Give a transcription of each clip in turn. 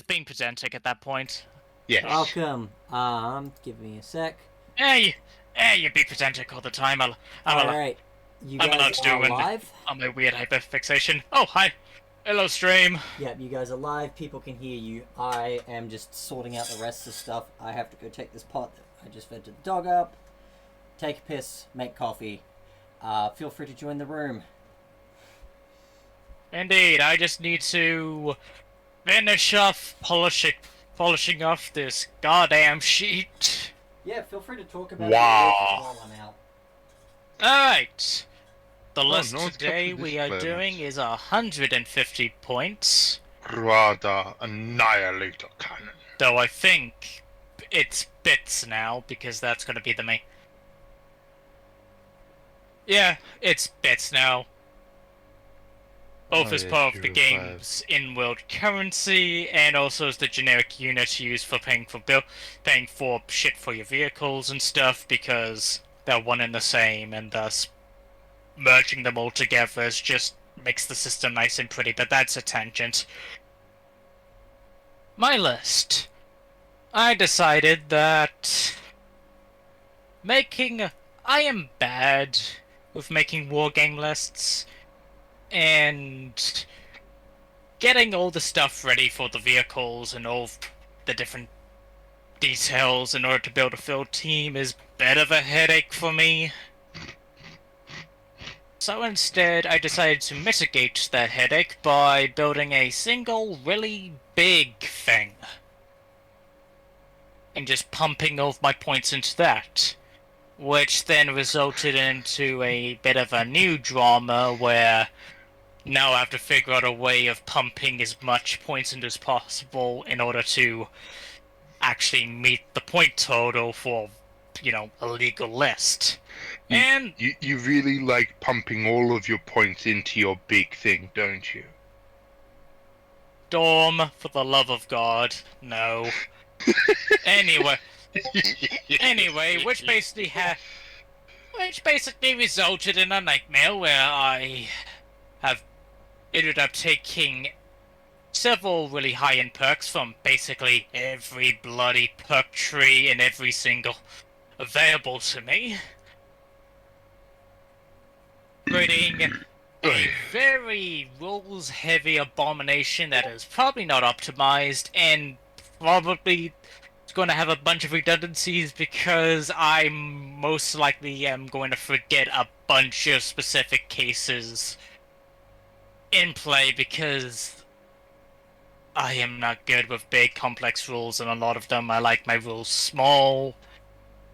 being pedantic at that point. Yes. Welcome. Give me a sec. Hey, you be pedantic all the time. I'm Alright, you I'm guys allowed to are do it live? on my weird hyperfixation. Oh, hi. Hello, stream. Yep, you guys are live. People can hear you. I am just sorting out the rest of the stuff. I have to go take this pot that I just fed to the dog up, take a piss, make coffee. Feel free to join the room. Indeed, I just need to finish off polishing off this goddamn sheet. Yeah, feel free to talk about your list Wow. while I'm out. Alright. The Oh, list no one's today covered we are doing disclaimers. is 150 points. Rather annihilator cannon. Though I think it's bits now, because that's going to be the main... Yeah, it's bits now. Both as part of the game's in-world currency, and also as the generic unit used for paying for shit for your vehicles and stuff, because they're one and the same, and thus merging them all together is just makes the system nice and pretty, but that's a tangent. My list. I decided that I am bad with making wargame lists, and getting all the stuff ready for the vehicles and all the different details in order to build a field team is a bit of a headache for me. So instead, I decided to mitigate that headache by building a single really big thing. And just pumping all of my points into that. Which then resulted into a bit of a new drama where now I have to figure out a way of pumping as much points in as possible in order to actually meet the point total for, a legal list. You really like pumping all of your points into your big thing, don't you? Dorm, for the love of God, no. Anyway, which basically resulted in a nightmare where I have ended up taking several really high-end perks from basically every bloody perk tree in every single available to me, creating a very rules-heavy abomination that is probably not optimized and probably is going to have a bunch of redundancies because I most likely am going to forget a bunch of specific cases in play because I am not good with big complex rules, and a lot of them I like my rules small,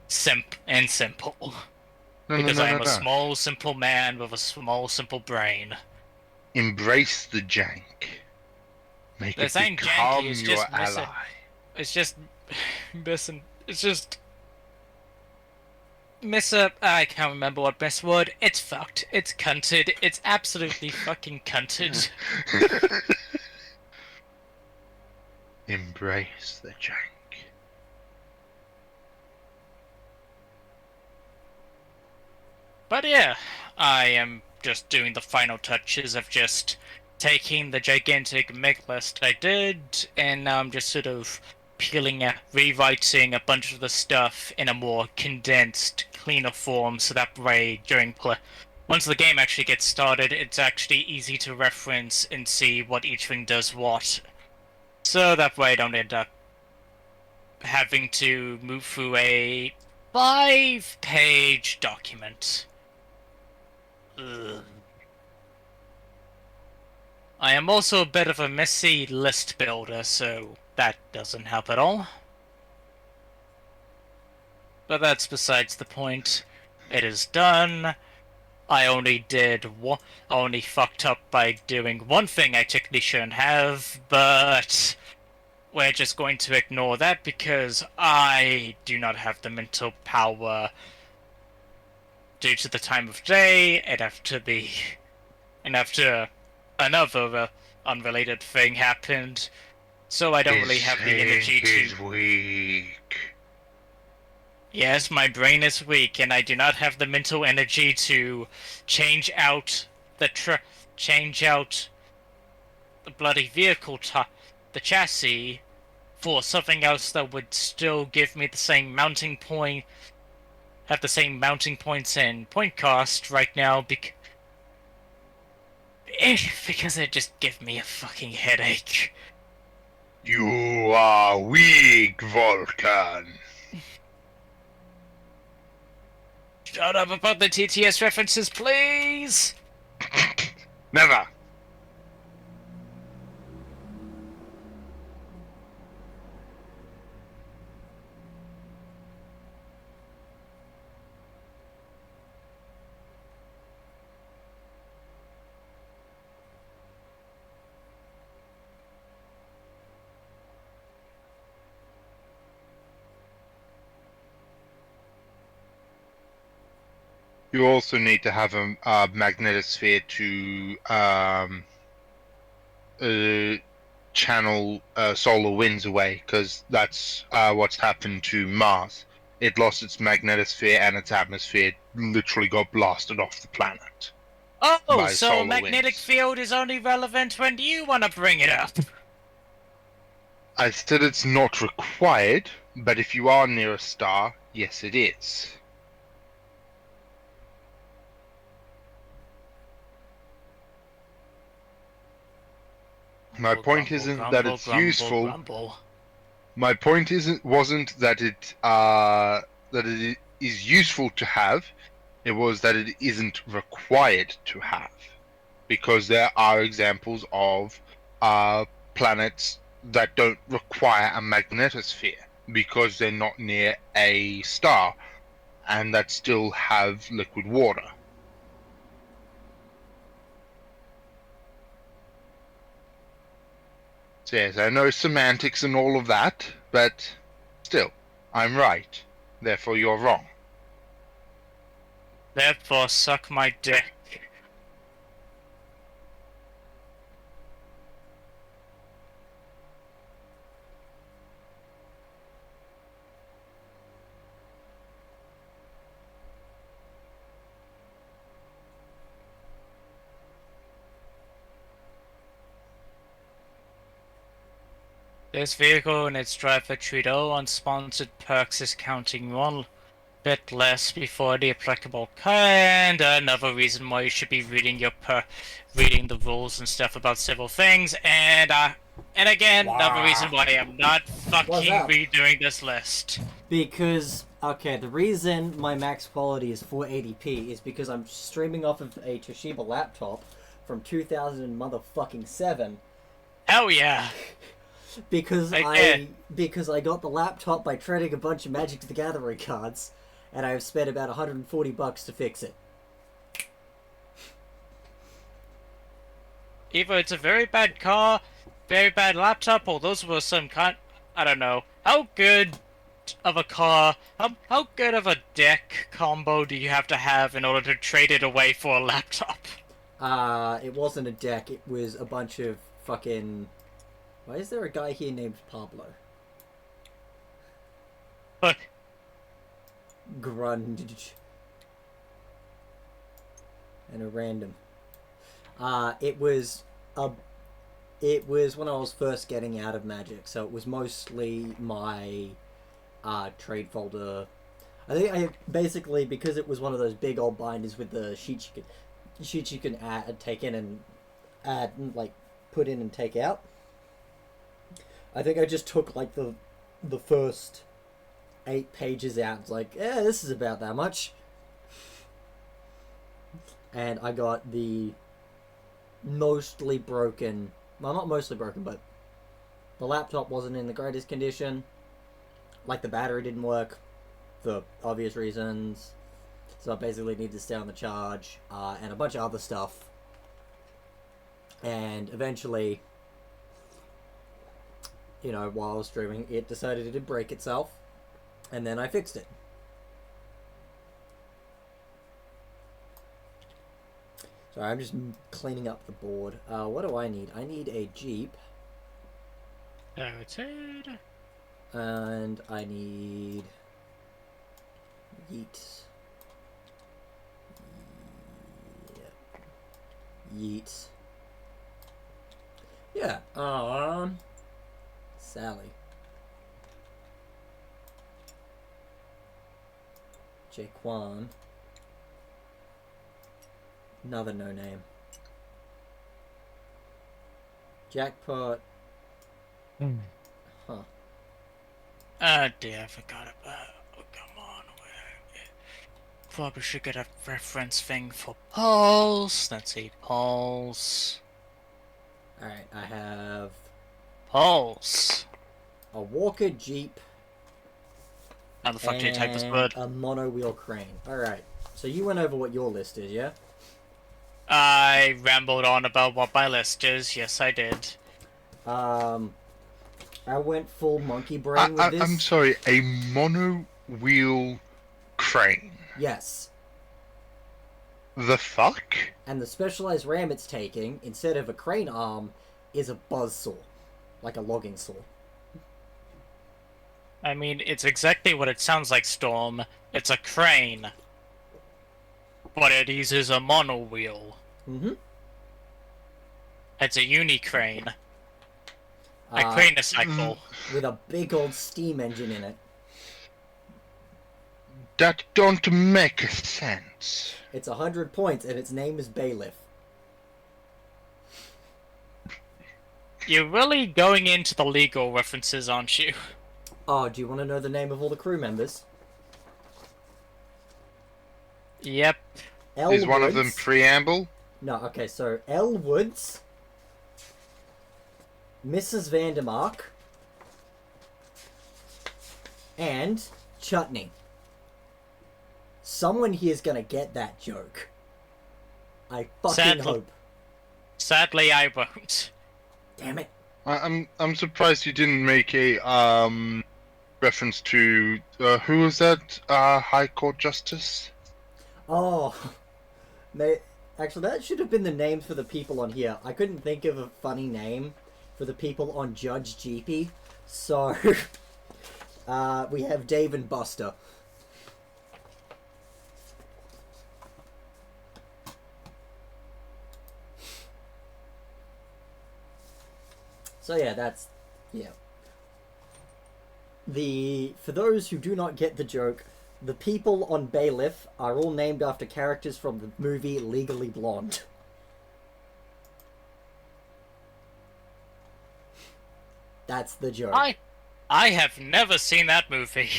simple. No, no, Because no, I no, am a no. small, simple man with a small, simple brain. Embrace the jank. Make This it ain't janky, become it's your just ally. it's just missing. It's just I can't remember what best word. It's fucked. It's cunted. It's absolutely fucking cunted. Embrace the jank. But yeah, I am just doing the final touches of just taking the gigantic meg list I did, and now I'm just sort of rewriting a bunch of the stuff in a more condensed, cleaner form, so that way once the game actually gets started, it's actually easy to reference and see what each thing does what. So that way I don't end up having to move through a 5-page document. Ugh. I am also a bit of a messy list builder, so that doesn't help at all. But that's besides the point. It is done. I only fucked up by doing one thing I technically shouldn't have, but we're just going to ignore that because I do not have the mental power due to the time of day and after another unrelated thing happened, so I don't really have the energy to. Is weak. Yes, my brain is weak, and I do not have the mental energy to change out change out the bloody the chassis for something else that would still give me the same mounting point, have the same mounting points and point cost right now, because it just gives me a fucking headache. You are weak, Vulcan. Shut up about the TTS references, please! Never. You also need to have a magnetosphere to channel solar winds away, because that's what's happened to Mars. It lost its magnetosphere and its atmosphere literally got blasted off the planet Oh, by so solar magnetic winds. field is only relevant when you want to bring it up. I said it's not required, but if you are near a star, yes it is. My point Grumble, isn't that grumble, it's grumble, useful. grumble. My point wasn't that it is useful to have. It was that it isn't required to have, because there are examples of uh, planets that don't require a magnetosphere because they're not near a star and that still have liquid water. So yes, I know semantics and all of that, but still, I'm right. Therefore, you're wrong. Therefore, suck my dick. This vehicle and its driver Trudeau on sponsored perks is counting one bit less before the applicable and another reason why you should be reading the rules and stuff about civil things, and again another reason why I'm not What's fucking up? redoing this list. Because, okay, the reason my max quality is 480p is because I'm streaming off of a Toshiba laptop from 2007. Hell yeah. Because Okay. I got the laptop by trading a bunch of Magic the Gathering cards, and I've spent about $140 to fix it. Either it's a very bad car, very bad laptop, or those were some kind. I don't know. How good of a car, how good of a deck combo do you have to have in order to trade it away for a laptop? It wasn't a deck, it was a bunch of fucking... Why is there a guy here named Pablo? But Grunge. And a random. It was when I was first getting out of Magic, so it was mostly my trade folder. I think I basically, because it was one of those big old binders with the sheets you can add, take in and add, and, like, put in and take out. I think I just took like the first 8 pages out. It's like, yeah, this is about that much. And I got the mostly broken, well, not mostly broken, but the laptop wasn't in the greatest condition. Like, the battery didn't work for obvious reasons. So I basically needed to stay on the charge, and a bunch of other stuff. And eventually, while I was streaming, it decided to break itself, and then I fixed it. Sorry, I'm just cleaning up the board. What do I need? I need a Jeep, that's it. and I need Yeet. Yeet. Yeah. Sally. Jaquan. Another no name. Jackpot. Huh. Oh dear, I forgot about. Oh, come on, where? Probably should get a reference thing for Pulse. Let's see, Pulse. Alright, I have Pulse. a Walker Jeep How the fuck do you type this and word? a monowheel crane. Alright, so you went over what your list is, yeah? I rambled on about what my list is. Yes, I did. I went full monkey brain with this. I'm sorry, a mono wheel crane. Yes. The fuck? And the specialized ram it's taking, instead of a crane arm, is a buzzsaw. Like a logging saw. I mean, it's exactly what it sounds like, Storm. It's a crane. But it uses a mono wheel. Mm-hmm. It's a uni-crane. A crane cycle. With a big old steam engine in it. That don't make sense. It's 100 points and its name is Bailiff. You're really going into the legal references, aren't you? Oh, do you want to know the name of all the crew members? Yep. L. Is one of them Woods. preamble? No, okay, so L. Woods, Mrs. Vandermark, and Chutney. Someone here's gonna get that joke. I fucking hope. Sadly, I won't. Damn it. I'm surprised you didn't make a reference to who was that High Court Justice? Oh, actually, that should have been the names for the people on here. I couldn't think of a funny name for the people on Judge GP, so we have Dave and Buster. So yeah, that's for those who do not get the joke, the people on Bailiff are all named after characters from the movie Legally Blonde. That's the joke. I have never seen that movie.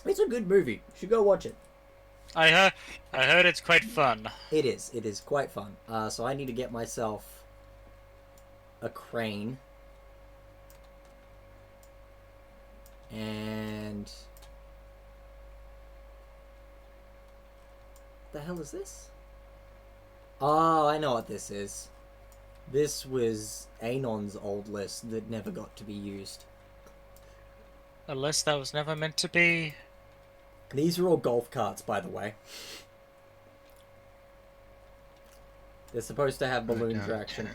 It's a good movie. You should go watch it. I heard it's quite fun. It is. It is quite fun. So I need to get myself a crane. And the hell is this? Oh, I know what this is. This was Anon's old list that never got to be used. A list that was never meant to be. These are all golf carts, by the way. They're supposed to have balloon traction.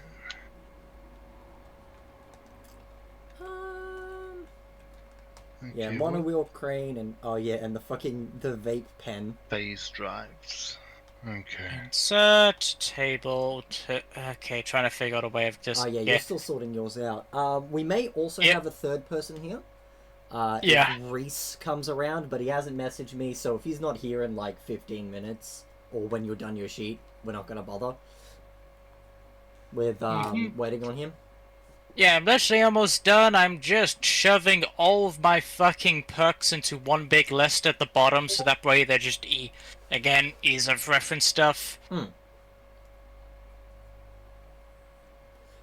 Yeah, Okay, monowheel crane and and the vape pen. Phase drives. Okay. Insert table to. Okay, trying to figure out a way of just. Oh yeah, you're still sorting yours out. We may also have a third person here. Yeah. If Reese comes around, but he hasn't messaged me, so if he's not here in like 15 minutes, or when you're done your sheet, we're not gonna bother with waiting on him. Yeah, I'm literally almost done. I'm just shoving all of my fucking perks into one big list at the bottom, so that way they're just again, ease of reference stuff.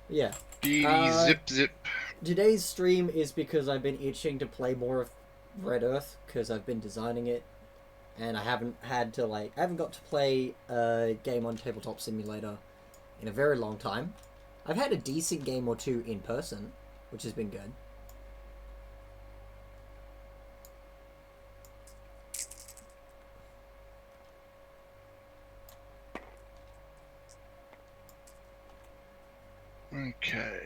Yeah. Zip zip. Today's stream is because I've been itching to play more of Red Earth, because I've been designing it, and I haven't got to play a game on Tabletop Simulator in a very long time. I've had a decent game or two in person, which has been good. Okay.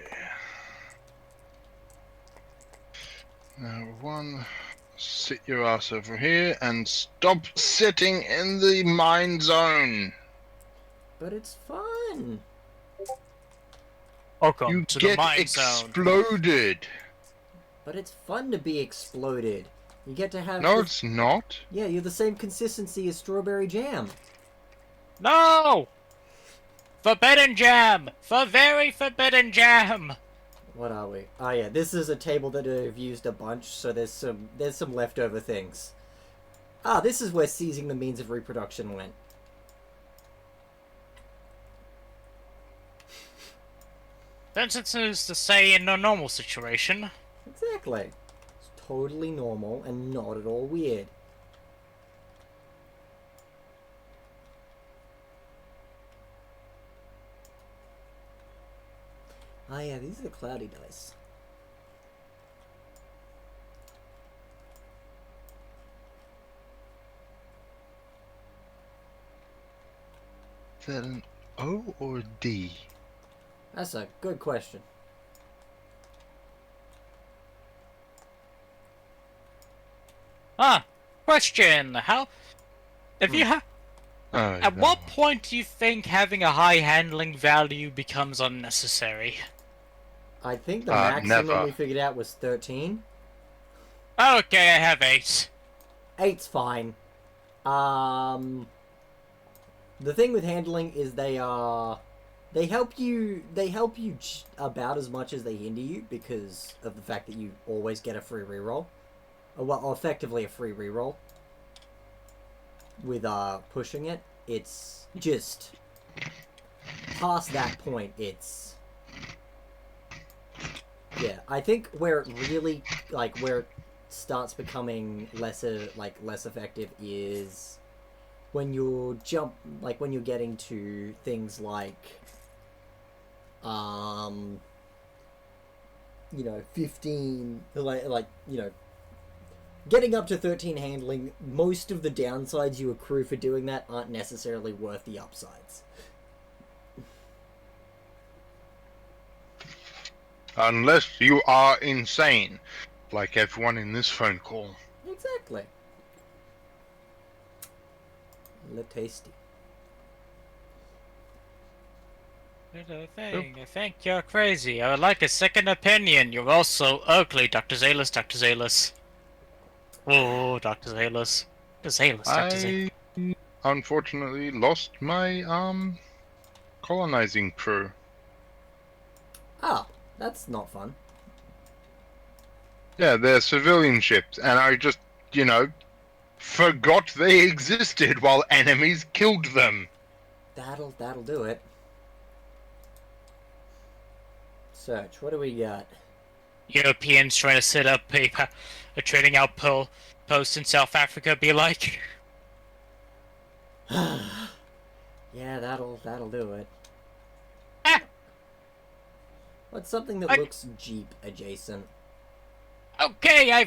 Now, sit your ass over here and stop sitting in the mine zone. But it's fun. Welcome You get exploded. But it's fun to be exploded. You get to have... No, it's not. Yeah, you're the same consistency as strawberry jam. No! Forbidden jam! For very forbidden jam! What are we? Oh yeah, this is a table that I've used a bunch, so there's some leftover things. Ah, this is where seizing the means of reproduction went. That's who's to say in a normal situation. Exactly. It's totally normal and not at all weird. Ah yeah, these are the cloudy dice. Is that an O or a D? That's a good question. Ah, question. How... If you have... Oh, At what point do you think having a high handling value becomes unnecessary? I think the maximum never. we figured out was 13. Okay, I have 8. 8's fine. The thing with handling is they help you about as much as they hinder you because of the fact that you always get a free reroll. Well, effectively a free reroll. With pushing it, it's just past that point. It's yeah. I think where it really where it starts becoming less effective is when you're when you're getting to things like 15 getting up to 13 handling. Most of the downsides you accrue for doing that aren't necessarily worth the upsides. Unless you are insane, like everyone in this phone call. Exactly. Le tasty. I think you're crazy. I would like a second opinion. You're also ugly, Dr. Zalis, Dr. Zalis. Oh, Dr. Zalis. Dr. Zalis, Dr. Zalis. I unfortunately lost my colonizing crew. Ah, that's not fun. Yeah, they're civilian ships, and I just, forgot they existed while enemies killed them. That'll do it. Search. What do we got? Europeans trying to set up a trading outpost in South Africa be like. Yeah, that'll do it. Ah! What's something that looks Jeep adjacent? Okay, I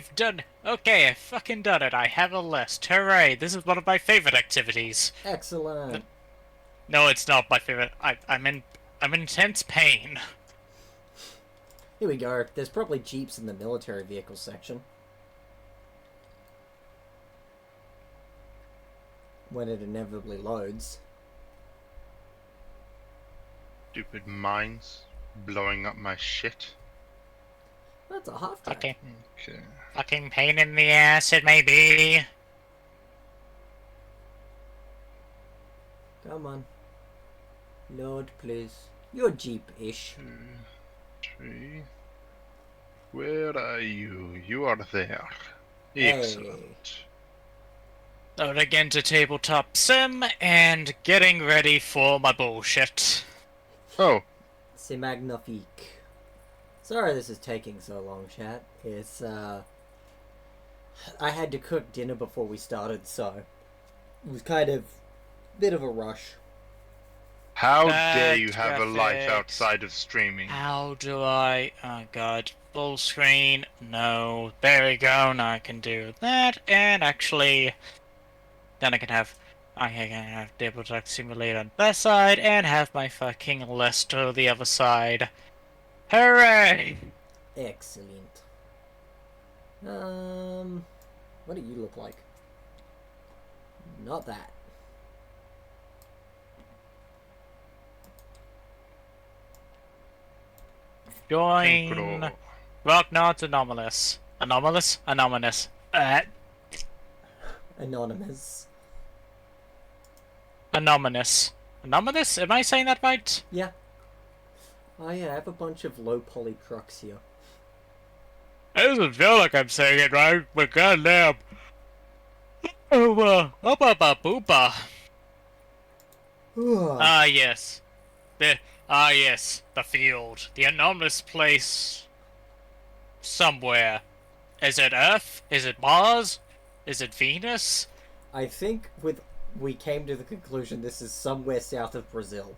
fucking done it. I have a list. Hooray! This is one of my favorite activities. Excellent. No, it's not my favorite. I'm in intense pain. Here we go. There's probably Jeeps in the military vehicle section. When it inevitably loads. Stupid mines blowing up my shit. That's a half track. Okay. Okay. Fucking pain in the ass, it may be. Come on. Load, please. You're Jeep-ish. 2, 3. Where are you? You are there. Hey. Excellent. Load again to tabletop sim and getting ready for my bullshit. Oh, C'est magnifique. Sorry this is taking so long, chat. It's, I had to cook dinner before we started, so it was kind of a bit of a rush. how dare you have a life graphics. outside of streaming? How do I... Oh god. Full screen? No. There we go. Now I can do that. And actually... Then I can have Tabletop Simulator on that side and have my fucking list to the other side. Hooray! Excellent. What do you look like? Not that. Join... Control. Rocknauts Anomalous. Anomalous? Anomalous. Uh, Anonymous. Anonymous. Anonymous? Am I saying that right? Yeah. Oh yeah, I have a bunch of low poly trucks here. It doesn't feel like I'm saying it right, but goddamn. Oh, ba boopa. Ah, yes. The yes, the field, the anomalous place somewhere. Is it Earth? Is it Mars? Is it Venus? I think we came to the conclusion this is somewhere south of Brazil.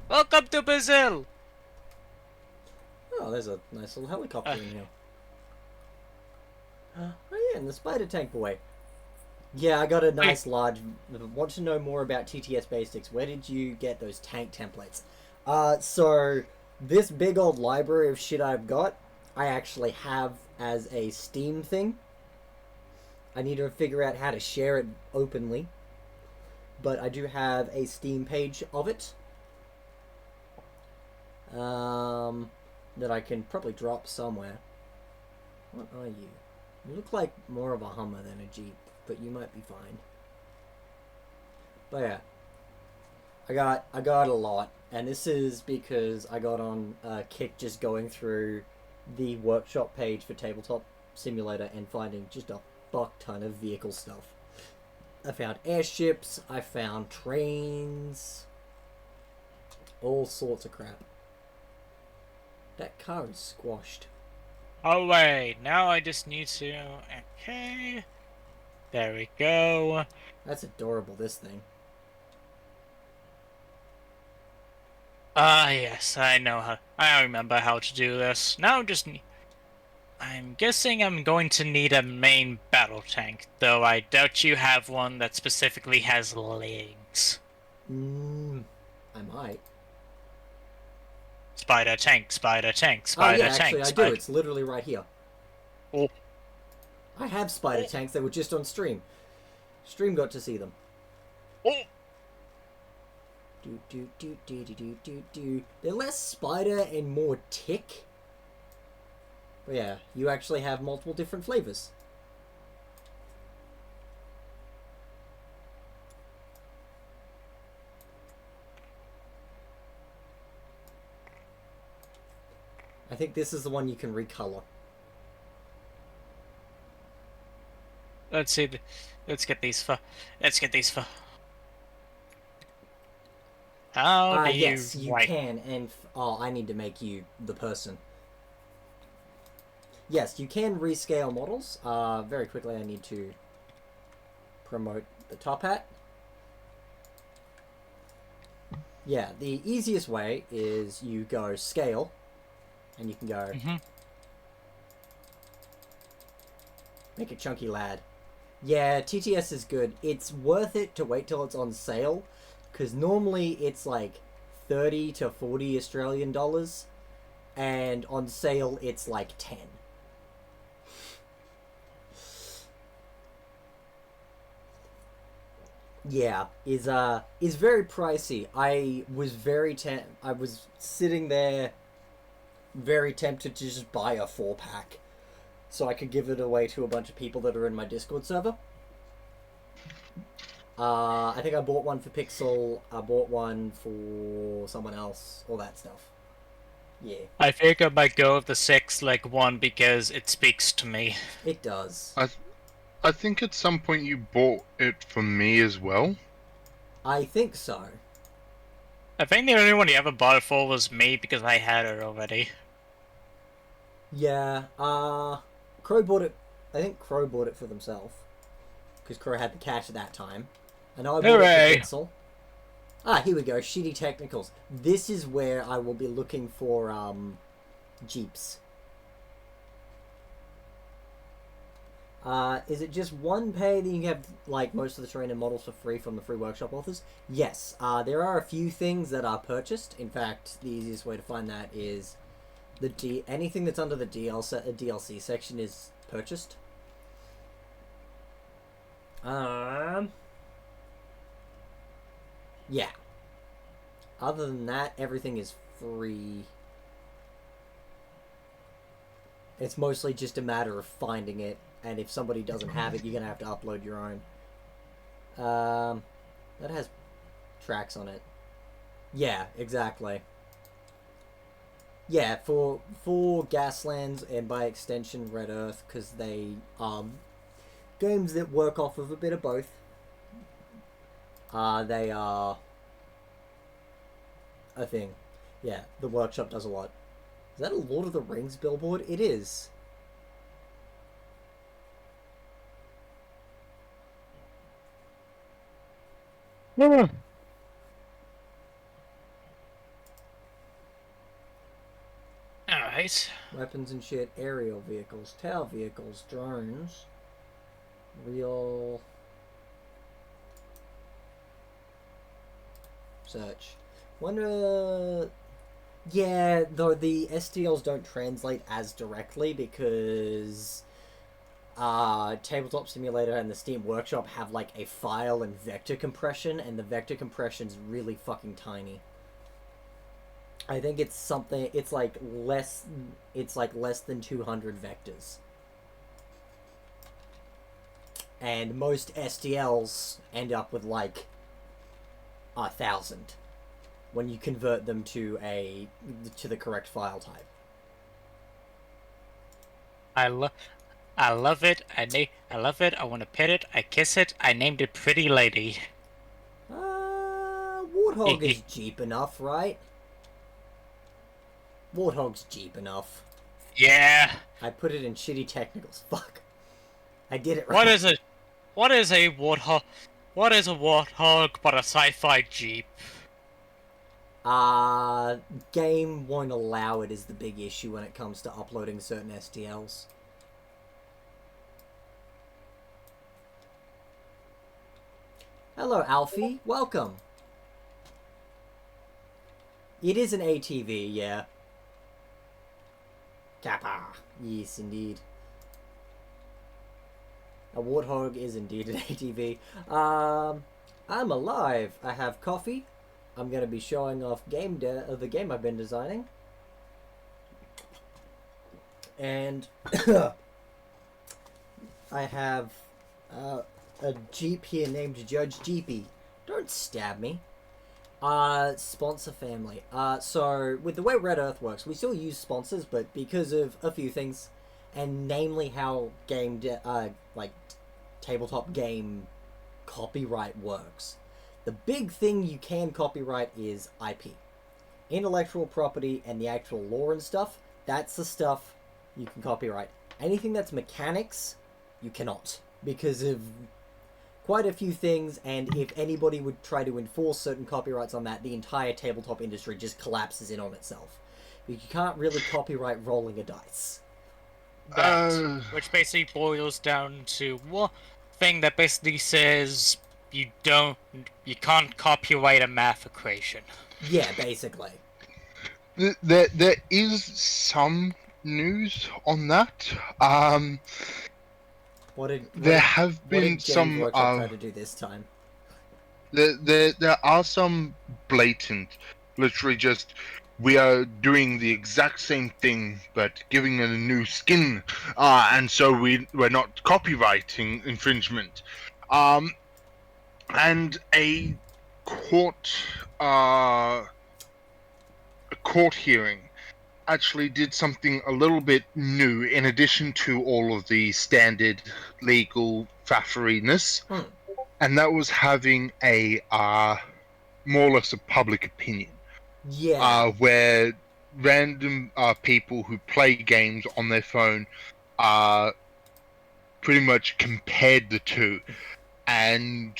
Welcome to Brazil. Oh, there's a nice little helicopter Uh, in here. Oh yeah, and the spider tank boy. Yeah, I got a nice large. Want to know more about TTS basics? Where did you get those tank templates? So this big old library of shit I've got, I actually have as a Steam thing. I need to figure out how to share it openly, but I do have a Steam page of it. That I can probably drop somewhere. What are you? You look like more of a Hummer than a Jeep, but you might be fine. But yeah, I got a lot, and this is because I got on a kick just going through the workshop page for Tabletop Simulator and finding just a fuck ton of vehicle stuff. I found airships, I found trains, all sorts of crap. That car is squashed. oh wait, now I just need to. Okay, there we go. That's adorable, this thing. Ah, yes, I know how. I remember how to do this. Now I'm guessing I'm going to need a main battle tank, though I doubt you have one that specifically has legs. I might. Spider tank, spider tank, Oh yeah, spider actually tank, I do. spider. It's literally right here. Oh, I have spider oh, tanks. They were just on stream. Stream got to see them. oh. They're less spider and more tick. But yeah, you actually have multiple different flavors. I think this is the one you can recolor. Let's see. Let's get these for. Let's get these for. How do you Yes, you write? can. And oh, I need to make you the person. Yes, you can rescale models. Very quickly, I need to promote the top hat. Yeah, the easiest way is you go scale, and you can go make a chunky lad. Yeah, TTS is good. It's worth it to wait till it's on sale, because normally it's like 30 to 40 Australian dollars, and on sale it's like 10. Yeah, is very pricey. I was sitting there very tempted to just buy a 4-pack so I could give it away to a bunch of people that are in my Discord server. I think I bought one for Pixel, I bought one for someone else, all that stuff. Yeah. I think I might go with the 6-leg one because it speaks to me. It does. I think at some point you bought it for me as well. I think so. I think the only one you ever bought it for was me because I had it already. Yeah, Crow bought it, I think Crow bought it for themselves. Because Crow had the cash at that time. And I bought Hooray! it for Pixel. Ah, here we go, shitty technicals. This is where I will be looking for, Jeeps. Is it just one pay that you have, like, most of the terrain and models for free from the free workshop authors? Yes. There are a few things that are purchased. In fact, the easiest way to find that is anything that's under the DLC section is purchased. Yeah. Other than that, everything is free. It's mostly just a matter of finding it, and if somebody doesn't have it, you're gonna have to upload your own. That has tracks on it. Yeah, exactly. Yeah, for Gaslands and by extension Red Earth, because they games that work off of a bit of both. They are a thing. Yeah, the workshop does a lot. Is that a Lord of the Rings billboard? It is. Hmm. Alright. Weapons and shit, aerial vehicles, tower vehicles, drones, real search. Wonder. Yeah, though the STLs don't translate as directly because Tabletop Simulator and the Steam Workshop have like a file and vector compression, and the vector compression's really fucking tiny. I think it's something. It's like less. It's like less than 200 vectors. And most STLs end up with like 1,000 when you convert them to the correct file type. I love it. I love it. I want to pet it. I kiss it. I named it Pretty Lady. Warthog is cheap enough, right? Warthog's cheap enough. Yeah. I put it in shitty technicals. Fuck. I did it right. What is a warthog? What is a warthog but a sci-fi jeep? Game won't allow it is the big issue when it comes to uploading certain STLs. Hello, Alfie. Welcome. It is an ATV, yeah. Kappa. Yes, indeed. A warthog is indeed an ATV. I'm alive. I have coffee. I'm going to be showing off the game I've been designing. And I have a Jeep here named Judge Jeepy. Don't stab me. Sponsor family. So with the way Red Earth works, we still use sponsors, but because of a few things, and namely how tabletop game copyright works. The big thing you can copyright is IP. Intellectual property and the actual lore and stuff, that's the stuff you can copyright. Anything that's mechanics, you cannot. Because of quite a few things, and if anybody would try to enforce certain copyrights on that, the entire tabletop industry just collapses in on itself. You can't really copyright rolling a dice. Which basically boils down to one thing that basically says you can't copyright a math equation. Yeah, basically. There is some news on that. There have been some. What did try to do this time? There are some blatant, literally just we are doing the exact same thing but giving it a new skin, and so we're not copywriting infringement. And a court hearing actually did something a little bit new in addition to all of the standard legal fafferiness, and that was having a more or less a public opinion. Yeah. Where random people who play games on their phone pretty much compared the two, and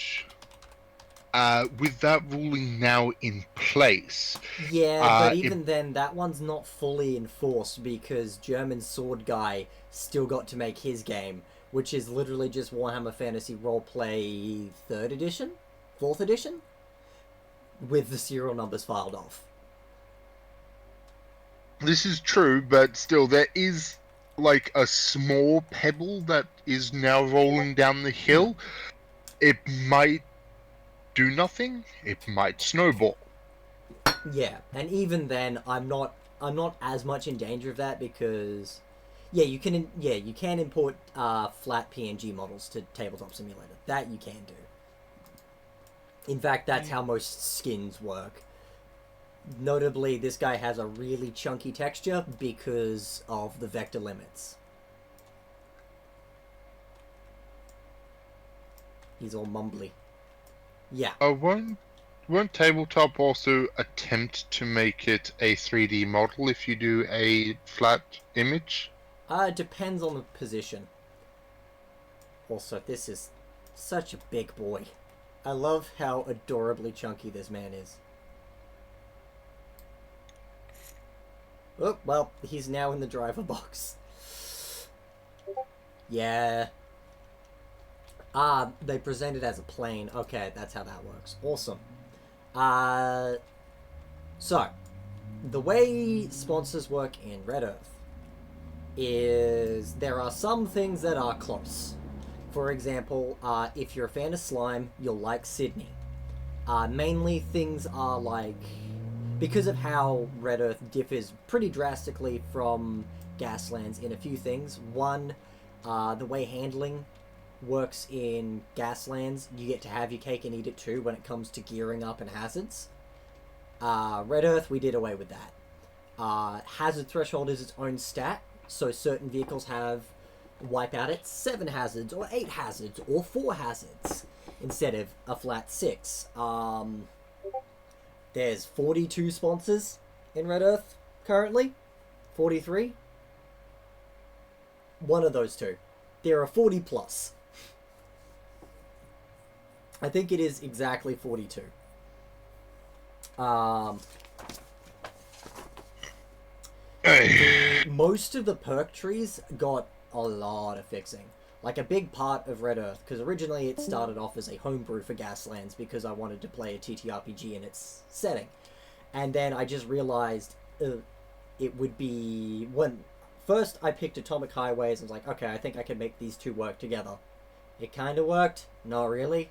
with that ruling now in place. Yeah, but even then, that one's not fully enforced because German Sword Guy still got to make his game, which is literally just Warhammer Fantasy Roleplay 3rd edition? 4th edition? With the serial numbers filed off. This is true, but still, there is like a small pebble that is now rolling down the hill. It might do nothing. It might snowball. Yeah, and even then, I'm not as much in danger of that because, Yeah, you can. Yeah, you can import flat PNG models to Tabletop Simulator. That you can do. In fact, that's how most skins work. Notably, this guy has a really chunky texture because of the vector limits. He's all mumbly. Yeah. Won't tabletop also attempt to make it a 3D model if you do a flat image? It depends on the position. Also, this is such a big boy. I love how adorably chunky this man is. Oh, well, he's now in the driver box. Yeah. They present it as a plane. Okay, that's how that works. Awesome. So, the way sponsors work in Red Earth is there are some things that are close. For example, if you're a fan of slime, you'll like Sydney. Mainly things are like... Because of how Red Earth differs pretty drastically from Gaslands in a few things. One, the way handling works in Gaslands, you get to have your cake and eat it too when it comes to gearing up and hazards. Red Earth, we did away with that. Hazard threshold is its own stat, so certain vehicles have wipeout at 7 hazards, or 8 hazards, or 4 hazards, instead of a flat 6. There's 42 sponsors in Red Earth currently. 43. One of those two. There are 40 plus. I think it is exactly 42. Most of the perk trees got a lot of fixing. Like a big part of Red Earth, because originally it started off as a homebrew for Gaslands because I wanted to play a TTRPG in its setting. And then I just realized it would be... When first I picked Atomic Highways, I was like, okay, I think I can make these two work together. It kind of worked. Not really.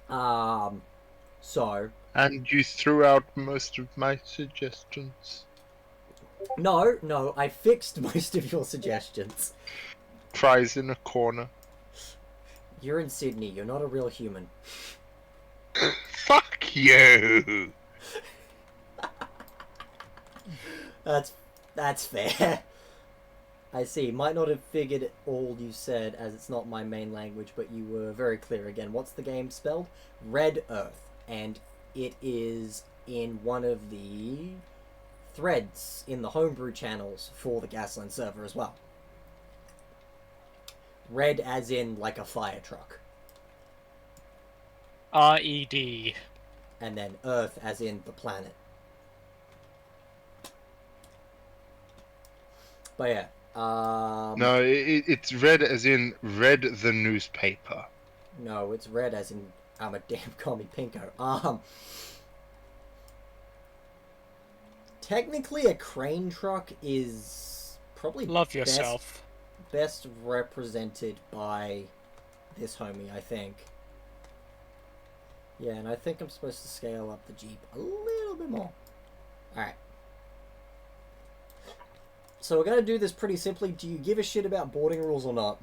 So... And you threw out most of my suggestions. No, I fixed most of your suggestions. Cries in a corner. You're in Sydney, you're not a real human. Fuck you! That's fair. I see. Might not have figured all you said, as it's not my main language, but you were very clear again. What's the game spelled? Red Earth. And it is in one of the threads in the homebrew channels for the Gasland server as well. Red as in like a fire truck. RED. And then Earth as in the planet. But yeah. No, it's red as in read the newspaper. No, it's red as in I'm a damn commie pinko. Technically a crane truck is probably Love yourself. best represented by this homie, I think. Yeah, and I think I'm supposed to scale up the Jeep a little bit more. Alright. So we're going to do this pretty simply. Do you give a shit about boarding rules or not?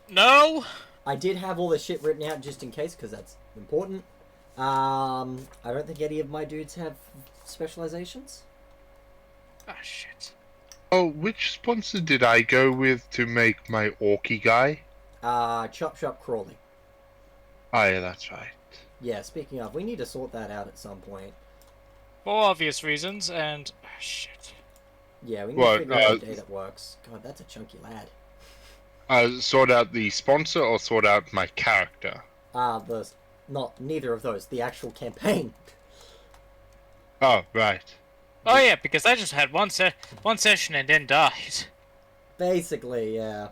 No? I did have all the shit written out just in case, because that's important. I don't think any of my dudes have specializations. Ah, shit. Oh, which sponsor did I go with to make my Orky guy? Chop Shop Crawley. Oh yeah, that's right. Yeah, speaking of, we need to sort that out at some point. For obvious reasons, and... ah, shit. Yeah, we need to figure out a day that works. God, that's a chunky lad. Sort out the sponsor or sort out my character? Neither of those. The actual campaign. Oh, right. Oh yeah, because I just had one session and then died. Basically, yeah.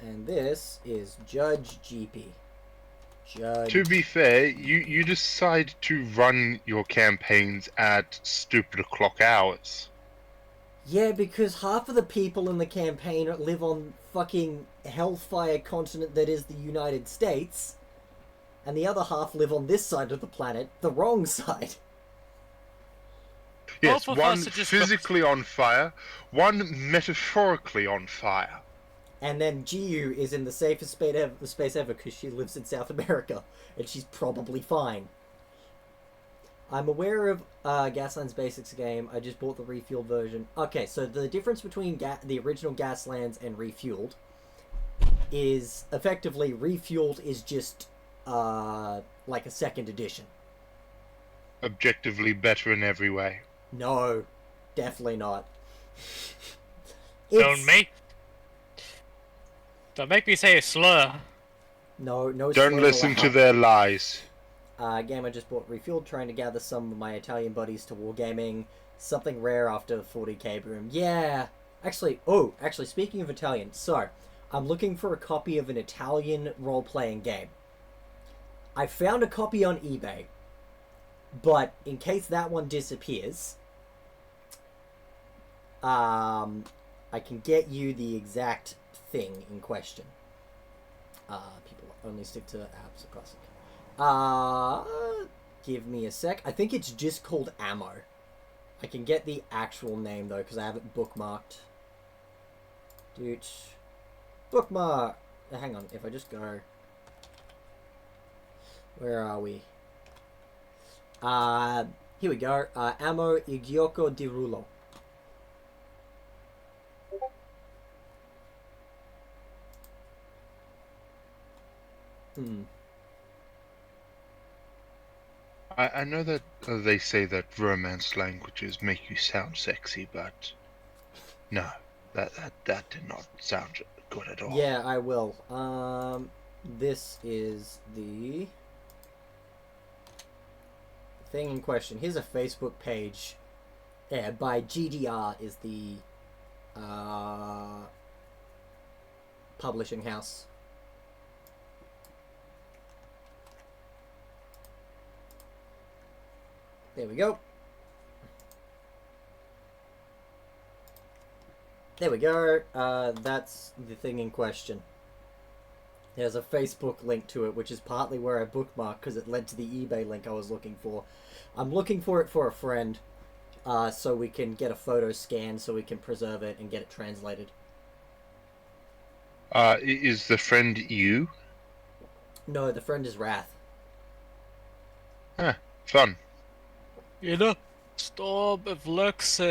And this is Judge GP. To be fair, you decide to run your campaigns at stupid o'clock hours. Yeah, because half of the people in the campaign live on fucking hellfire continent that is the United States, and the other half live on this side of the planet, the wrong side. Yes, Both of one us are just physically on fire, one metaphorically on fire. And then Giyu is in the safest space ever because she lives in South America and she's probably fine. I'm aware of Gaslands Basics game. I just bought the refueled version. Okay, so the difference between the original Gaslands and refueled is effectively refueled is just like a second edition. Objectively better in every way. No, definitely not. don't make me say a slur. No Don't slur listen to allowed. their lies. Game I just bought refueled, trying to gather some of my Italian buddies to wargaming. Something rare after 40k boom. Yeah. Actually, speaking of Italian, so I'm looking for a copy of an Italian role-playing game. I found a copy on eBay, but in case that one disappears, I can get you the exact thing in question. People only stick to apps, classic. Give me a sec. I think it's just called Ammo. I can get the actual name though because I have it bookmarked. Dude, bookmark. Hang on. If I just go, where are we? Here we go. Ammo Igioko di Rulo. I know that they say that romance languages make you sound sexy, but no, that did not sound good at all. Yeah, I will. This is the thing in question. Here's a Facebook page. Yeah, by GDR is the publishing house. There we go. There we go. That's the thing in question. There's a Facebook link to it, which is partly where I bookmarked because it led to the eBay link I was looking for. I'm looking for it for a friend, so we can get a photo scanned, so we can preserve it and get it translated. Is the friend you? No, the friend is Wrath. Huh, fun. You know, stop. If Lex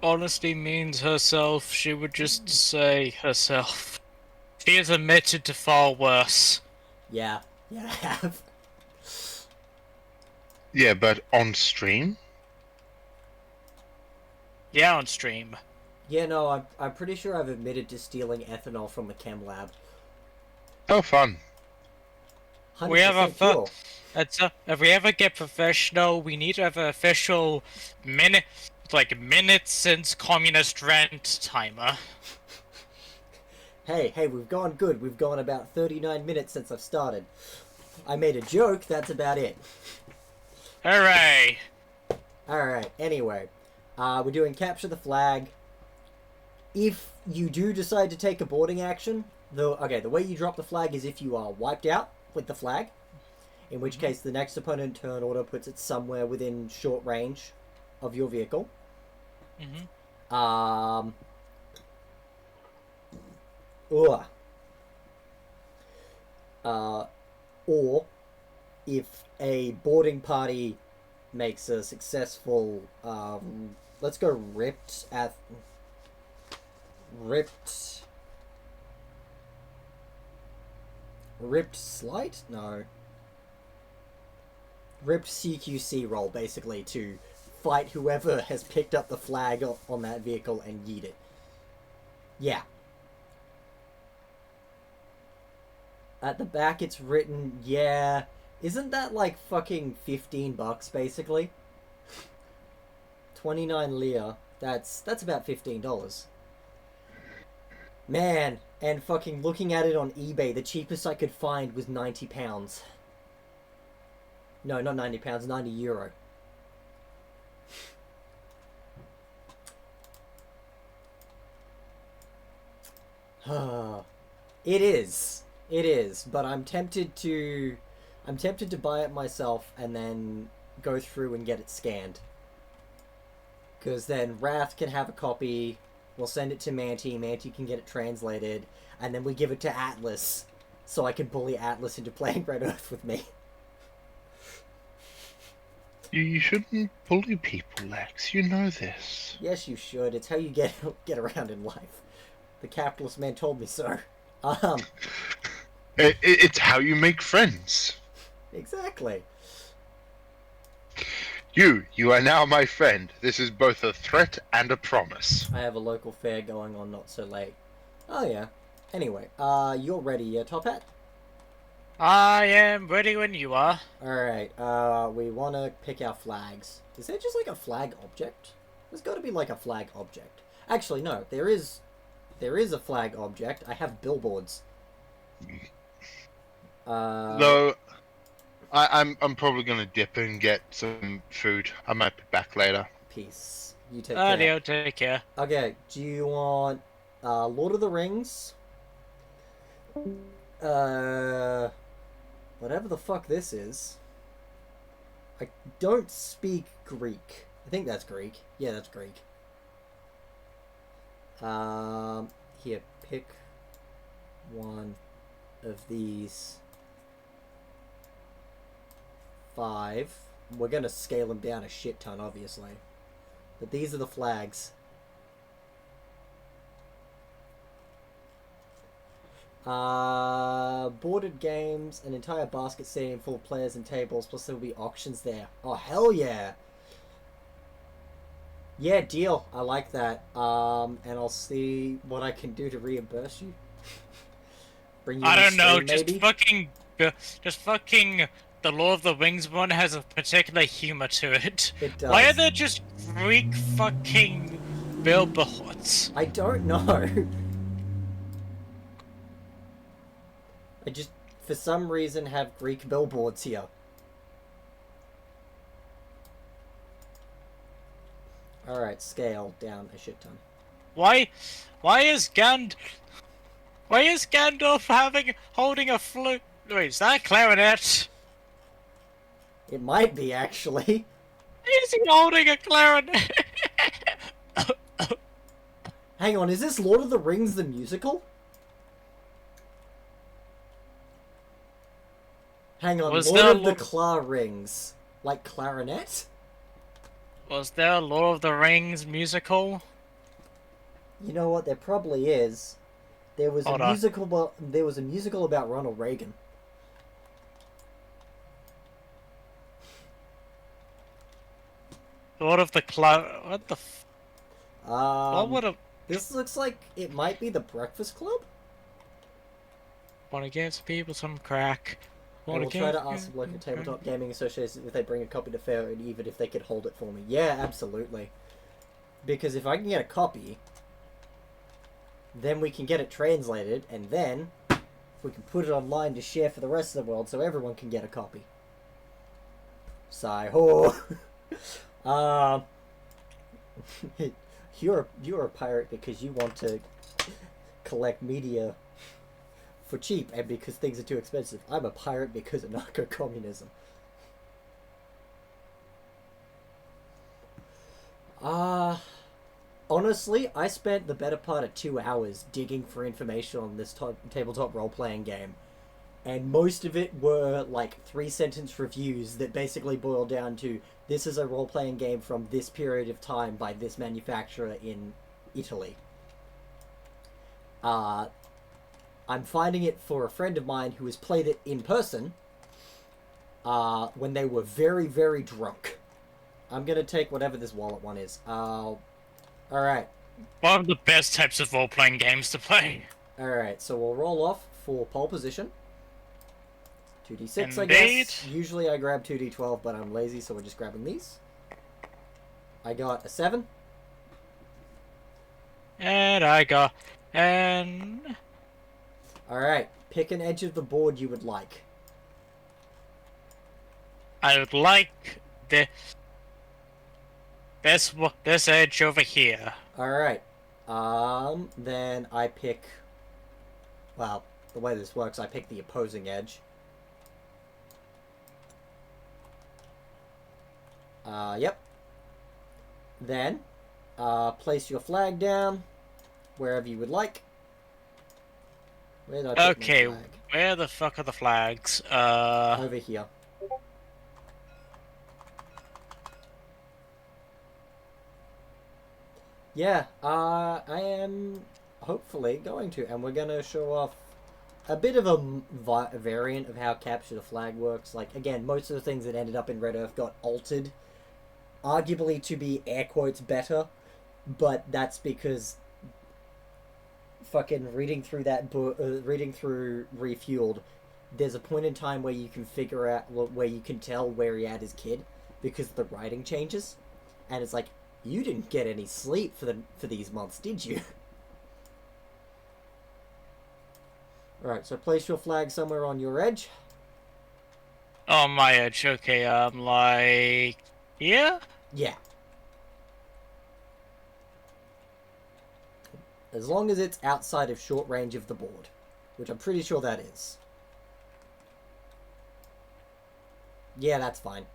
honestly means herself, she would just say herself. She has admitted to far worse. Yeah, I have. Yeah, but on stream? Yeah, on stream. Yeah, no, I'm pretty sure I've admitted to stealing ethanol from the chem lab. Oh, fun. 100% We have a pure. if we ever get professional, we need to have an official minutes since communist rent timer. Hey, we've gone good. We've gone about 39 minutes since I've started. I made a joke, that's about it. Hooray! Alright, anyway. We're doing capture the flag. If you do decide to take a boarding action, the way you drop the flag is if you are wiped out with the flag, in which case the next opponent turn order puts it somewhere within short range of your vehicle. Or if a boarding party makes a successful, let's go ripped slight? No. Ripped CQC roll, basically, to fight whoever has picked up the flag on that vehicle and yeet it. Yeah. At the back it's written, yeah. Isn't that like fucking $15, basically? 29 lira. That's about $15. Man, and fucking looking at it on eBay, the cheapest I could find was £90. No, not £90, 90 euro. It is, but I'm tempted to buy it myself and then go through and get it scanned. Because then Wrath can have a copy, we'll send it to Manti, Manti can get it translated, and then we give it to Atlas, so I can bully Atlas into playing Red Earth with me. You shouldn't bully people, Lex. You know this. Yes, you should. It's how you get around in life. The capitalist man told me so. Um, It's how you make friends. exactly. You are now my friend. This is both a threat and a promise. I have a local fair going on not so late. Oh yeah. Anyway, you're ready, yeah, Top Hat? I am ready when you are. Alright, we wanna pick our flags. Is there just like a flag object? There's gotta be like a flag object. Actually, no, there is a flag object. I have billboards. Though, I'm probably gonna dip and get some food. I might be back later. Peace. You take care. Leo, take care. Okay, do you want Lord of the Rings? Whatever the fuck this is. I don't speak Greek. I think that's Greek. Yeah, that's Greek. Here, pick one of these 5. We're gonna scale them down a shit ton, obviously. But these are the flags. Boarded games, an entire basket stadium full of players and tables, plus there will be auctions there. Oh, hell yeah! Yeah, deal. I like that. And I'll see what I can do to reimburse you. Bring you I on don't know, stream, maybe? just fucking the Lord of the Rings one has a particular humor to it. It does. Why are there just Greek fucking billboards? I don't know. I just, for some reason, have Greek billboards here. Alright, scale down a shit ton. Why is Gandalf holding a flute? Wait, is that a clarinet? It might be, actually. Is he holding a clarinet? Hang on, is this Lord of the Rings the musical? Hang on, Was Lord there of the Claw Rings. Like clarinet? Was there a Lord of the Rings musical? You know what, there probably is. There was Hold a on. musical about Ronald Reagan. Lord of the Cloud. What the? What would a This looks like it might be the Breakfast Club. want to give people some crack? I will try to ask the local tabletop gaming association if they bring a copy to fair, and even if they could hold it for me. Yeah, absolutely. Because if I can get a copy, then we can get it translated, and then we can put it online to share for the rest of the world, so everyone can get a copy. Sigh-ho! You're a pirate because you want to collect media for cheap and because things are too expensive. I'm a pirate because of narco-communism. Honestly, I spent the better part of 2 hours digging for information on this tabletop role-playing game. And most of it were, like, 3-sentence reviews that basically boiled down to, this is a role-playing game from this period of time by this manufacturer in Italy. I'm finding it for a friend of mine who has played it in person when they were very, very drunk. I'm gonna take whatever this wallet one is. Alright. One of the best types of role-playing games to play. Alright, so we'll roll off for pole position. 2d6, I Indeed. guess. Usually I grab 2d12, but I'm lazy, so we're just grabbing these. I got a 7. And I got... And... Alright, pick an edge of the board you would like. I would like this edge over here. Alright. Then I pick... Well, the way this works, I pick the opposing edge. Yep. Then, Place your flag down wherever you would like. Where did I put my Okay, flag? where the fuck are the flags? Over here. Yeah, I am hopefully going to, and we're gonna show off a bit of a variant of how capture the flag works. Like, again, most of the things that ended up in Red Earth got altered, arguably to be air quotes better, but that's because fucking reading through that book, reading through Refueled, there's a point in time where you can figure out where you can tell where he had his kid because the writing changes, and it's like, you didn't get any sleep for these months, did you? All right, so place your flag somewhere on your edge. on my edge. Okay, like yeah. Yeah, as long as it's outside of short range of the board, which I'm pretty sure that is. Yeah, that's fine.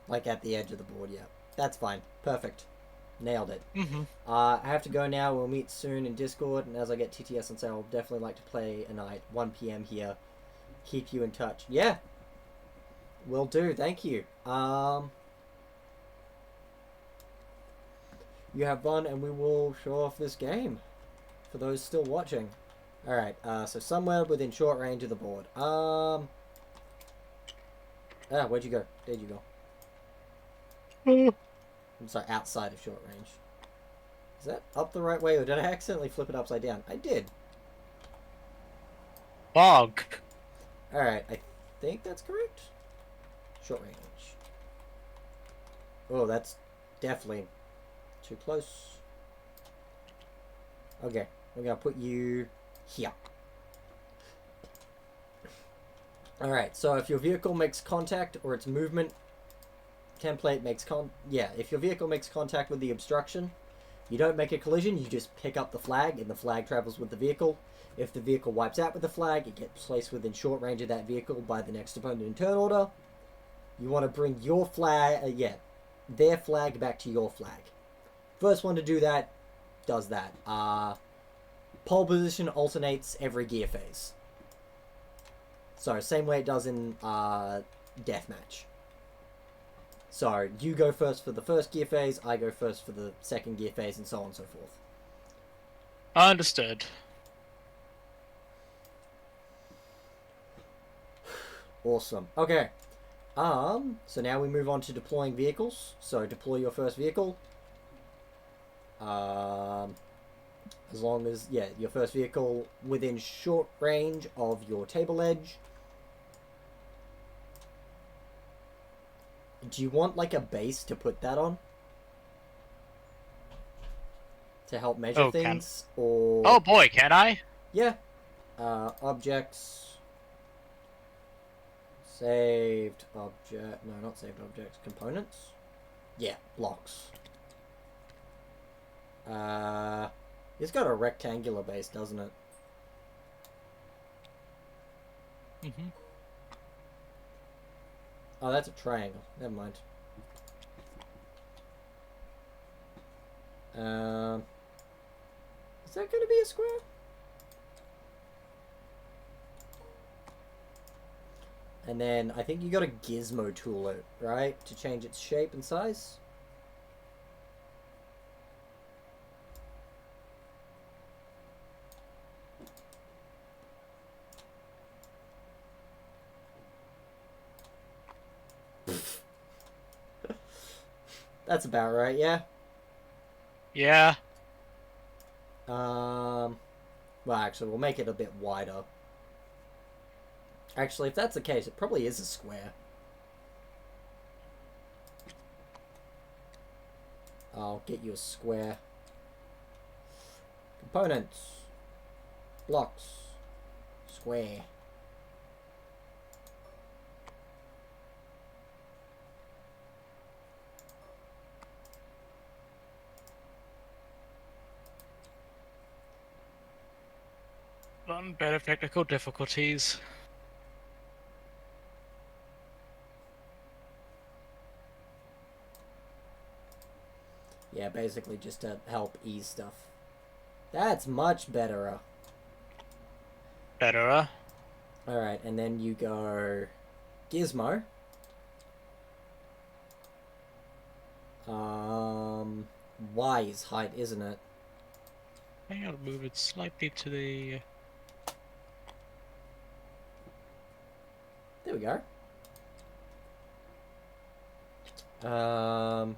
Like at the edge of the board, yeah. That's fine. Perfect. Nailed it. Mm-hmm. I have to go now. We'll meet soon in Discord, and as I get TTS on sale, I'll definitely like to play a night, 1 p.m. here. Keep you in touch. Yeah, will do. Thank you. You have fun, and we will show off this game for those still watching. All right. So somewhere within short range of the board. Where'd you go? Where'd you go? I'm sorry, outside of short range. Is that up the right way, or did I accidentally flip it upside down? I did. Bog. Alright, I think that's correct. Short range. Oh, that's definitely too close. Okay, we're gonna put you here. Alright, so if your vehicle makes contact or its movement template makes if your vehicle makes contact with the obstruction, you don't make a collision, you just pick up the flag and the flag travels with the vehicle. If the vehicle wipes out with the flag, it gets placed within short range of that vehicle by the next opponent in turn order. You want to bring your flag, their flag back to your flag. First one to do that does that. Pole position alternates every gear phase. So, same way it does in Deathmatch. So, you go first for the first gear phase, I go first for the second gear phase, and so on and so forth. Understood. Awesome. Okay. So now we move on to deploying vehicles. So, deploy your first vehicle. As long as, your first vehicle within short range of your table edge. Do you want, like, a base to put that on? To help measure things? Or... Oh boy, can I? Yeah. Objects. Saved object. No, not saved objects. Components? Yeah, blocks. It's got a rectangular base, doesn't it? Mm-hmm. Oh, that's a triangle. Never mind. Is that going to be a square? And then I think you got a gizmo tool it, right? To change its shape and size. That's about right, yeah? Yeah. Well, actually, we'll make it a bit wider. Actually, if that's the case, it probably is a square. I'll get you a square. Components. Blocks. Square. Better technical difficulties. Yeah, basically just to help ease stuff. That's much better. Better. Alright, and then you go Gizmo. Y is height, isn't it? I gotta move it slightly to the. There we go. 0.1.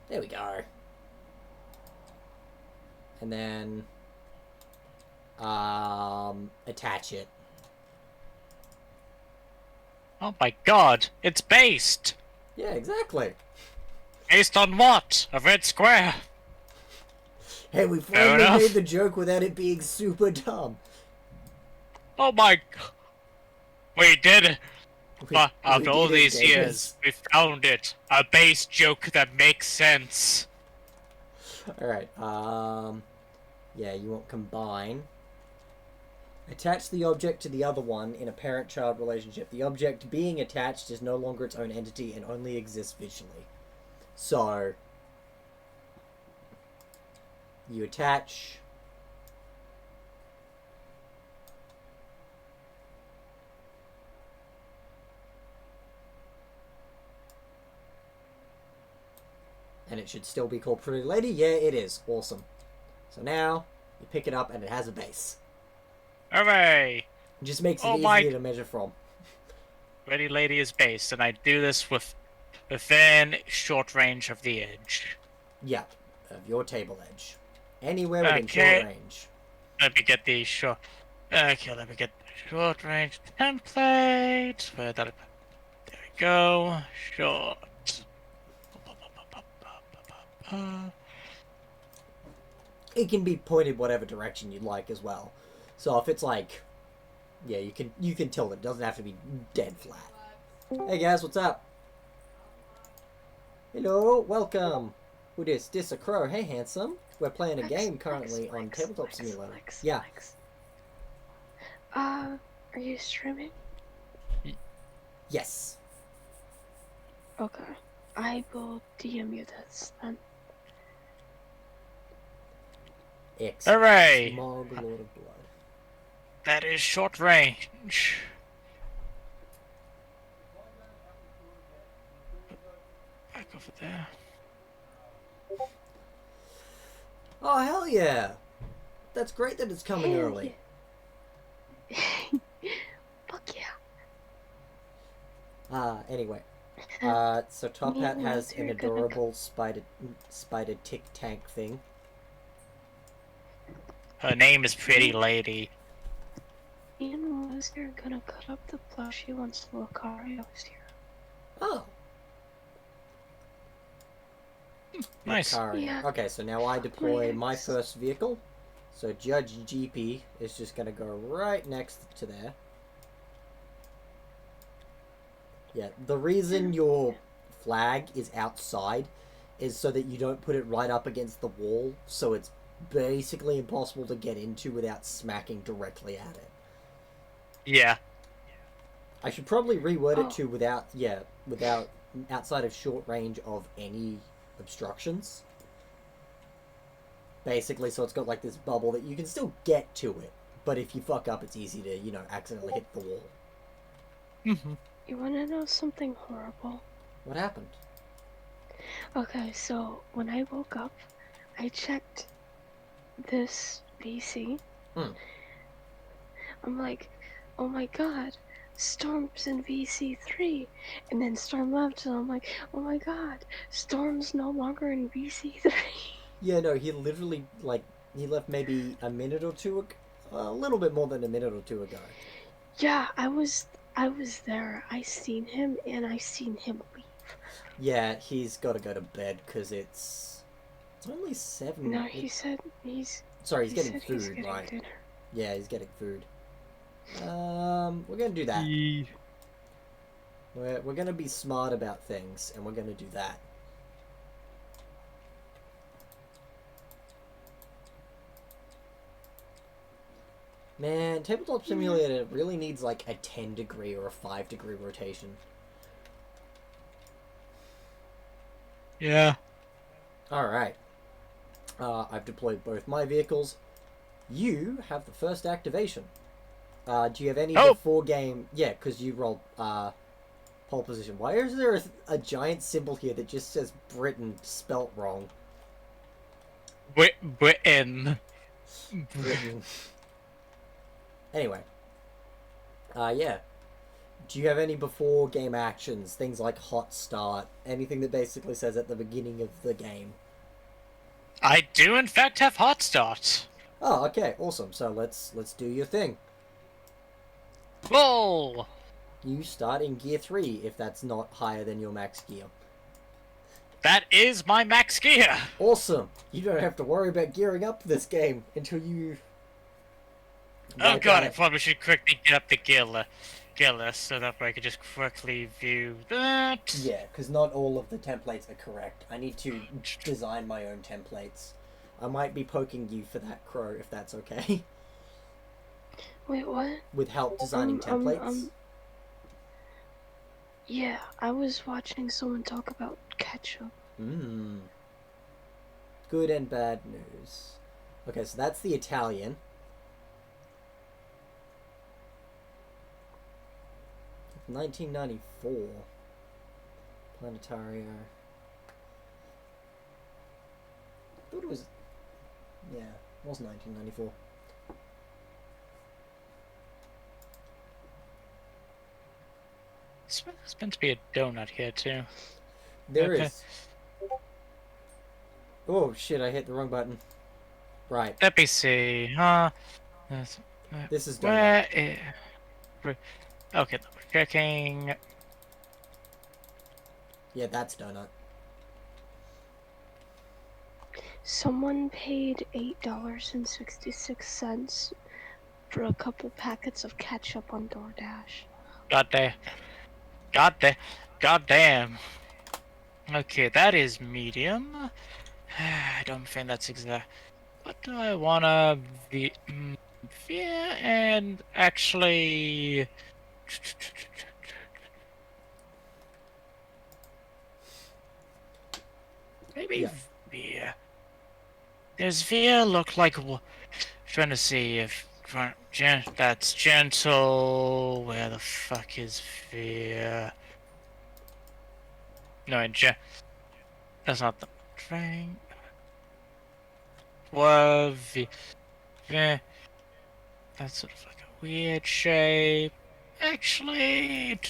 There we go. And then attach it. Oh my god, it's based! Yeah, exactly. Based on what? A red square? Hey, we Fair finally enough. made the joke without it being super dumb. Oh my. We did it! But We after all did it, these years, gamers. we found it. A base joke that makes sense. Alright, yeah, you want combine. Attach the object to the other one in a parent-child relationship. The object being attached is no longer its own entity and only exists visually. So, you attach. And it should still be called Pretty Lady? Yeah, it is. Awesome. So now, you pick it up and it has a base. Hooray! It just makes it Oh my- easier to measure from. Ready Lady is based, and I do this within short range of the edge. Yep, of your table edge. Anywhere within Okay. short range. Let me get the short. Okay, let me get the short range template. Where that? There we go. Short. It can be pointed whatever direction you'd like as well. So if it's like, yeah, you can tilt it. It doesn't have to be dead flat. Hey guys, what's up? Hello, welcome. Who this? This a crow. Hey handsome. We're playing a game currently on Tabletop Simulator. Yeah. Are you streaming? Yes. Okay. I will DM you this then. Excellent. Hooray! Smog Lord of Blood. That is short range. Back over there. Oh hell yeah! That's great that it's coming Hell early. Fuck yeah. Anyway. So Top Me Hat and has Walter an are gonna adorable spider tick tank thing. Her name is Pretty Lady. Me and Liz are gonna cut up the plushie once Lucario is here. Oh. Nice. Lucario. Yeah. Okay, so now I deploy My my ex. first vehicle. So Judge GP is just gonna go right next to there. Yeah, the reason your flag is outside is so that you don't put it right up against the wall, so it's basically impossible to get into without smacking directly at it. Yeah. I should probably reword Oh. it to without outside of short range of any obstructions. Basically, so it's got like this bubble that you can still get to it, but if you fuck up, it's easy to, accidentally hit the wall. Mm-hmm. You wanna know something horrible? What happened? Okay, so when I woke up, I checked this VC. Hmm. I'm like, oh my god, Storm's in VC3. And then Storm left, and I'm like, oh my god, Storm's no longer in VC3. Yeah, no, he literally, he left maybe a minute or two, a little bit more than a minute or two ago. Yeah, I was there. I seen him, and I seen him leave. Yeah, he's got to go to bed because it's only 7. No, he said he's. Sorry, he's he getting said food, he's getting right? dinner. Yeah, he's getting food. We're gonna do that. We're gonna be smart about things, and we're gonna do that. Man, Tabletop Simulator really needs like a 10-degree or a 5-degree rotation. Yeah. Alright. I've deployed both my vehicles. You have the first activation. Do you have any Oh, before game? Yeah, because you rolled pole position. Why is there a giant symbol here that just says Britain spelt wrong? Britain. Britain. Anyway. Yeah. Do you have any before game actions? Things like hot start? Anything that basically says at the beginning of the game? I do in fact have hot start. Oh, okay, awesome. So let's do your thing. Roll. You start in gear 3 if that's not higher than your max gear. That is my max gear. Awesome! You don't have to worry about gearing up this game until you... Oh wipe god, out I probably should quickly get up the gear list so that way I could just quickly view that. Yeah, because not all of the templates are correct. I need to design my own templates. I might be poking you for that, Crow, if that's okay. Wait, what? With help designing templates. Yeah, I was watching someone talk about ketchup. Good and bad news. Okay, so that's the Italian. $1994. Planetario. I thought it was... Yeah, it was 1994. It's meant to be a donut here too. There Okay. is. Oh shit, I hit the wrong button. Right, Let me see. this is donut. Where okay, double checking. Yeah, that's donut. Someone paid $8.66 for a couple packets of ketchup on DoorDash. God damn. Okay, that is medium. I don't think that's exact. What do I wanna be? Yeah, and actually, maybe Yeah. Veer. Does Veer look like? Trying to see if that's gentle. Where the fuck is Veer? No, that's not the thing. Well, Veer. That's sort of like a weird shape. Actually,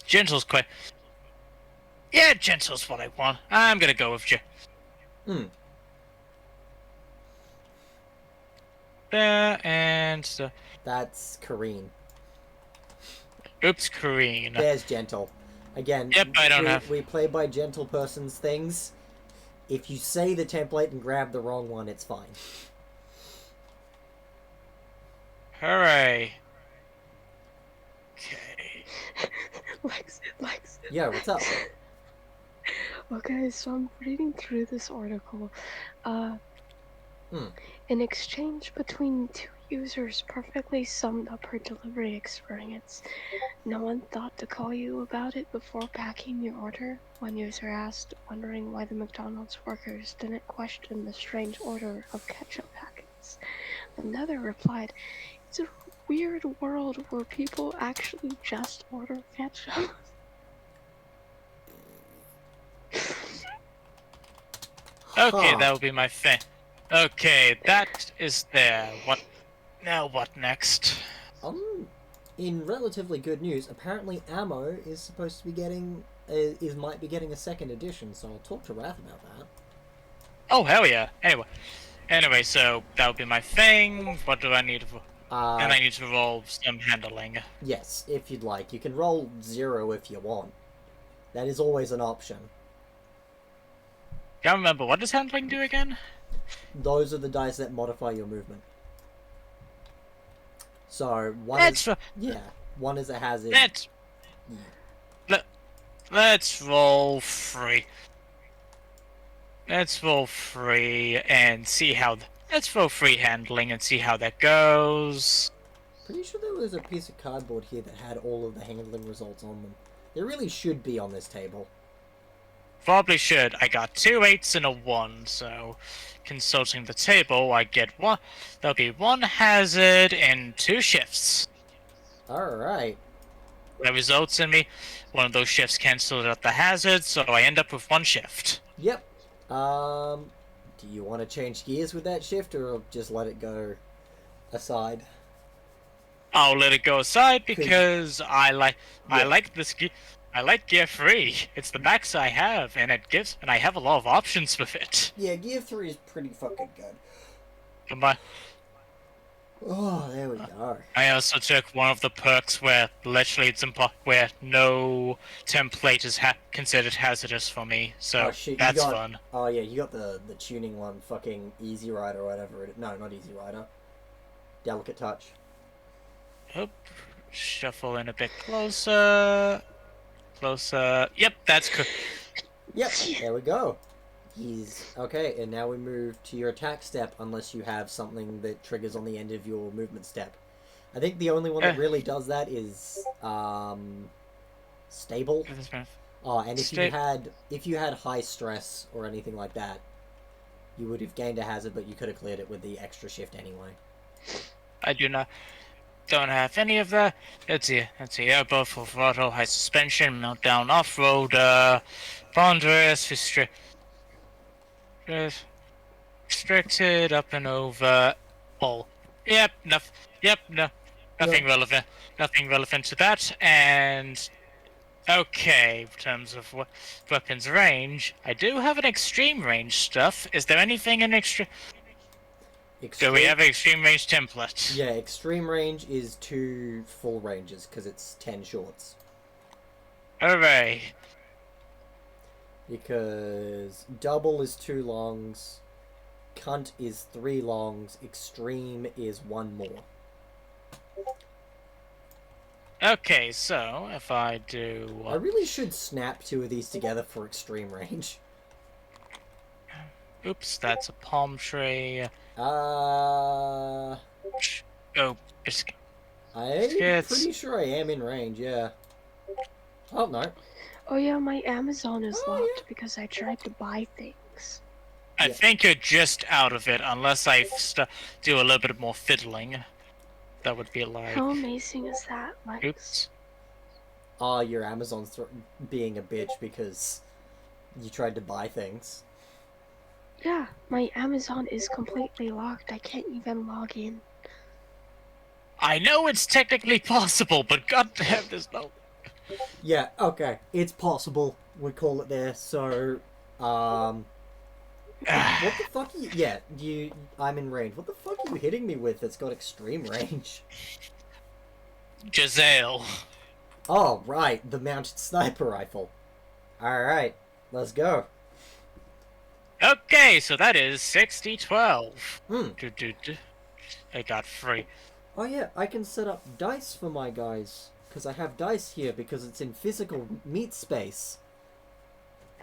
gentle's quite. Yeah, gentle's what I want. I'm gonna go with you. There and That's Kareen. oops, Kareen. There's gentle. Again, Yep, I don't have. we play by gentle person's things. If you say the template and grab the wrong one, it's fine. Hooray. Okay. Lex. Yeah, what's up? Okay, so I'm reading through this article. An exchange between two users perfectly summed up her delivery experience. No one thought to call you about it before packing your order? One user asked, wondering why the McDonald's workers didn't question the strange order of ketchup packets. Another replied, "It's a weird world where people actually just order ketchup." Okay, Huh. that will be my thing. Okay, that is there. What next? In relatively good news, apparently Ammo is supposed to be getting might be getting a second edition, so I'll talk to Wrath about that. Oh hell yeah. Anyway, so that would be my thing. What do I need for? And I need to roll some handling. Yes, if you'd like. You can roll 0 if you want. That is always an option. Can't remember, what does handling do again? Those are the dice that modify your movement. So one one is a hazard. Let's roll 3. Let's roll 3 and see how. Let's roll 3 handling and see how that goes. Pretty sure there was a piece of cardboard here that had all of the handling results on them. There really should be on this table. probably should. I got 2 8s and a 1, so consulting the table, I get one. There'll be 1 hazard and 2 shifts. Alright. That results in me. One of those shifts cancels out the hazard, so I end up with 1 shift. Yep. Do you want to change gears with that shift, or just let it go aside? I'll let it go aside 'Cause- because I Yeah. like this gear. I like Gear 3. It's the max I have, and I have a lot of options with it. Yeah, Gear 3 is pretty fucking good. And my, Oh, there we go. I also took one of the perks where literally where no template is considered hazardous for me, so Oh shit, that's you got, fun. Oh yeah, you got the tuning one, fucking Easy Rider or whatever it. No, not Easy Rider. Delicate Touch. Oop. Shuffle in a bit closer. Closer. Yep, that's cool. Yep, there we go. He's okay, and now we move to your attack step, unless you have something that triggers on the end of your movement step. I think the only one that really does that is stable. Oh, and if you had high stress or anything like that, you would have gained a hazard, but you could have cleared it with the extra shift anyway. I don't have any of that. Let's see, airboat, full throttle, high suspension, meltdown, off-road, ponderous, restricted, up and over, all. Yep, nothing relevant. Nothing relevant to that, and okay, in terms of weapons range, I do have an extreme range stuff. Is there anything in extreme? Do we have an extreme range template? Yeah, extreme range is 2 full ranges because it's 10 shorts. Hooray! Because double is 2 longs, cunt is 3 longs, extreme is 1 more. Okay, so if I do, I really should snap 2 of these together for extreme range. oops, that's a palm tree. Oh, It's I'm Skits. pretty sure I am in range, yeah. Oh, no. Oh yeah, my Amazon is Oh, locked yeah. because I tried to buy things. I Yeah. think you're just out of it, unless I do a little bit more fiddling. That would be like, How amazing is that, Lex? oops. Oh, your Amazon's being a bitch because you tried to buy things. Yeah, my Amazon is completely locked. I can't even log in. I know it's technically possible, but goddamn, there's no. Yeah, okay. It's possible. We call it there. So, what the fuck are you... Yeah, I'm in range. What the fuck are you hitting me with that's got extreme range? Giselle. Oh, right. The mounted sniper rifle. Alright. Let's go. Okay, so that is 60-12. Hmm. I got 3. Oh, yeah. I can set up dice for my guys. Because I have dice here because it's in physical meat space.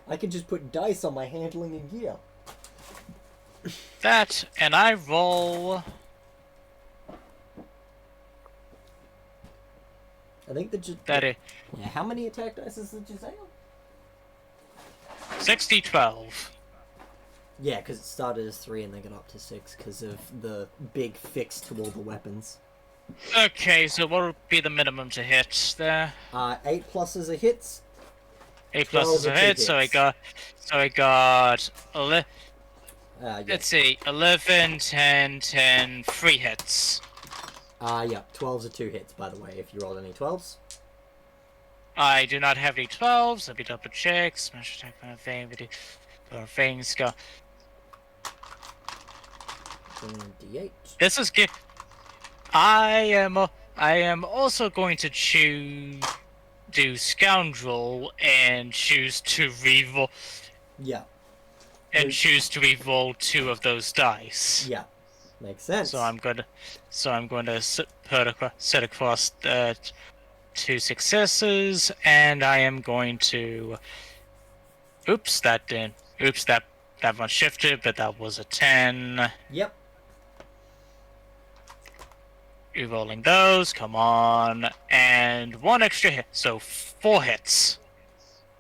I can just put dice on my handling and gear. That, and I roll. I think the... That is Yeah, how many attack dice is the Giselle? 60-12. Yeah, because it started as 3 and they got up to 6 because of the big fix to all the weapons. Okay, so what would be the minimum to hit there? 8 pluses are hits. 8 plus is 12 a are hit, two so I hits. got Yeah. let's see, 11, 10, 10, 3 hits. Yeah, 12s are 2 hits, by the way, if you rolled any 12s. I do not have any 12s, let me double check, smash attack on a thing, things go. And D8. This is good. I am also going to do Scoundrel and choose to reroll Yeah, and choose to reroll 2 of those dice. yeah. Makes sense. So I'm going to set across 2 successes, and I am going to. Oops, that didn't. Oops, that one shifted, but that was a 10. Yep. Rerolling those, come on, and 1 extra hit, so 4 hits.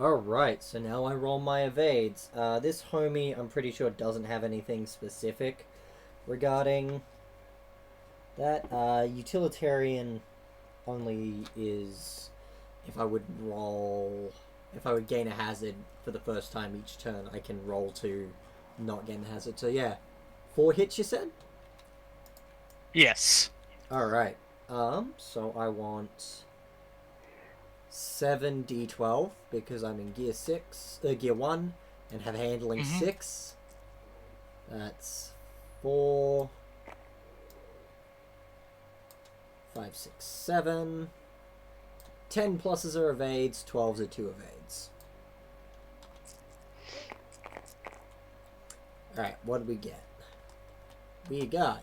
Alright, so now I roll my evades. This homie, I'm pretty sure, doesn't have anything specific regarding that. Utilitarian only is if I would roll. If I would gain a hazard for the first time each turn, I can roll to not gain the hazard. So yeah, 4 hits, you said? Yes. Alright. So I want 7d12 because I'm in gear 1 and have handling 6. That's 4, 5, 6, 7. 10 pluses are evades, 12s are 2 evades. Alright, what do we get? We got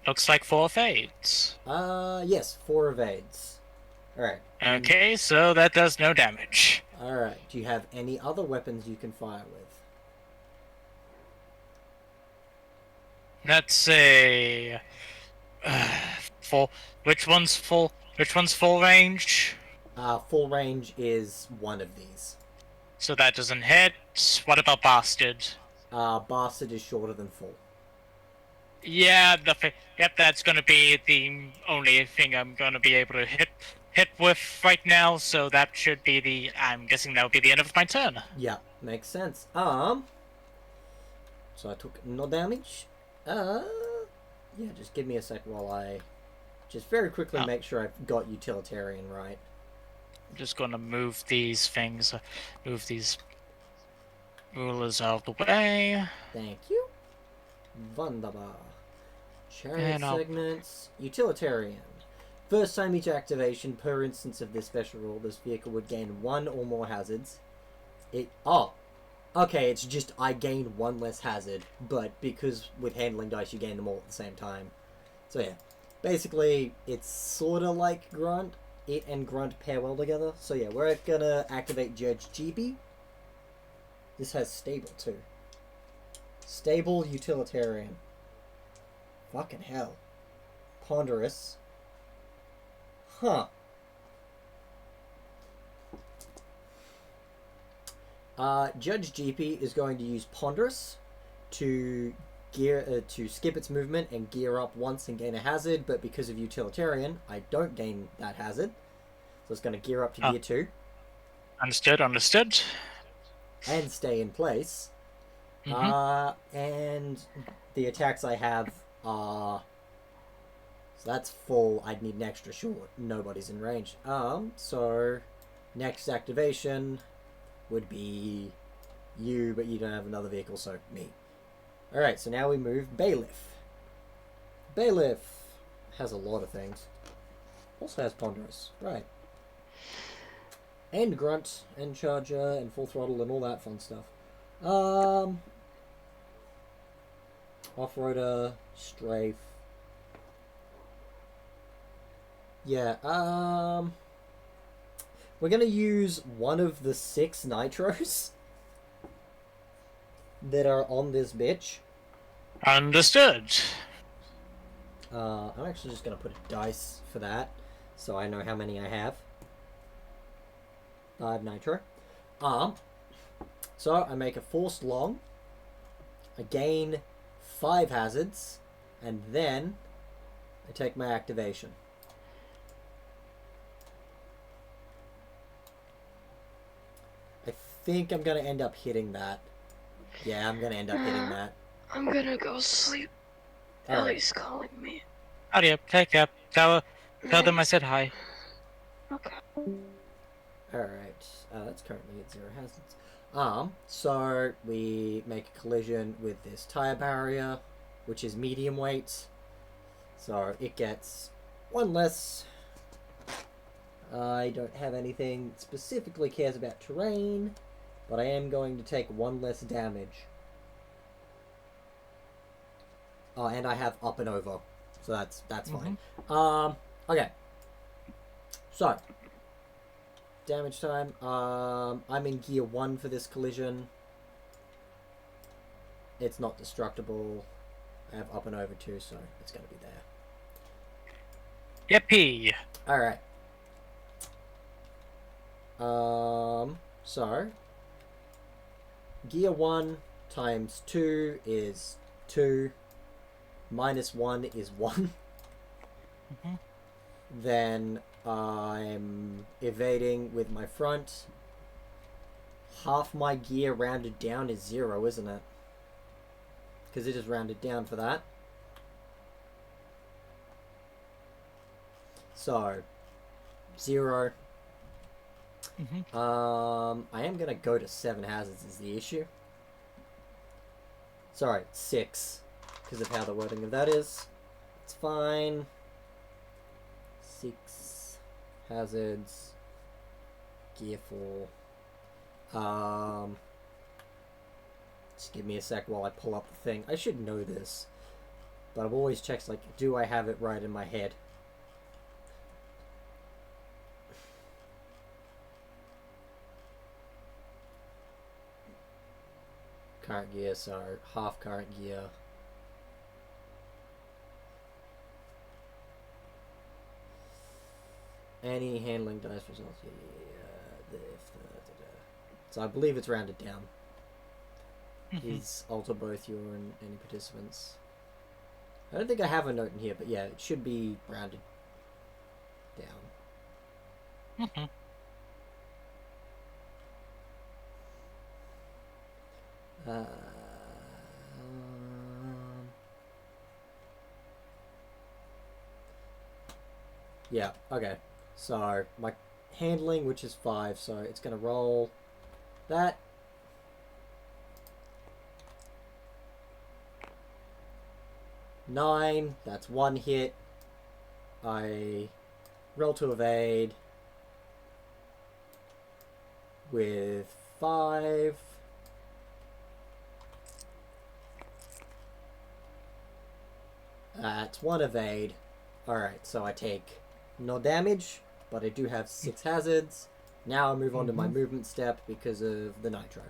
Looks like 4 fades. yes, 4 evades. Alright. Okay, so that does no damage. Alright, do you have any other weapons you can fire with? That's a full. Which one's full? Which one's full range? Full range is one of these. So that doesn't hit. What about bastard? Bastard is shorter than full. Yeah, yep, that's gonna be the only thing I'm gonna be able to hit with right now. So that should be the. I'm guessing that would be the end of my turn. Yeah, makes sense. So I took no damage. Yeah, just give me a sec while I just very quickly make sure I've got utilitarian right. I'm just gonna move these things, move these rulers out of the way. Thank you. Wunderbar. Chariot And segments. Utilitarian. First time each activation per instance of this special rule, this vehicle would gain 1 or more hazards. Okay, it's just I gain 1 less hazard, but because with handling dice you gain them all at the same time. So yeah, basically it's sort of like Grunt. It and Grunt pair well together. So yeah, we're gonna activate Judge GB. This has stable too. Stable utilitarian. Fucking hell. Ponderous. Huh. Judge GP is going to use Ponderous to skip its movement and gear up once and gain a hazard, but because of Utilitarian, I don't gain that hazard. So it's going to gear up to gear 2. Understood, understood. And stay in place. And the attacks I have are... So that's full. I'd need an extra short. Nobody's in range. So next activation would be you, but you don't have another vehicle, so me. Alright, so now we move Bailiff. Bailiff has a lot of things. Also has Ponderous. Right. And Grunt, and Charger, and Full Throttle, and all that fun stuff. Off-roader, Strafe. Yeah, we're gonna use one of the 6 nitros that are on this bitch. Understood. I'm actually just gonna put a dice for that, so I know how many I have. 5 nitro. So I make a forced long. I gain 5 hazards, and then I take my activation. I think I'm gonna end up hitting that. Yeah, I'm gonna end up hitting that. I'm gonna go sleep. Ellie's calling me. Howdy up, take care. Tell them I said hi. Okay. Alright, that's currently at 0 hazards. So we make a collision with this tire barrier, which is medium weight. So it gets 1 less. I don't have anything that specifically cares about terrain, but I am going to take 1 less damage. Oh, and I have up and over, so that's fine. Okay. So damage time. I'm in gear 1 for this collision. It's not destructible. I have up and over too, so it's gonna be there. Yippee! Alright. So gear 1 times 2 is 2. Minus 1 is 1. Mhm. Then I'm evading with my front. Half my gear rounded down is 0, isn't it? Because it is rounded down for that. So, 0. I am going to go to 7 hazards is the issue. Sorry, 6. Because of how the wording of that is. It's fine. 6 hazards. Gear 4. Just give me a sec while I pull up the thing. I should know this. But I've always checked, like, do I have it right in my head? Current gear, so half current gear. Any handling dice results. So I believe it's rounded down. Is alter both your and any participants. I don't think I have a note in here, but yeah, it should be rounded down. Yeah, okay. So, my handling, which is 5, so it's going to roll that. Nine, that's 1 hit. I roll to evade with 5. That's 1 evade. Alright, so I take no damage, but I do have 6 hazards. Now I move on to my movement step because of the nitro.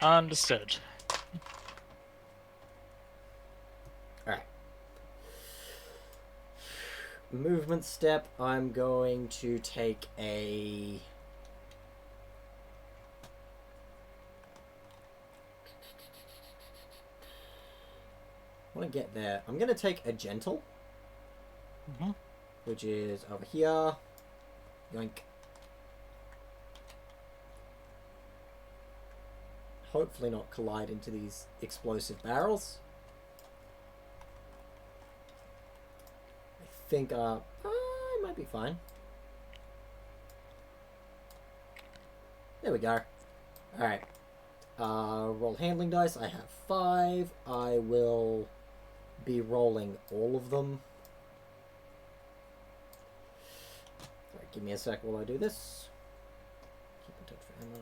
Understood. Alright. Movement step, I'm going to take a... I want to get there. I'm going to take a gentle. Which is over here. Yoink. Hopefully not collide into these explosive barrels. I think, I might be fine. There we go. Alright. Roll handling dice. I have 5. I will be rolling all of them. Sorry, give me a sec while I do this. Keep in touch for ammo.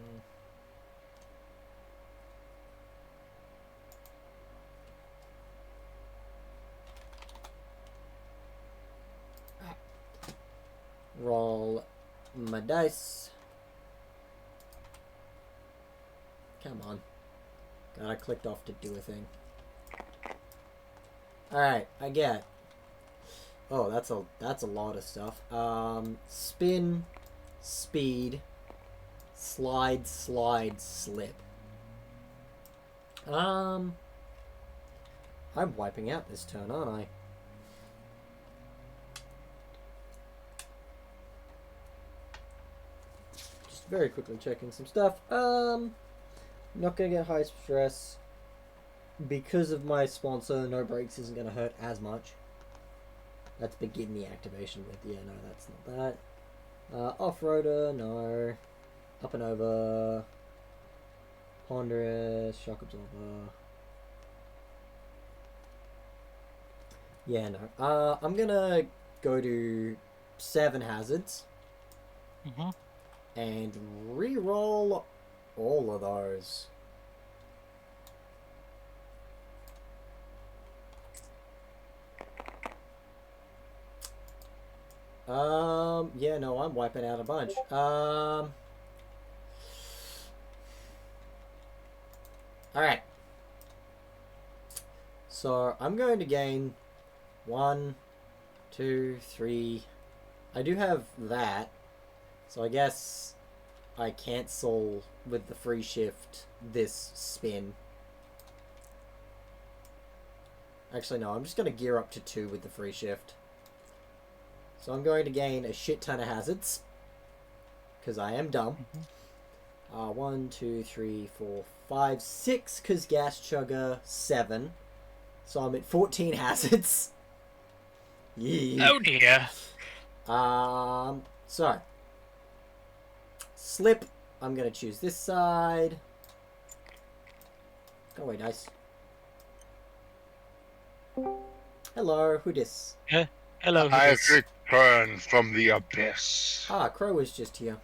Roll my dice. Come on. God, I clicked off to do a thing. Alright, I get. Oh, that's a lot of stuff. Spin, speed, slide, slip. I'm wiping out this turn, aren't I? Just very quickly checking some stuff. Not gonna get high stress. Because of my sponsor, no breaks isn't gonna hurt as much. Let's begin the activation with. Yeah, no, that's not that. Off-roader, no. Up and over. Ponderous, shock absorber. Yeah, no. I'm gonna go to 7 hazards. And re-roll all of those. Yeah, no, I'm wiping out a bunch. Alright. So, I'm going to gain 1, 2, 3. I do have that. So I guess I cancel with the free shift this spin. Actually, no, I'm just going to gear up to 2 with the free shift. So I'm going to gain a shit ton of hazards. Because I am dumb. 1, 2, 3, 4, 5, 6, because gas chugger, 7. So I'm at 14 hazards. Yeah. Oh dear. So. Slip. I'm going to choose this side. Go away, dice. Hello, who dis? Hello, I've Hibis. returned from the abyss. Ah, Crow is just here.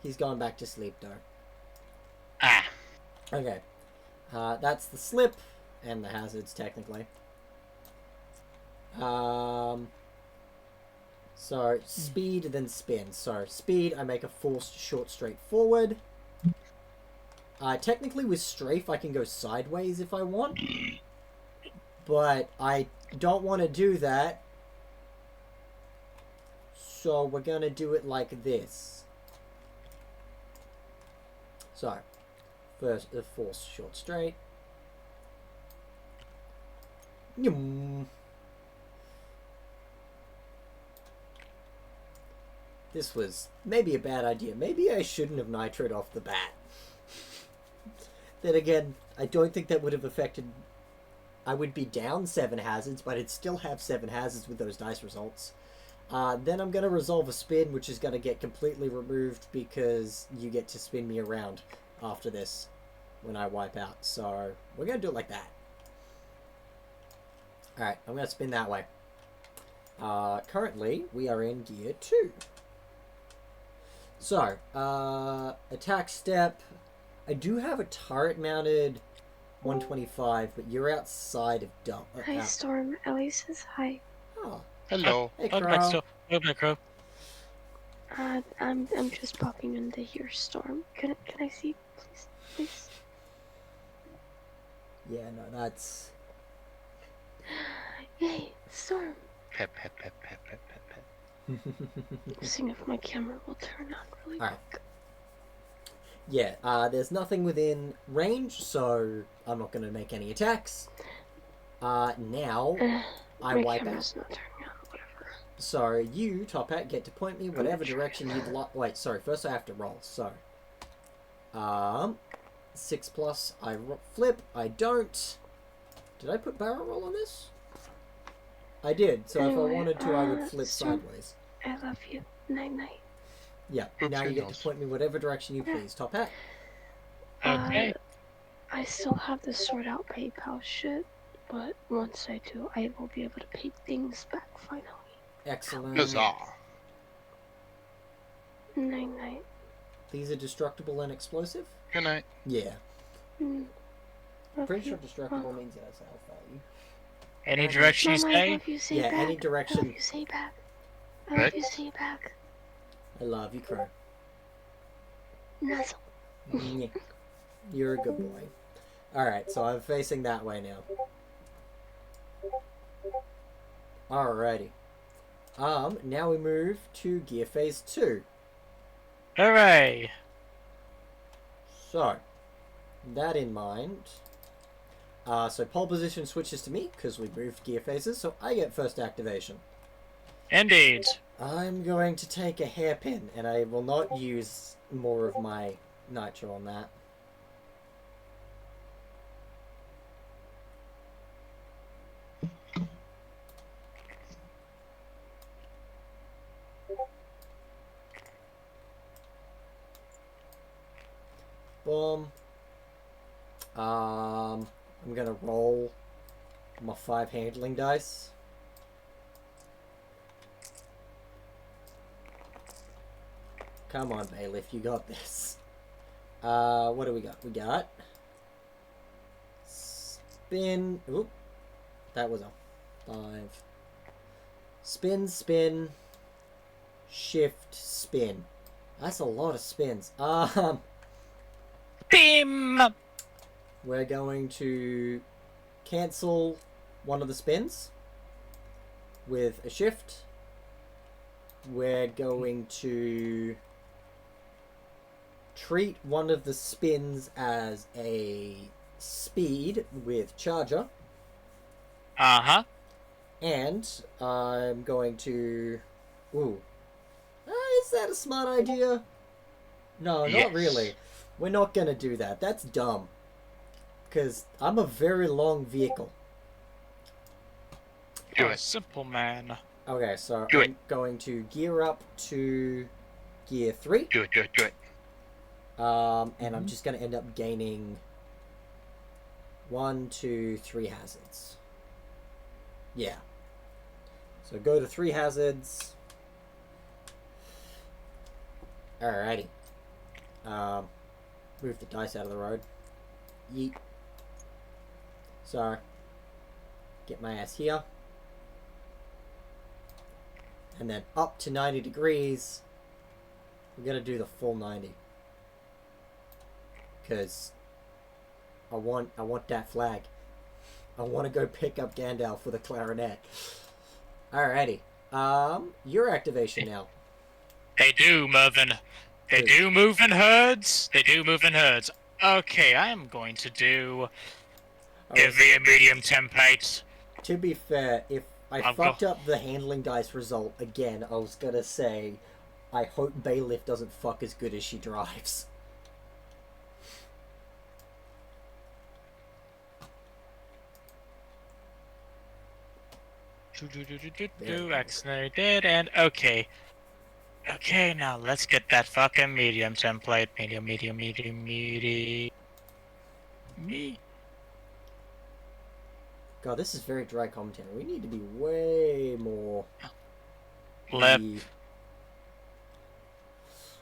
He's gone back to sleep, though. Ah. Okay. That's the slip and the hazards, technically. So, speed, then spin. So, speed, I make a forced short straight forward. Technically, with strafe, I can go sideways if I want. But I don't want to do that. So, we're going to do it like this. So, first, the forced short straight. Yum. This was maybe a bad idea. Maybe I shouldn't have nitroed off the bat. Then again, I don't think that would have affected... I would be down 7 hazards, but I'd still have 7 hazards with those dice results. Then I'm going to resolve a spin, which is going to get completely removed because you get to spin me around after this when I wipe out. So we're going to do it like that. Alright, I'm going to spin that way. Currently, we are in gear 2. So, attack step. I do have a turret mounted 125, but you're outside of dump. Hi, Storm. Ellie says hi. Oh, Hello. hey, Welcome back, Crow. Crow. I'm just popping into here, Storm. Can I see, please? Yeah, no, that's... Yay, Storm. Pep, pep, pep, pep, pep, pep, pep. Seeing if my camera will turn on really Alright. quick. Yeah, there's nothing within range, so I'm not going to make any attacks. Now, I My wipe camera's out. not turning on, whatever. So, you, Top Hat, get to point me whatever direction you'd like. Wait, sorry, first I have to roll, so. 6 plus, I flip, I don't. Did I put barrel roll on this? I did, so if I Anyway, wanted to, I would flip Storm, sideways. I love you. Night night. Yeah, now you get to point me whatever direction you please, Top Hat. Okay. I still have to sort out PayPal shit, but once I do, I will be able to pay things back finally. Excellent. Huzzah. Night night. These are destructible and explosive? Good night. Yeah. Love Pretty you. sure destructible means it has health value. Any direction you Mom, I say? love you, say Yeah, back. any I direction. love you, say back. I Right. love you, say back. I love you, Crow. Nuzzle. Yeah. You're a good boy. Alright, so I'm facing that way now. Alrighty. Now we move to gear phase 2. Hooray! So, that in mind. So pole position switches to me, because we moved gear phases, so I get first activation. Indeed. I'm going to take a hairpin, and I will not use more of my nitro on that. Boom. I'm gonna roll my 5 handling dice. Come on, Bailiff, you got this. What do we got? We got spin. Oop, that was a 5. Spin, spin, shift, spin. That's a lot of spins. Beam! We're going to cancel one of the spins with a shift. we're going to treat one of the spins as a speed with charger, Uh-huh. and I'm going to... Ooh. Is that a smart idea? No, not Yes. really. We're not gonna do that. That's dumb. Because I'm a very long vehicle. Do You're a it. simple man. Okay, so Do I'm going to gear up to gear 3. Do it. And I'm just going to end up gaining 1, 2, 3 hazards. Yeah. So go to 3 hazards. Alrighty. Move the dice out of the road. Yeet. So, get my ass here. And then up to 90 degrees. We're going to do the full 90. Because I want that flag. I want to go pick up Gandalf for the clarinet. Alrighty. Your activation now. They do, Mervin. They Good. do move in herds. They do move in herds. Okay, I'm going to do... Give me a medium template. To be fair, if I I'll fucked go. up the handling dice result again, I was gonna say, I hope Bailiff doesn't fuck as good as she drives. Accidentally did, and okay. Okay, now let's get that fucking medium template. Medium. Me. God, this is very dry commentary. We need to be way more... Left. E-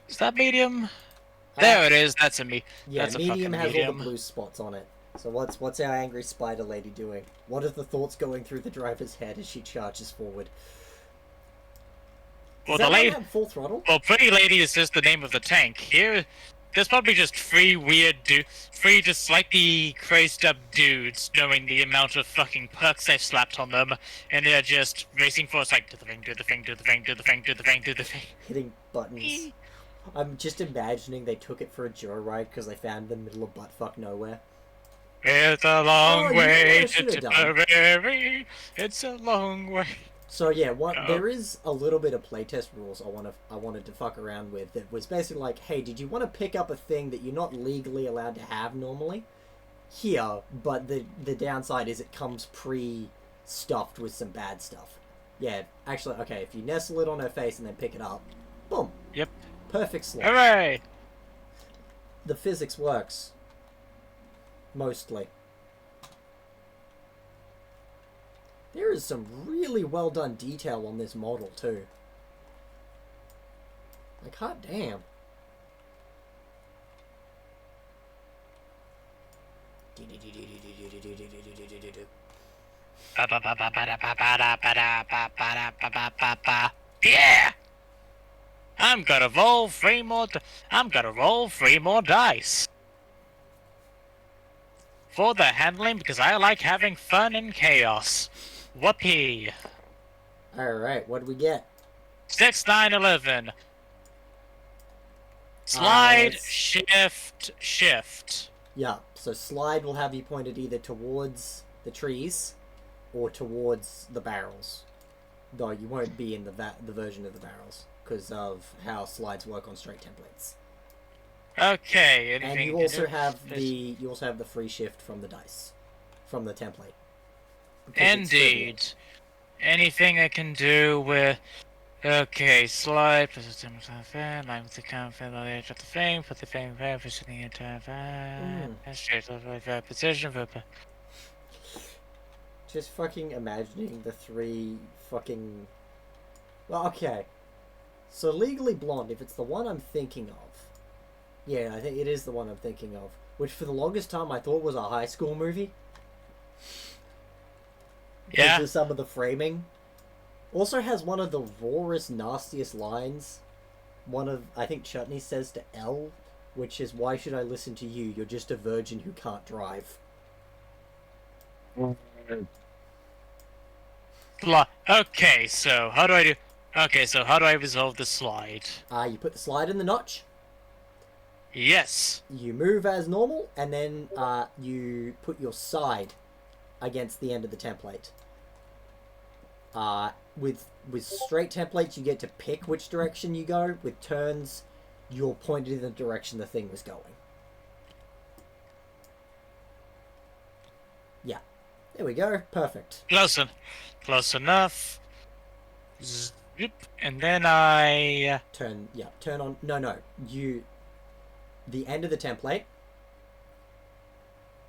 Is that medium? There it is. That's a me. Yeah, That's a medium fucking has all medium. the blue spots on it. So what's our angry spider lady doing? What are the thoughts going through the driver's head as she charges forward? Well, Does the that lady. not have full throttle? Well, Pretty Lady is just the name of the tank. Here, there's probably just three just slightly crazed up dudes, knowing the amount of fucking perks they've slapped on them, and they're just racing for us like, do the thing. Hitting buttons. I'm just imagining they took it for a joyride because they found it in the middle of buttfuck nowhere. It's a long you know what I way should to have done? Tipperary. It's a long way. So yeah, Oh. there is a little bit of playtest rules I wanted to fuck around with. That was basically like, hey, did you want to pick up a thing that you're not legally allowed to have normally? Here, but the downside is it comes pre-stuffed with some bad stuff. Yeah, actually, okay, if you nestle it on her face and then pick it up, boom. Yep. Perfect slot. Hooray! The physics works. Mostly. There is some really well done detail on this model too. Like, hot damn. Yeah! I'm gonna roll 3 more. I'm gonna roll 3 more dice for the handling because I like having fun and chaos. Whoopee! Alright, what do we get? 6, 9, 11. Slide, let's- shift. Yeah, so slide will have you pointed either towards the trees or towards the barrels. Though you won't be in the version of the barrels because of how slides work on straight templates. Okay. And Anything you to also do? have the free shift from the dice, from the template. Because it's trivial. Indeed. Anything I can do with. Okay, slide, put the line with the count, on the edge of the thing, put the thing there, positioning it to position for. Just fucking imagining the 3 fucking... Well, okay. So Legally Blonde, if it's the one I'm thinking of... Yeah, I think it is the one I'm thinking of. Which for the longest time I thought was a high school movie. Yeah. Because of some of the framing. Also has one of the rawest, nastiest lines. One of, I think Chutney says to Elle, which is, why should I listen to you? You're just a virgin who can't drive. Okay, so how do I do? Okay, so how do I resolve the slide? You put the slide in the notch. Yes. You move as normal, and then you put your side against the end of the template. With straight templates, you get to pick which direction you go. With turns, you're pointed in the direction the thing was going. Yeah, there we go. Perfect. Close enough. Zip. And then I... Turn. Yeah, turn on. No. The end of the template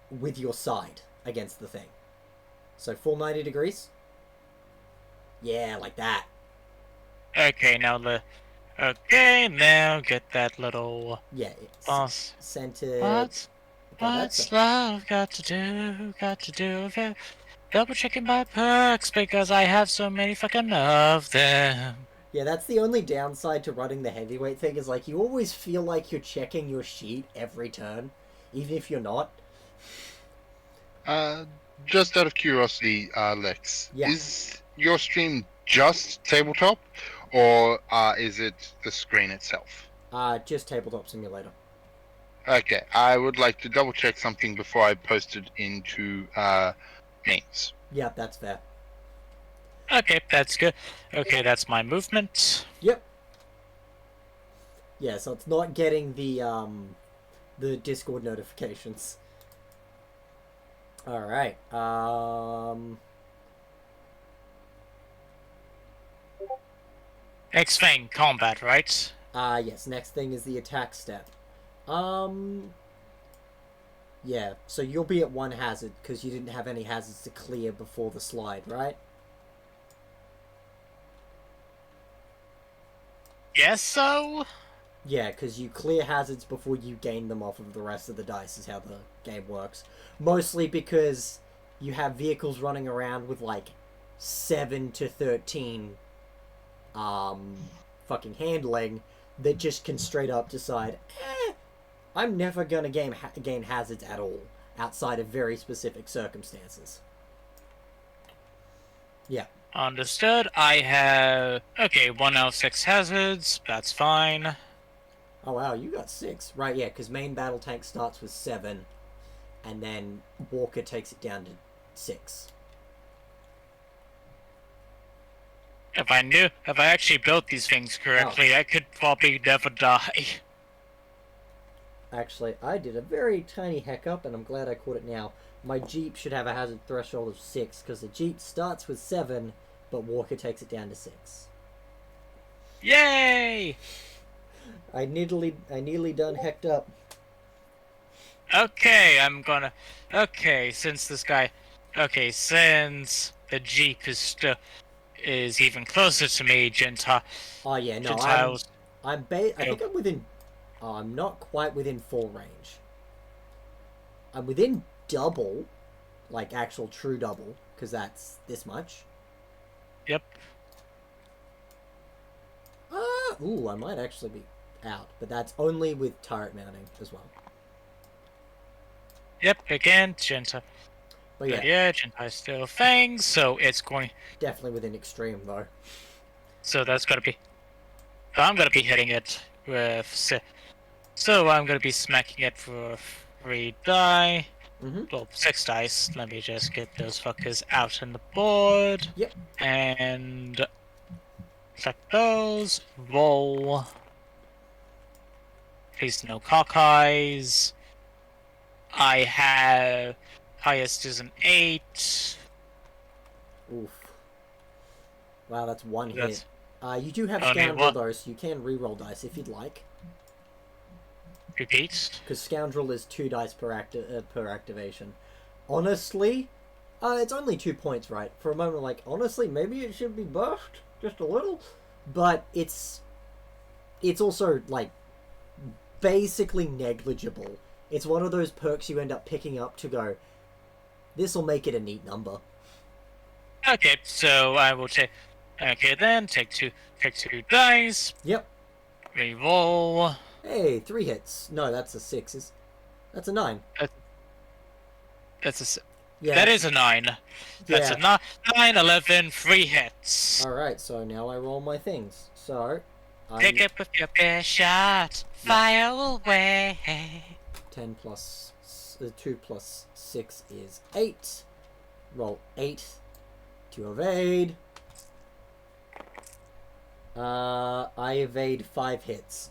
with your side against the thing. So full 90 degrees. Yeah, like that. Okay, now get that little Yeah, it's boss. centered. What? Okay, that's What's love got to do? With it? Double checking my perks because I have so many fucking of them. Yeah, that's the only downside to running the heavyweight thing is like you always feel like you're checking your sheet every turn, even if you're not. Uh, just out of curiosity, Lex, Yeah. is your stream just tabletop, or is it the screen itself? Just Tabletop Simulator. Okay, I would like to double check something before I post it into memes. Yeah, that's fair. Okay, that's good. Okay, that's my movement. Yep. Yeah, so it's not getting the Discord notifications. All right. Next thing, combat, right? Yes. Next thing is the attack step. Yeah. So you'll be at one hazard because you didn't have any hazards to clear before the slide, right? Guess so? Yeah, because you clear hazards before you gain them off of the rest of the dice is how the game works. Mostly because you have vehicles running around with like 7 to 13 fucking handling that just can straight up decide, I'm never gonna gain hazards at all outside of very specific circumstances. Yeah. Understood. I have... Okay, 1 out of 6 hazards. That's fine. Oh wow, you got 6. Right, yeah, because main battle tank starts with 7, and then Walker takes it down to 6. If I actually built these things correctly, I could probably never die. Actually, I did a very tiny hiccup, and I'm glad I caught it now. My Jeep should have a hazard threshold of 6, because the Jeep starts with 7, but Walker takes it down to 6. Yay! I nearly done hecked up. Okay, since this guy... Okay, since the Jeep is even closer to me, Oh yeah, no, Gentiles... I think I'm within... Oh, I'm not quite within full range. I'm within double, like actual true double, because that's this much. Yep. Ooh, I might actually be out, but that's only with turret mounting as well. Yep, again, Gentile. But yeah, Gentile still fangs, so it's going... definitely within extreme though. So that's gonna be... I'm gonna be hitting it with... So I'm gonna be smacking it for 3 die. Well, 6 dice. Let me just get those fuckers out on the board. Yep. And... Select those. Roll. Please no cockeyes. I have... Highest is an 8. Oof. Wow, that's one That's hit. You do have only Scoundrel one. though, so you can re-roll dice if you'd like. Repeat. Because Scoundrel is 2 dice per activation. Honestly, it's only 2 points, right? For a moment, like, honestly, maybe it should be buffed just a little. But it's also, like, basically negligible. It's one of those perks you end up picking up to go, this'll make it a neat number. Okay, so I will take... Okay then, take two dice. Yep. Reroll. Hey, 3 hits. No, that's a 6. That's a 9. That's Yeah. That is a 9. That's a Yeah. 9, 11, 3 hits. Alright, so now I roll my things. So, Pick I'm up with your best shot, fire away. 10 plus 2 plus 6 is 8. Roll 8 to evade. I evade 5 hits.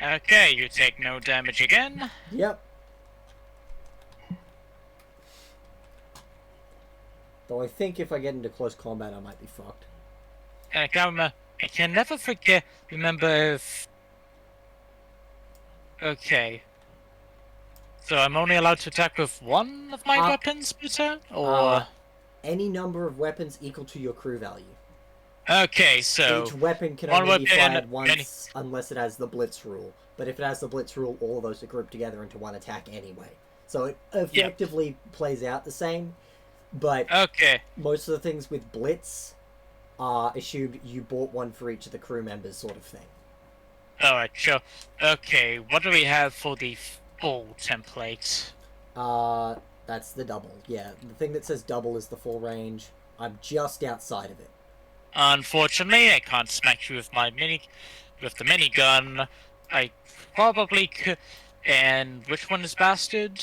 Okay, you take no damage again. Yep. Though I think if I get into close combat, I might be fucked. I can never remember if... Okay. So I'm only allowed to attack with one of my weapons per turn? Or... Any number of weapons equal to your crew value. Okay, so... Each weapon can one only be weapon, fired once unless it has the Blitz rule. But if it has the Blitz rule, all of those are grouped together into one attack anyway. So it effectively plays out the same. But Okay. most of the things with Blitz are assumed you bought one for each of the crew members sort of thing. Alright, sure. Okay, what do we have for the full template? That's the double. Yeah, the thing that says double is the full range. I'm just outside of it. Unfortunately, I can't smack you with with the minigun. I probably could. And which one is bastard?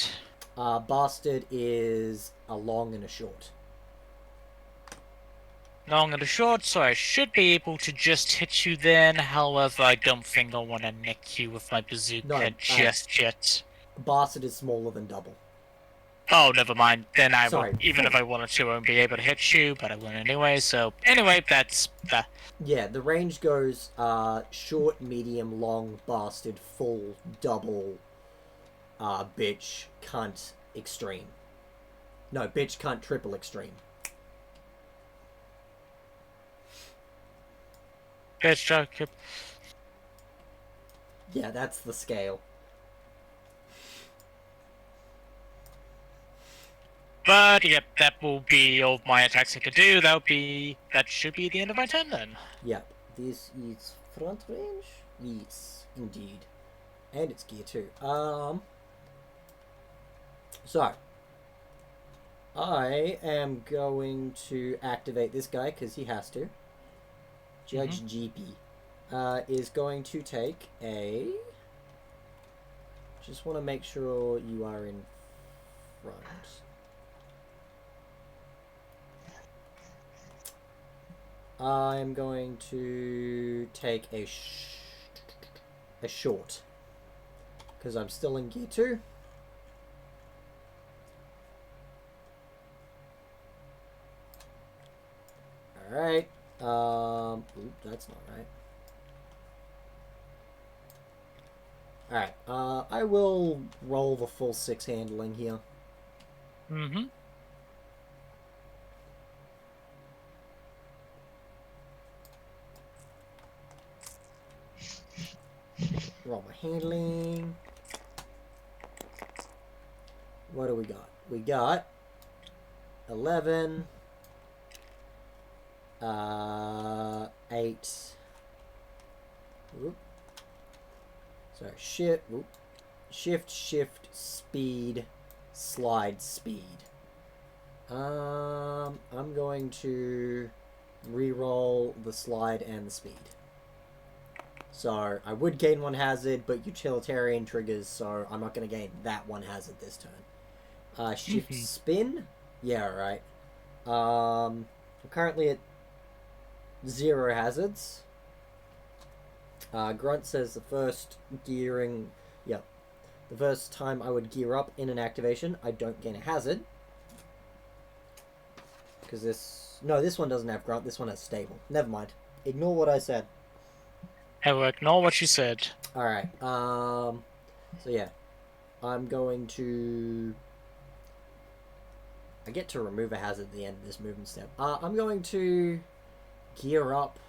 Bastard is a long and a short. Long and a short, so I should be able to just hit you then. However, I don't think I want to nick you with my bazooka just yet. Bastard is smaller than double. Oh, never mind. Then I Sorry. will, even if I wanted to, I won't be able to hit you, but I will anyway. So anyway, that's that. Yeah, the range goes short, medium, long, bastard, full, double, bitch, cunt, extreme. No, bitch, cunt, triple, extreme. Bitch, Jacob. Yeah, that's the scale. But yep, that will be all my attacks I can do. That should be the end of my turn then. Yep, this is front range. Yes, indeed, and it's gear 2. So I am going to activate this guy because he has to. Judge GP is going to take a... Just want to make sure you are in front. I'm going to take a short because I'm still in gear 2. Alright. Oop, that's not right. Alright, I will roll the full 6 handling here. Mm-hmm. Roll my handling. What do we got? We got 11, 8. Oop. Sorry, shift, speed, slide, speed. I'm going to re-roll the slide and the speed. So, I would gain 1 hazard, but utilitarian triggers, so I'm not going to gain that 1 hazard this turn. Shift spin? Yeah, right. I'm currently at 0 hazards. Grunt says the first gearing... Yep. The first time I would gear up in an activation, I don't gain a hazard. Because this... No, this one doesn't have Grunt. This one has stable. Never mind. Ignore what I said. I will ignore what you said. Alright, so yeah. I'm going to... I get to remove a hazard at the end of this movement step. I'm going to gear up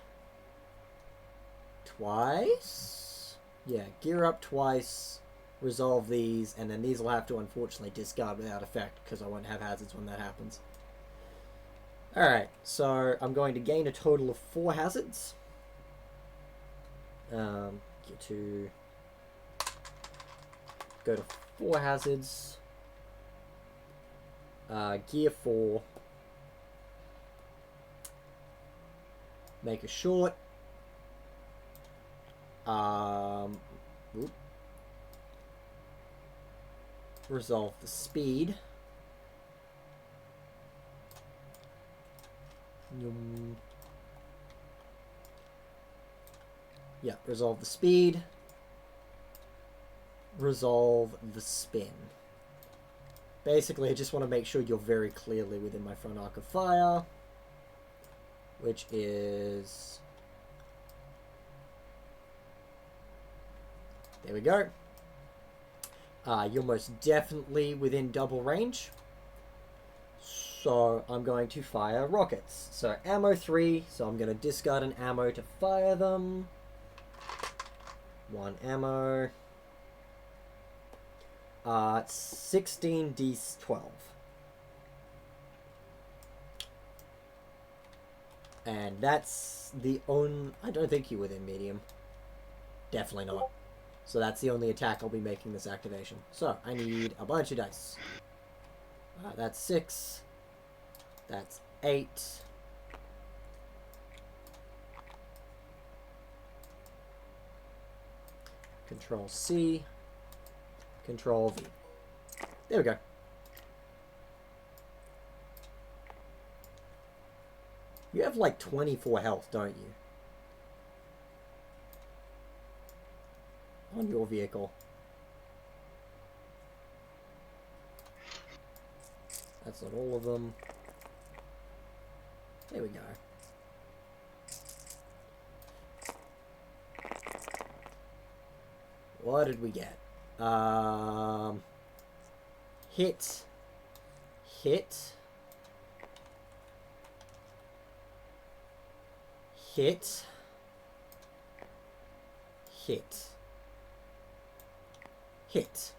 twice? Yeah, gear up twice, resolve these, and then these will have to unfortunately discard without effect, because I won't have hazards when that happens. Alright, so I'm going to gain a total of 4 hazards. Get to go to 4 hazards. Gear 4. Make a short. Oop. Resolve the speed. Yeah, resolve the speed. Resolve the spin. Basically, I just want to make sure you're very clearly within my front arc of fire, which is... There we go. You're most definitely within double range. So I'm going to fire rockets. So ammo 3, so I'm going to discard an ammo to fire them. 1 ammo. 16d12. And that's the only... I don't think you're within medium. Definitely not. So that's the only attack I'll be making this activation. So I need a bunch of dice. That's 6. That's 8. Control C. Control V. There we go. You have like 24 health, don't you? On your vehicle. That's not all of them. There we go. What did we get? Hit. Hit. Hit. Hit. Hit.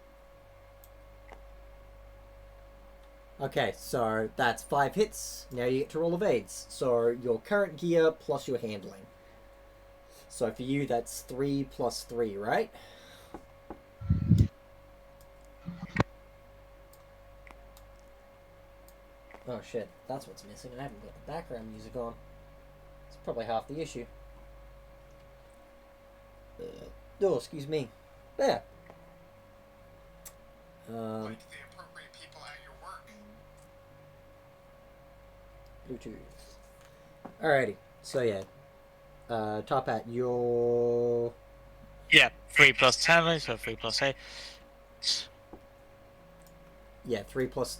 Okay, so that's 5 hits. Now you get to roll evades. So your current gear plus your handling. So for you, that's 3 plus 3, right? Oh shit, that's what's missing. I haven't got the background music on. It's probably half the issue. Oh, excuse me. There. Find the appropriate people at your work. Bluetooth. Alrighty, so yeah. Top hat, your... Yeah, 3 plus 10, so 3 plus 8. Yeah, 3 plus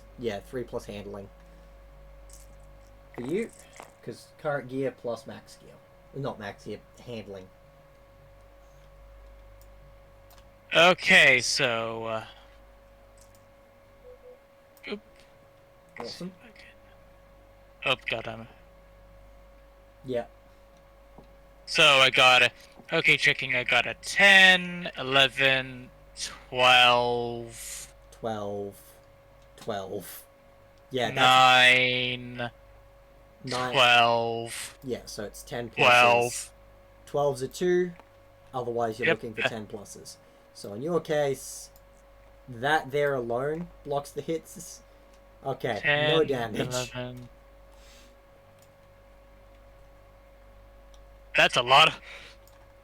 handling. For you, because current gear plus max gear. Not max gear, handling. Okay, so... Awesome. Oh, goddammit. Yeah. So I got a... Okay, checking, I got a 10, 11, 12... 12. 12. Yeah, that's... 9... 9. 12... Yeah, so it's 10 pluses. 12... 12's a 2. Otherwise, you're Yep. looking for 10 pluses. So in your case, that there alone blocks the hits. Okay, 10, no damage. 11... That's a lot of...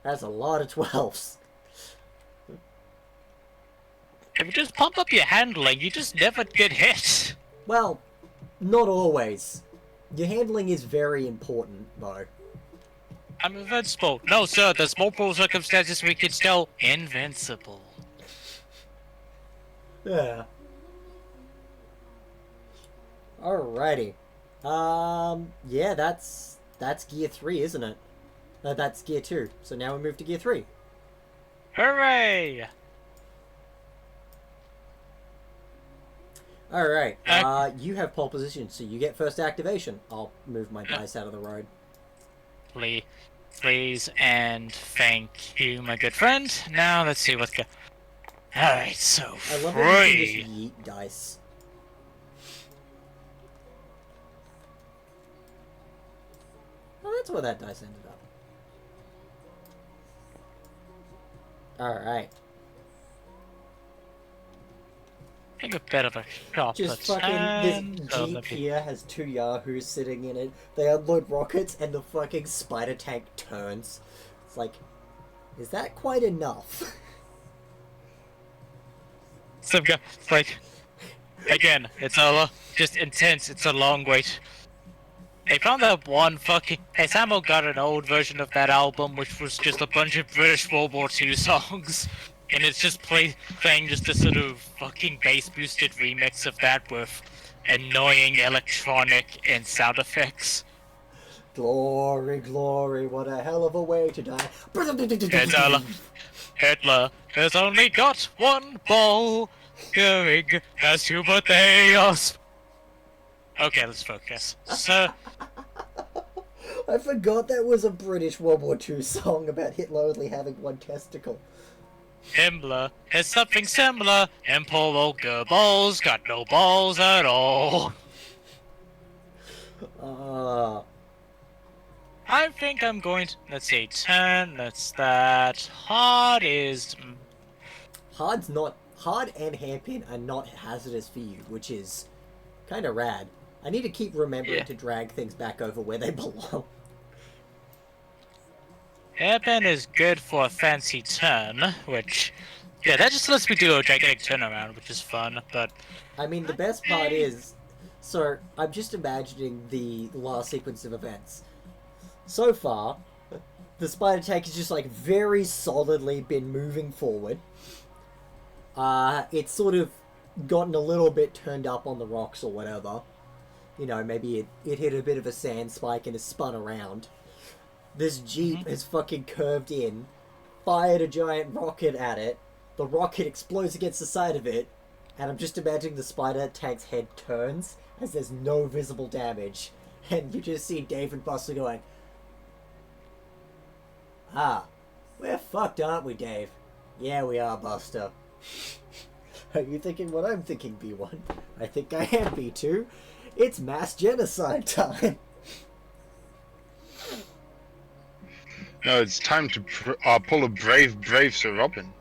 That's a lot of 12s. If you just pump up your handling, you just never get hit. Well, not always. Your handling is very important, though. I'm invincible. No, sir, there's multiple circumstances we can still invincible. Yeah. Alrighty. Yeah, that's gear 3, isn't it? That's gear 2. So now we move to gear 3. Hooray! Alright, you have pole position, so you get first activation. I'll move my dice out of the road. Please and thank you, my good friend. Now let's see what's good. Alright, so I love that you can free. just yeet dice. Oh, that's where that dice ended up. Alright. think a bit of a sharper Just fucking, this turn. So Jeep let me- here has two Yahoos sitting in it. They unload rockets and the fucking spider tank turns. It's like, is that quite enough? It's like, again, it's just intense. It's a long wait. They found that one fucking. Hey, Samuel got an old version of that album, which was just a bunch of British World War II songs, and it's just playing just a sort of fucking bass boosted remix of that with annoying electronic and sound effects. Glory, glory, what a hell of a way to die. Hitler has only got one ball, going as to Matthäus. Okay, let's focus. So, I forgot that was a British World War II song about Hitler only having one testicle. Himmler is something similar, and poor old Goebbels got no balls at all. Ah. I think I'm going to, let's see, 10, that's that. Hard is, Hard and hairpin are not hazardous for you, which is kind of rad. I need to keep remembering Yeah. to drag things back over where they belong. hairpin is good for a fancy turn, which, yeah, that just lets me do a gigantic turnaround, which is fun, but I mean, the best part is, so I'm just imagining the last sequence of events. So far, the spider tank has just like very solidly been moving forward. It's sort of gotten a little bit turned up on the rocks or whatever. You know, maybe it hit a bit of a sand spike and has spun around. This Jeep has fucking curved in, fired a giant rocket at it. The rocket explodes against the side of it, and I'm just imagining the spider tank's head turns as there's no visible damage. And you just see Dave and Buster going, "Ah, we're fucked, aren't we, Dave?" "Yeah, we are, Buster." "Are you thinking what I'm thinking, B1? I think I am, B2. It's mass genocide time." No, it's time to pull a brave Sir Robin.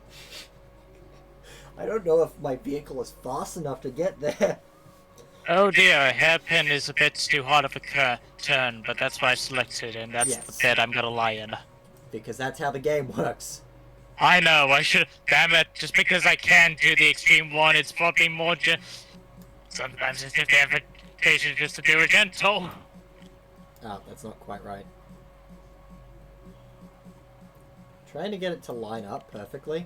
I don't know if my vehicle is fast enough to get there. oh dear, a hairpin is a bit too hard of a turn, but that's why I selected, and that's the Yes. bit I'm gonna lie in. Because that's how the game works. I know, I should. Damn it, just because I can do the extreme one, it's probably more sometimes it's just advantageous just to do a gentle. Oh, that's not quite right. Trying to get it to line up perfectly.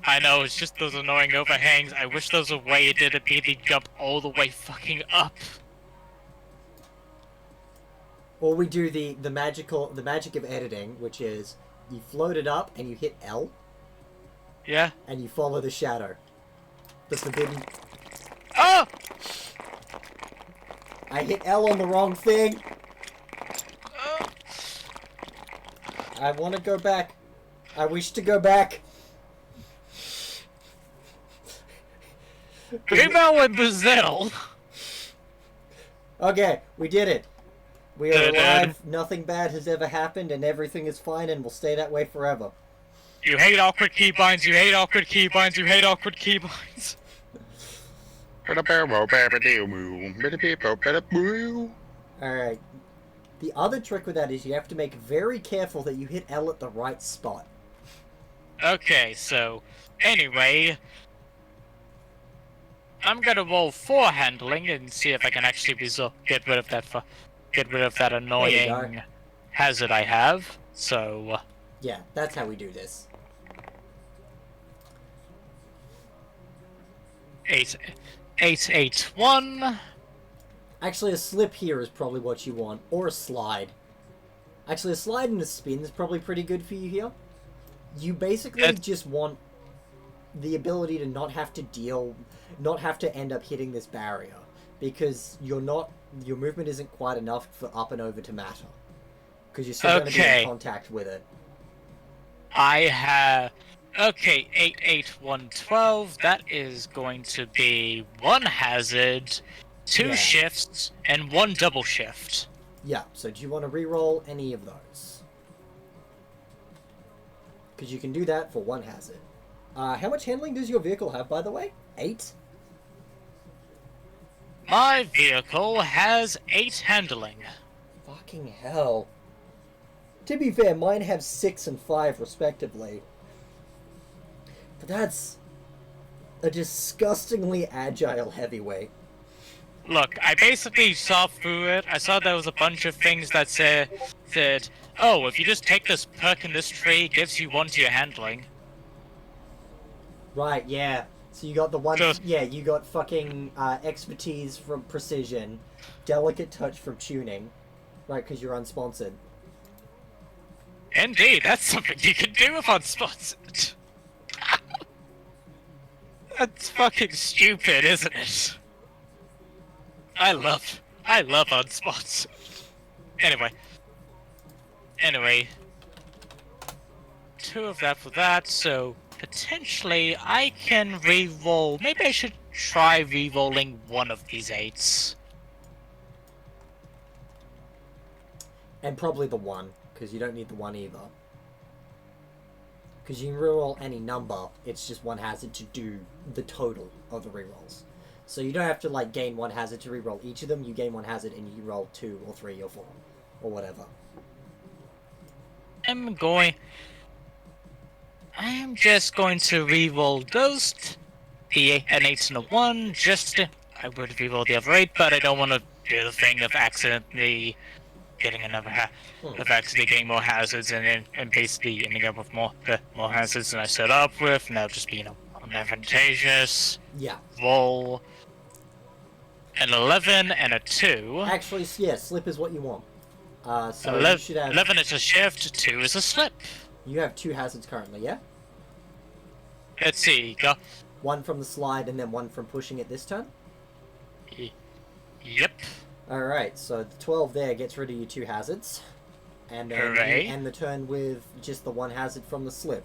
I know, it's just those annoying overhangs. I wish there was a way it didn't immediately jump all the way fucking up. Or we do the magic of editing, which is you float it up and you hit L Yeah? and you follow the shadow. The forbidden. Oh! I hit L on the wrong thing. Oh! I want to go back. I wish to go back. Email in Brazil! Okay, we did it. We are Did it. alive. Nothing bad has ever happened, and everything is fine, and will stay that way forever. You hate awkward keybinds, you hate awkward keybinds, you hate awkward keybinds. Alright. The other trick with that is you have to make very careful that you hit L at the right spot. Okay, so, anyway, I'm gonna roll 4 handling and see if I can actually get rid of that annoying hazard I have. So, Yeah, that's how we do this. 881. Actually, a slip here is probably what you want, or a slide. Actually, a slide and a spin is probably pretty good for you here. You basically just want the ability to not have to end up hitting this barrier, because your movement isn't quite enough for up and over to matter, because you're still going to be in contact with it. I have. Okay, 88112. That is going to be 1 hazard, 2 Yeah. shifts, and 1 double shift. Yeah, so do you want to re-roll any of those? Because you can do that for 1 hazard. How much handling does your vehicle have, by the way? 8? My vehicle has 8 handling. Fucking hell. To be fair, mine have 6 and 5 respectively. But that's a disgustingly agile heavyweight. Look, I basically saw through it. I saw there was a bunch of things that said, oh, if you just take this perk in this tree, it gives you 1 to your handling. Right, yeah. So you got the one... Just- Yeah, you got fucking expertise from precision, delicate touch from tuning. Right, because you're unsponsored. Indeed, that's something you can do with unsponsored. That's fucking stupid, isn't it? I love unsponsored. Anyway, 2 of that for that, so potentially I can re-roll. Maybe I should try re-rolling 1 of these 8s. And probably the 1, because you don't need the 1 either. Because you can reroll any number, it's just 1 hazard to do the total of the rerolls. So you don't have to like gain 1 hazard to reroll each of them, you gain 1 hazard and you roll 2 or 3 or 4. Or whatever. I'm just going to re-roll Ghost, an 8 and a 1, I would re-roll the other 8, but I don't want to do the thing of accidentally getting of accidentally getting more hazards and basically ending up with more hazards than I set up with, and that'll just be, unadvantageous. Yeah. Roll an 11 and a 2. Actually, yeah, slip is what you want. So you 11, should have... 11 is a shift, 2 is a slip. You have 2 hazards currently, yeah? Let's see, go. 1 from the slide and then 1 from pushing it this turn? Yep. Alright, so the 12 there gets rid of your 2 hazards. And then Hooray. you end the turn with just the 1 hazard from the slip.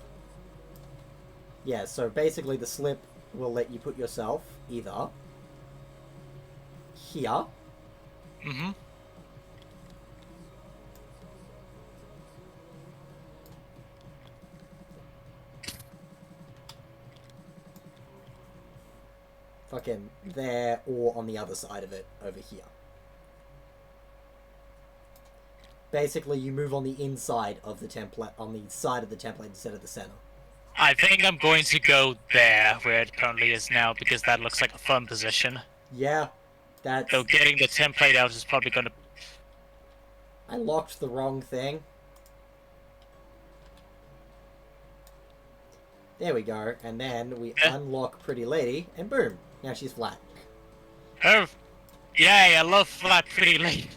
Yeah, so basically the slip will let you put yourself either here. Mm-hmm. Fucking there, or on the other side of it, over here. Basically, you move on the inside of the template, on the side of the template instead of the center. I think I'm going to go there, where it currently is now, because that looks like a fun position. Yeah, that's... Though getting the template out is probably going to... I locked the wrong thing. There we go, and then we unlock Pretty Lady, and boom, now she's flat. Oh, yay, I love flat pretty lady.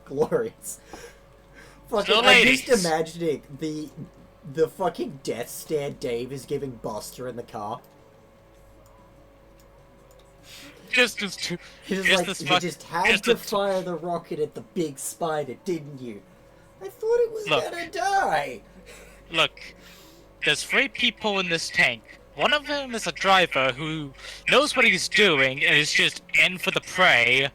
Glorious. Fucking, So I'm ladies. just imagining the fucking death stare Dave is giving Buster in the car. Just He's just like, this you fuck- just had just to the- fire the rocket at the big spider, didn't you? I thought it was Look. gonna die. Look, there's 3 people in this tank. One of them is a driver who knows what he's doing and is just in for the prey.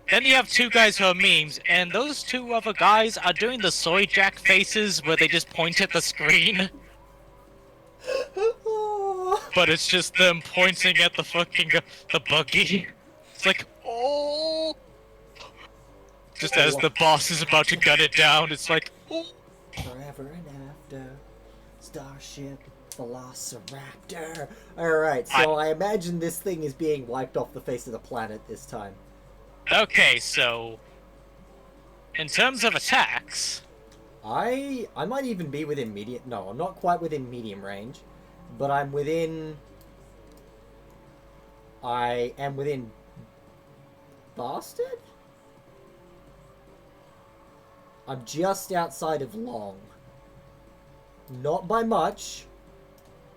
Then you have 2 guys who are memes, and those 2 other guys are doing the soy jack faces where they just point at the screen. But it's just them pointing at the fucking the buggy. It's like, oh. Just as the boss is about to gun it down, it's like, oh. Forever and after, Starship Velociraptor. Alright, so I imagine this thing is being wiped off the face of the planet this time. Okay, so in terms of attacks, I might even be within medium... No, I'm not quite within medium range, but I'm within... I am within... Bastard? I'm just outside of long. Not by much,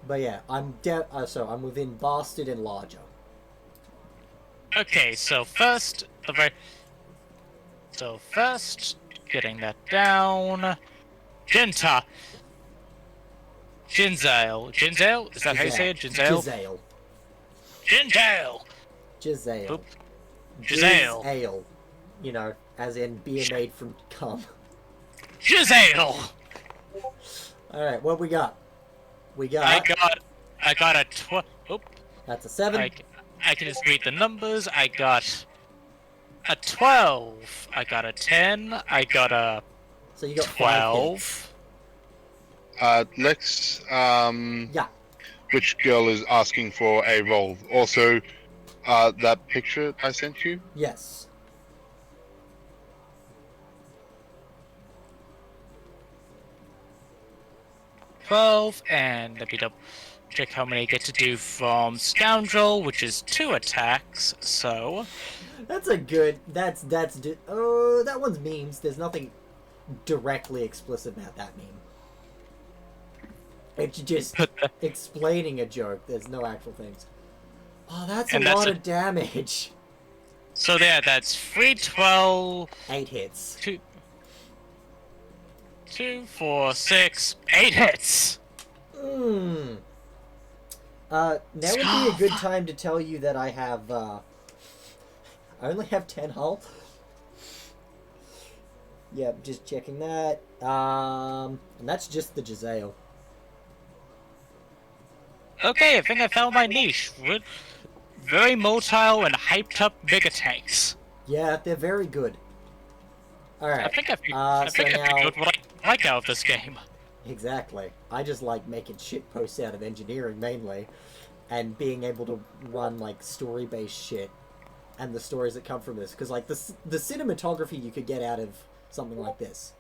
but yeah, I'm so I'm within Bastard and larger. okay, so first, getting that down. Jinzale. Jinzale? Is that how you say it? Jinzale? Giselle. Jinzale! Giselle. Oop. Giselle. Ale. You know, as in beer made from cum. Giselle! Alright, what we got? We got... I got a That's a 7. I can just read the numbers. I got a 12. I got a 10. I got a So you got 5 hits. 12. Lex, Yeah. which girl is asking for a roll? Also, that picture I sent you? Yes. And let me double check how many I get to do from Scoundrel, which is 2 attacks, so... That's a good. Oh, that one's memes. There's nothing directly explicit about that meme. It's just explaining a joke. There's no actual things. Oh, that's a lot of damage. So there, that's 3, 12... 8 hits. 2, 4, 6, 8 hits! Now would be a good time to tell you that I have, I only have 10 hull. Yep, just checking that. And that's just the Giselle. Okay, I think I found my niche. Very motile and hyped up mega tanks. Yeah, they're very good. Alright. I think I figured what I like out of this game. Exactly. I just like making shit posts out of engineering mainly, and being able to run like story-based shit, and the stories that come from this. Because like the cinematography you could get out of something like this,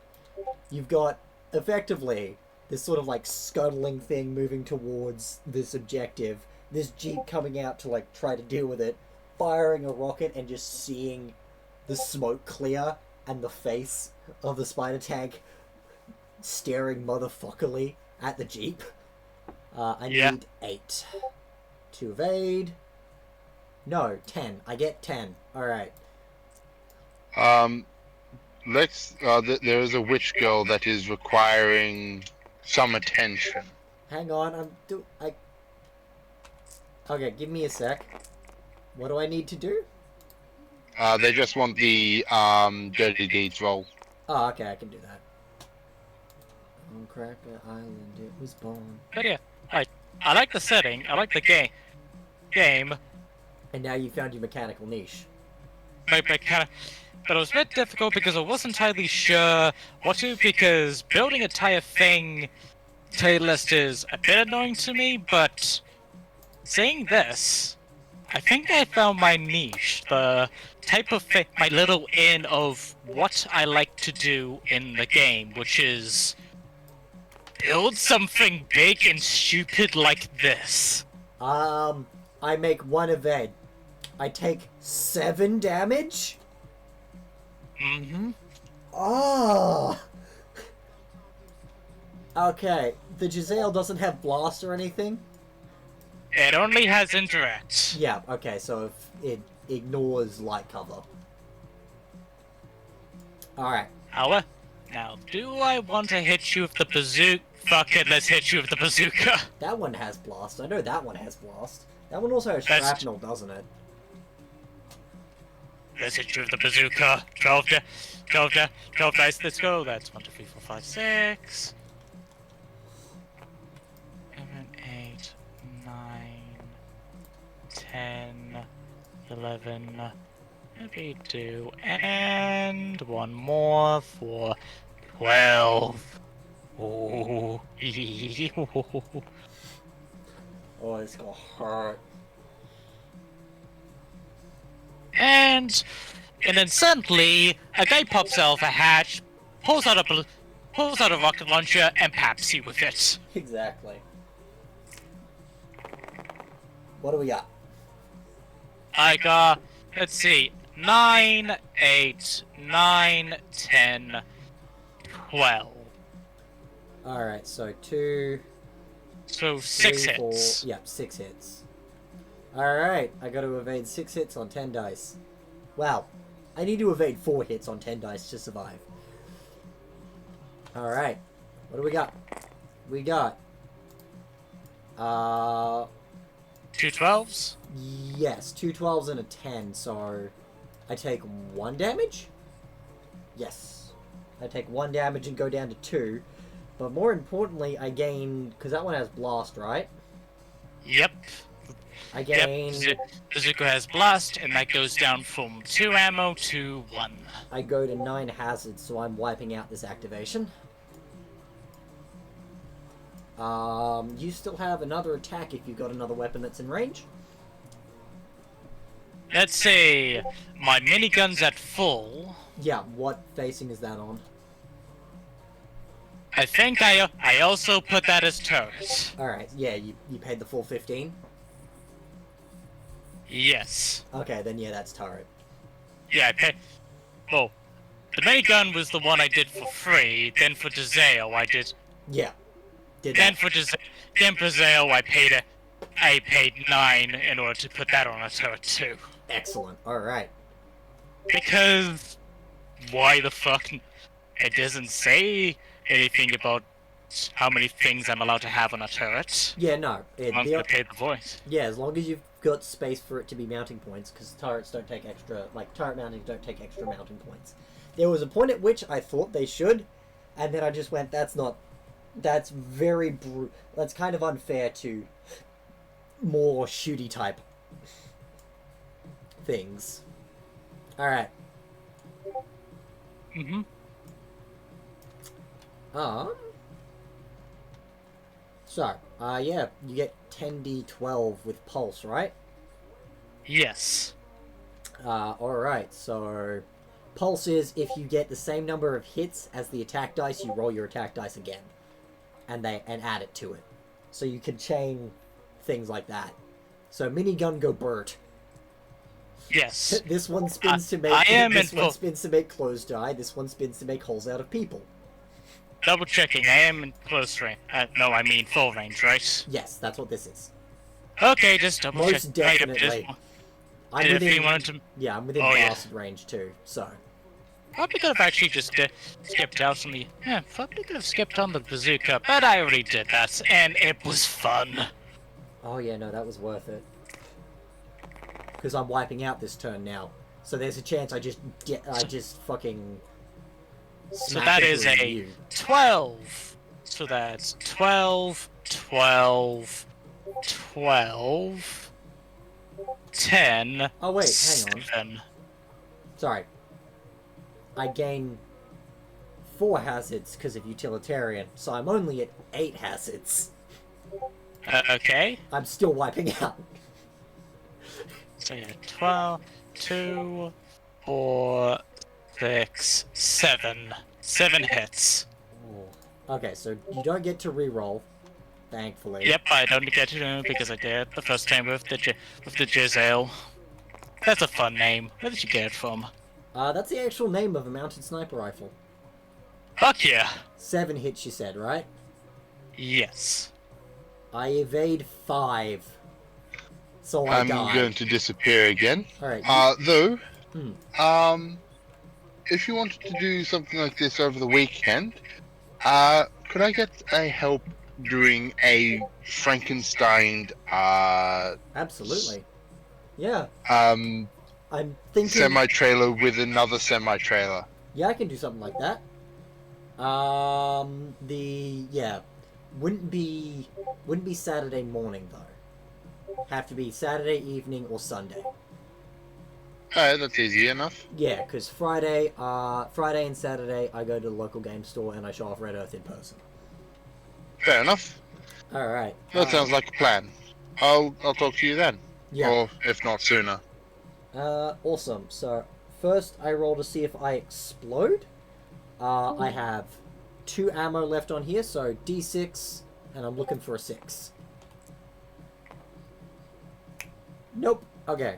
you've got effectively this sort of like scuttling thing moving towards this objective, this jeep coming out to like try to deal with it, firing a rocket and just seeing the smoke clear and the face of the spider tank staring motherfuckerly at the jeep. I need 8 to evade. No, 10. I get 10. Alright. Lex, there is a witch girl that is requiring some attention. Hang on, Okay, give me a sec. What do I need to do? They just want the dirty deeds roll. Oh, okay, I can do that. On Cracker Island, it was born. But yeah, I like the setting. I like the game. And now you found your mechanical niche. But it was a bit difficult because I wasn't entirely sure what to, because building a entire thing playlist is a bit annoying to me, but saying this, I think I found my niche, the type of thing, my little in of what I like to do in the game, which is build something big and stupid like this. I make 1 evade. I take 7 damage? Mm-hmm. Oh! Okay, the Giselle doesn't have blast or anything? It only has indirect. Yeah, okay, so if it ignores light cover. Alright. Now, do I want to hit you with the bazooka? Fuck it, let's hit you with the bazooka. That one has blast. I know that one has blast. That one also has shrapnel, doesn't it? Let's hit you with the bazooka. 12 dice, let's go. That's 1, 2, 3, 4, 5, 6. 7, 8, 9, 10, 11, maybe 2, and 1 more for 12. Oh, Oh, it's gonna hurt. And then suddenly, a guy pops out of a hatch, pulls out a rocket launcher, and paps you with it. Exactly. What do we got? I got, let's see, 9, 8, 9, 10, 12. Alright, so 2... So 6 3, 4, hits. Yep, 6 hits. Alright, I gotta evade 6 hits on 10 dice. Wow. I need to evade 4 hits on 10 dice to survive. Alright. What do we got? We got... 2 12s? Yes, 2 12s and a 10, so... I take 1 damage? Yes. I take 1 damage and go down to 2. But more importantly, I gain... Because that one has blast, right? Yep. I Yep, gain. Bazooka has blast, and that goes down from 2 ammo to 1. I go to 9 hazards, so I'm wiping out this activation. You still have another attack if you've got another weapon that's in range. Let's see, my minigun's at full. Yeah, what facing is that on? I think I also put that as turret. Alright, yeah, you paid the full 15? Yes. Okay, then yeah, that's turret. Yeah, I paid. Well, the minigun was the one I did for free. Then for Dezeo, I did. Yeah, did Then that. for Dezeo, I paid 9 in order to put that on a turret too. Excellent, alright. Because why the fuck? It doesn't say anything about how many things I'm allowed to have on a turret. Yeah, no, Once I pay the voice. yeah, as long as you've got space for it to be mounting points, because turrets don't take extra, like, turret mountings don't take extra mounting points. There was a point at which I thought they should, and then I just went, that's that's kind of unfair to more shooty type things. Alright. Mm-hmm. So, yeah, you get 10d12 with pulse, right? Yes. Alright, so pulse is if you get the same number of hits as the attack dice, you roll your attack dice again. And add it to it. So you can chain things like that. So minigun go Bert. Yes. This one spins to make spins to make closed die, this one spins to make holes out of people. Double checking, I am in close range. No, I mean full range, right? Yes, that's what this is. Okay, just double check. Most definitely. I'm within, yeah, I'm within blasted range too, so. Probably could have actually just skipped out on the. Yeah, probably could have skipped on the bazooka, but I already did that, and it was fun. Oh yeah, no, that was worth it. Because I'm wiping out this turn now, so there's a chance I just fucking. So that is a 12. So that's 12, 12, 12, 10. Oh wait, hang 7. on. Sorry. I gain 4 hazards because of utilitarian, so I'm only at 8 hazards. Okay. I'm still wiping out. So yeah, 12, 2, 4, 6, 7. 7 hits. Okay, so you don't get to reroll, thankfully. Yep, I don't get to because I did the first time with the Giselle. That's a fun name. Where did you get it from? That's the actual name of a mounted sniper rifle. Fuck yeah! 7 hits, you said, right? Yes. I evade 5. So I die. I'm going to disappear again. Alright. Though, if you wanted to do something like this over the weekend, could I get a help doing a Frankenstein, Absolutely. Yeah. I'm thinking semi-trailer with another semi-trailer? Yeah, I can do something like that. Wouldn't be Saturday morning though. Have to be Saturday evening or Sunday. Alright, that's easy enough. Yeah, because Friday and Saturday I go to the local game store and I show off Red Earth in person. Fair enough. Alright. That sounds like a plan. I'll talk to you then. Yeah. Or if not sooner. Awesome. So first I roll to see if I explode. I have 2 ammo left on here, so D6, and I'm looking for a 6. Nope. Okay.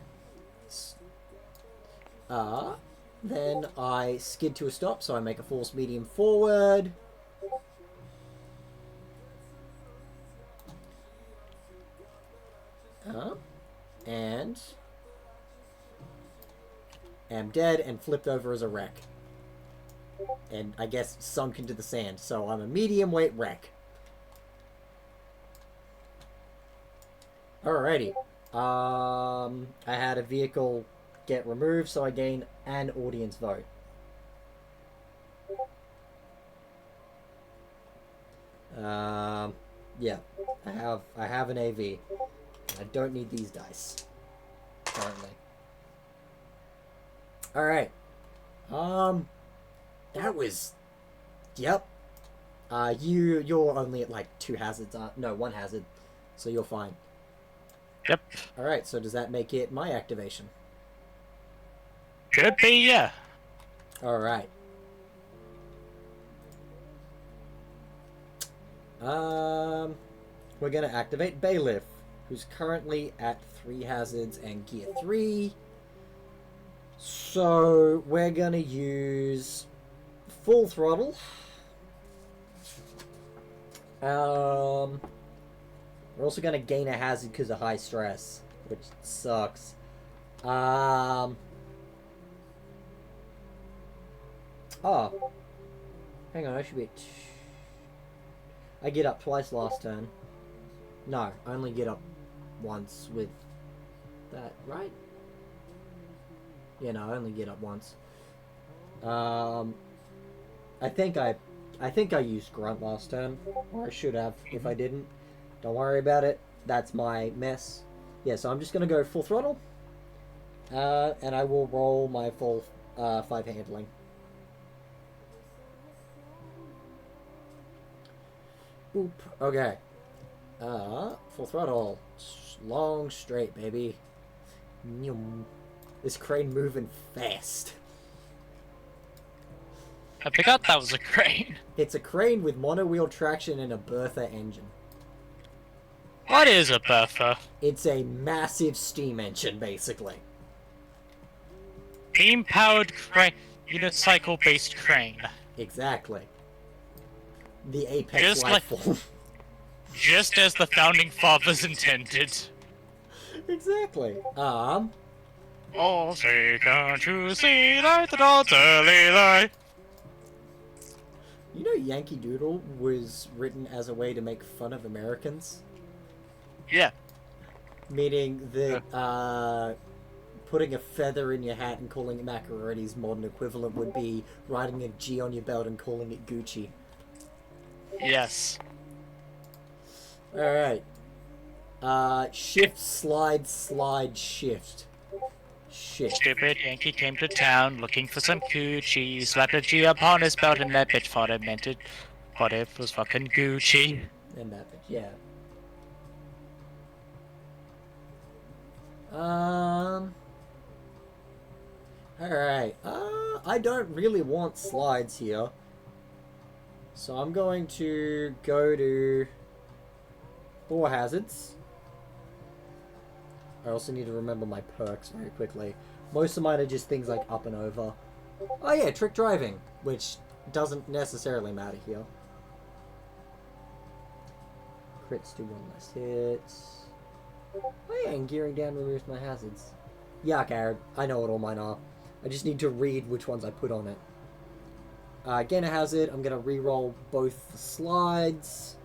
Then I skid to a stop, so I make a force medium forward. And am dead and flipped over as a wreck. And I guess sunk into the sand, so I'm a medium weight wreck. Alrighty. I had a vehicle get removed, so I gain an audience vote. Yeah, I have an AV. I don't need these dice. Currently. Alright. That was... Yep. You're only at like 2 hazards, no, 1 hazard. So you're fine. Yep. Alright, so does that make it my activation? Should be, yeah. Alright. We're gonna activate Bailiff, who's currently at 3 hazards and gear 3. So we're gonna use full throttle. We're also gonna gain a hazard because of high stress, which sucks. Oh. Hang on, I should be... I get up twice last turn. No, I only get up once with that, right? Yeah, no, I only get up once. I think I used Grunt last turn. Or I should have, if I didn't. Don't worry about it. That's my mess. Yeah, so I'm just gonna go full throttle. And I will roll my full 5 handling. Boop. Okay. Full throttle. Long straight, baby. This crane moving fast. I forgot that was a crane. It's a crane with monowheel traction and a Bertha engine. What is a Bertha? It's a massive steam engine, basically. Steam-powered crane, unicycle-based crane. Exactly. The apex Just life form. Just as the founding fathers intended. Exactly. All say, can't you see light the dawn's early light? You know Yankee Doodle was written as a way to make fun of Americans? Yeah. Meaning that, putting a feather in your hat and calling it macaroni's modern equivalent would be riding a G on your belt and calling it Gucci. Yes. Alright. Shift, slide, slide, shift. Shit. Stupid Yankee came to town looking for some coochie, slapped a G upon his belt, and that bitch thought it meant it. Thought it was fucking Gucci. And that bitch, yeah. Alright. I don't really want slides here. So I'm going to go to 4 hazards. I also need to remember my perks very quickly. Most of mine are just things like up and over. Oh yeah, trick driving, which doesn't necessarily matter here. Crits do 1 less hits. Oh yeah, and gearing down removes my hazards. Yuck, Aaron. I know what all mine are. I just need to read which ones I put on it. Gain a hazard. I'm going to re-roll both the slides.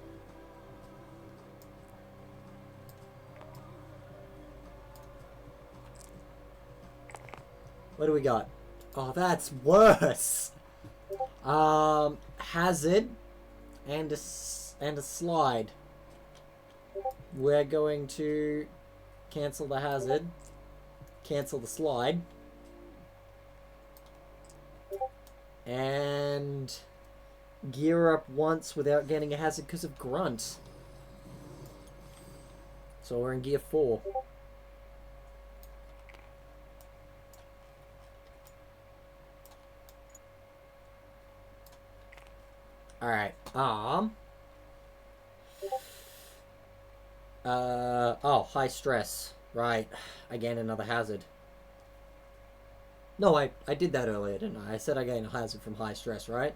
What do we got? Oh, that's worse. Hazard and a slide. We're going to cancel the hazard, cancel the slide, and gear up once without getting a hazard because of grunt. So we're in gear 4. Alright, oh, high stress. Right, I gain another hazard. No, I did that earlier, didn't I? I said I gain a hazard from high stress, right?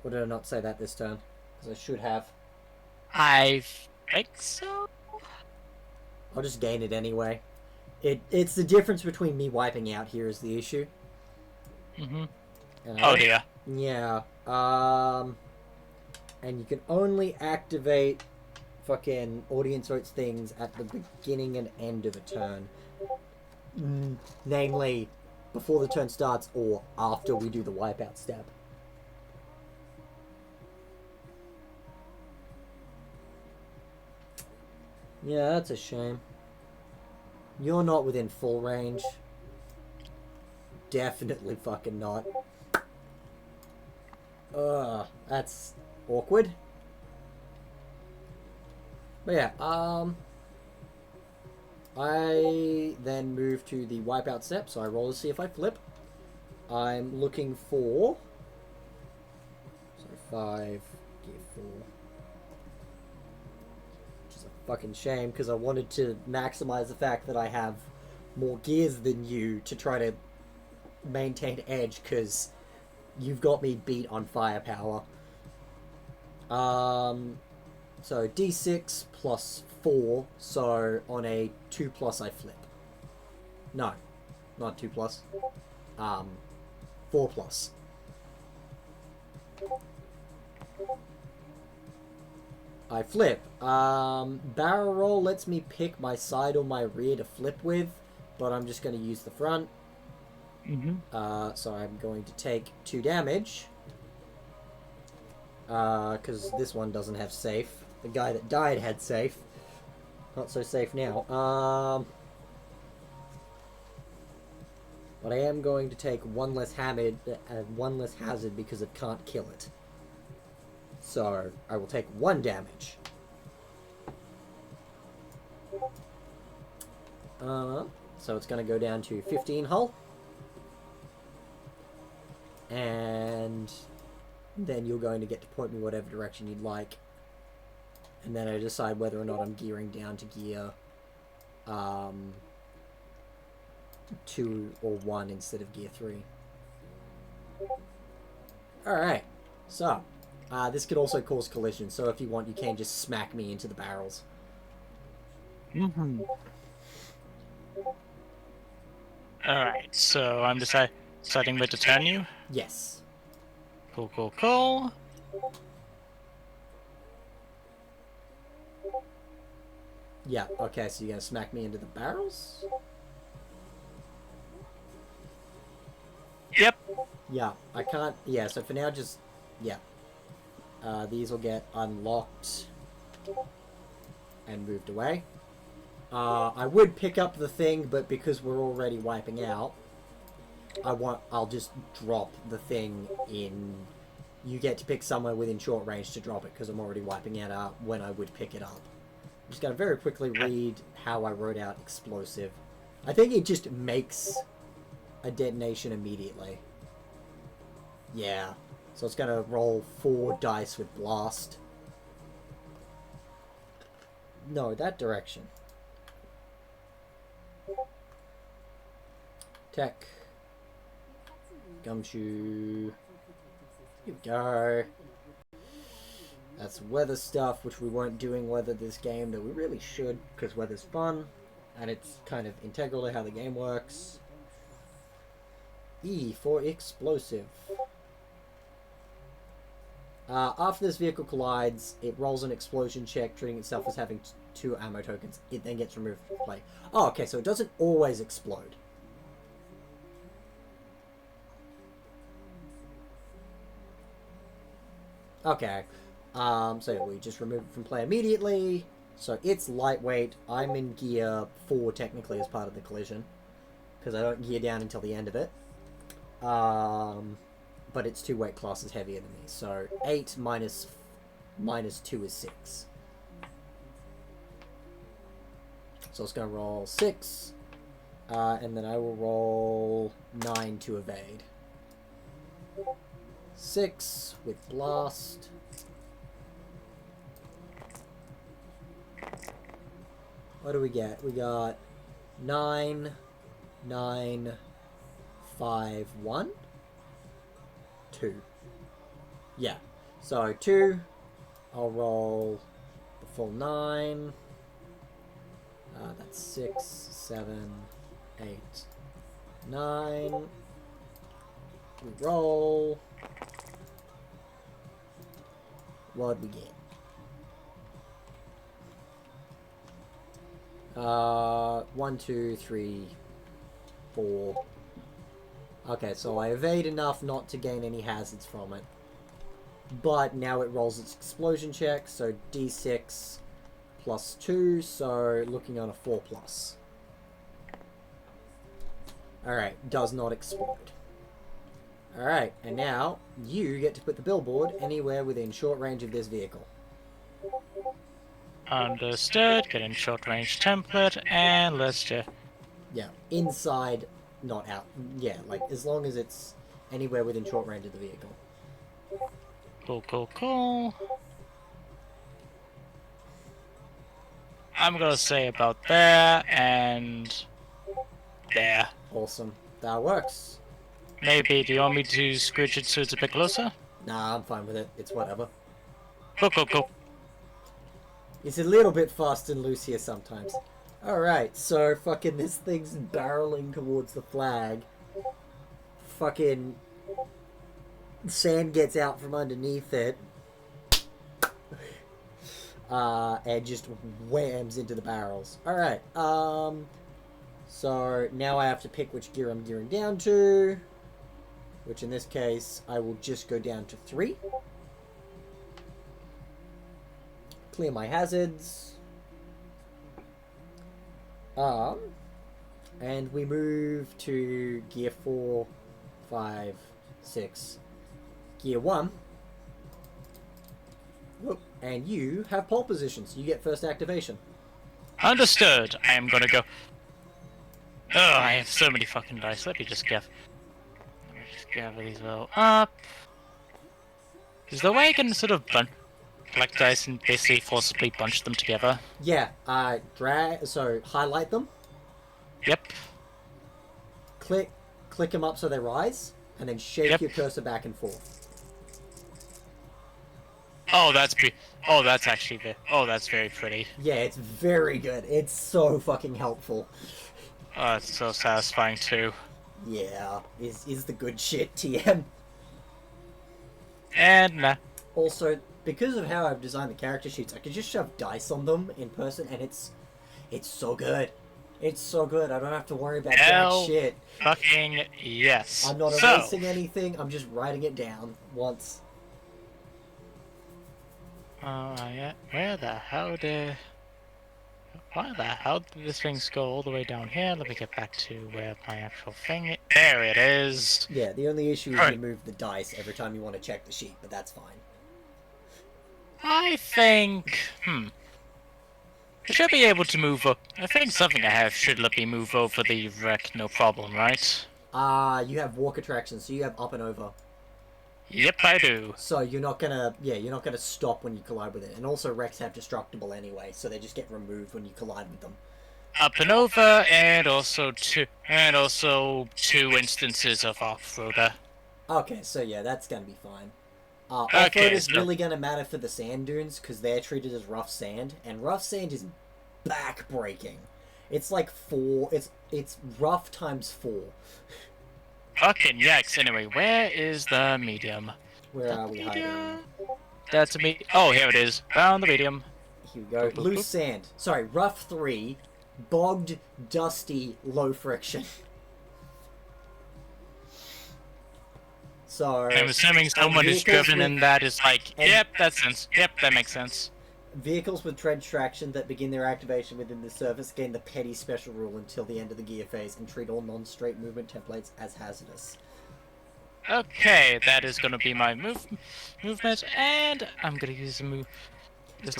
Or did I not say that this turn? Because I should have. I think so. I'll just gain it anyway. It's the difference between me wiping out here is the issue. Mm-hmm. And Oh dear. Yeah. And you can only activate fucking audience votes things at the beginning and end of a turn. Namely, before the turn starts or after we do the wipeout step. Yeah, that's a shame. You're not within full range. Definitely fucking not. That's awkward. But yeah, I then move to the wipeout step, so I roll to see if I flip. I'm looking for... So 5, gear 4. Which is a fucking shame, because I wanted to maximize the fact that I have more gears than you to try to maintain edge, because you've got me beat on firepower. So d6 plus 4, so on a 2 plus I flip. No, not 2 plus. 4 plus. I flip. Barrel roll lets me pick my side or my rear to flip with, but I'm just going to use the front. So I'm going to take 2 damage. Because this one doesn't have safe. The guy that died had safe. Not so safe now. But I am going to take one less hazard because it can't kill it. So I will take 1 damage. So it's going to go down to 15 hull. And then you're going to get to point me whatever direction you'd like. And then I decide whether or not I'm gearing down to gear 2 or 1 instead of gear 3. Alright, so this could also cause collision, so if you want you can just smack me into the barrels. Alright, so I'm deciding where to turn you. Yes. Cool. Yeah, okay, so you're gonna smack me into the barrels? Yep. Yeah, I can't... Yeah, so for now, just... Yeah. These will get unlocked and moved away. I would pick up the thing, but because we're already wiping out, I'll just drop the thing in... You get to pick somewhere within short range to drop it, because I'm already wiping it out when I would pick it up. I'm just going to very quickly read how I wrote out explosive. I think it just makes a detonation immediately. Yeah. So it's going to roll 4 dice with blast. No, that direction. Tech. Gumshoe. Here we go. That's weather stuff, which we weren't doing weather this game, that we really should, because weather's fun, and it's kind of integral to how the game works. E for explosive. After this vehicle collides, it rolls an explosion check, treating itself as having 2 ammo tokens. It then gets removed from play. Oh, okay, so it doesn't always explode. Okay. So yeah, we just remove it from play immediately. So it's lightweight. I'm in gear 4 technically as part of the collision, because I don't gear down until the end of it. But its 2 weight class is heavier than me. So 8 minus 2 is 6. So it's going to roll 6. And then I will roll 9 to evade. 6 with blast. What do we get? We got 9, 9, 5, 1, 2. Yeah. So 2. I'll roll the full 9. That's 6, 7, 8, 9. We roll. What'd we get? 1, 2, 3, 4. Okay, so I evade enough not to gain any hazards from it. But now it rolls its explosion check, so d6 +2, so looking on a 4+. Alright, does not explode. Alright, and now you get to put the billboard anywhere within short range of this vehicle. Understood. Get in short range template, and let's just. Yeah, inside, not out. Yeah, like as long as it's anywhere within short range of the vehicle. Cool. I'm gonna say about there and there. Awesome. That works. Maybe. Do you want me to scooch it so it's a bit closer? Nah, I'm fine with it. It's whatever. Cool. It's a little bit fast and loose here sometimes. Alright, so fucking this thing's barreling towards the flag. Fucking sand gets out from underneath it. And just whams into the barrels. Alright, so now I have to pick which gear I'm gearing down to. Which in this case, I will just go down to 3. Clear my hazards. And we move to gear 4, 5, 6. Gear 1. Whoop. And you have pole positions. You get first activation. Understood. I am gonna go. Oh, I have so many fucking dice. Let me just gather these all up. Is the way I can sort of collect dice and basically forcibly bunch them together? Yeah, highlight them, Yep. click them up so they rise, and then shake your cursor back and forth. Oh, that's actually that's very pretty. Yeah, it's very good. It's so fucking helpful. Oh, it's so satisfying too. Yeah, is the good shit, TM. And nah. Also, because of how I've designed the character sheets, I can just shove dice on them in person, and it's so good. It's so good. I don't have to worry about that shit. Fucking yes. I'm not erasing anything. I'm just writing it down once. Yeah. Why the hell did this thing go all the way down here? Let me get back to where my actual thing is. There it is. Yeah, the only issue is you move the dice every time you want to check the sheet, but that's fine. I think, I should be able to move up. I think something I have should let me move over the wreck, no problem, right? You have walk attraction, so you have up and over. Yep, I do. So you're not gonna stop when you collide with it. And also wrecks have destructible anyway, so they just get removed when you collide with them. Up and over, and also two instances of off-roader. Okay, so yeah, that's gonna be fine. Off-road is so really gonna matter for the sand dunes, because they're treated as rough sand, and rough sand is back-breaking. It's like 4, it's rough times 4. Fucking yikes. Anyway, where is the medium? Where are we hiding? That's a me. Oh, here it is. Found the medium. Here we go. Loose sand. Sorry, rough 3. Bogged, dusty, low friction. So I'm assuming someone who's driven in that is like, yep, that makes sense. Vehicles with tread traction that begin their activation within the surface gain the petty special rule until the end of the gear phase and treat all non-straight movement templates as hazardous. Okay, that is going to be my movement, and I'm going to use a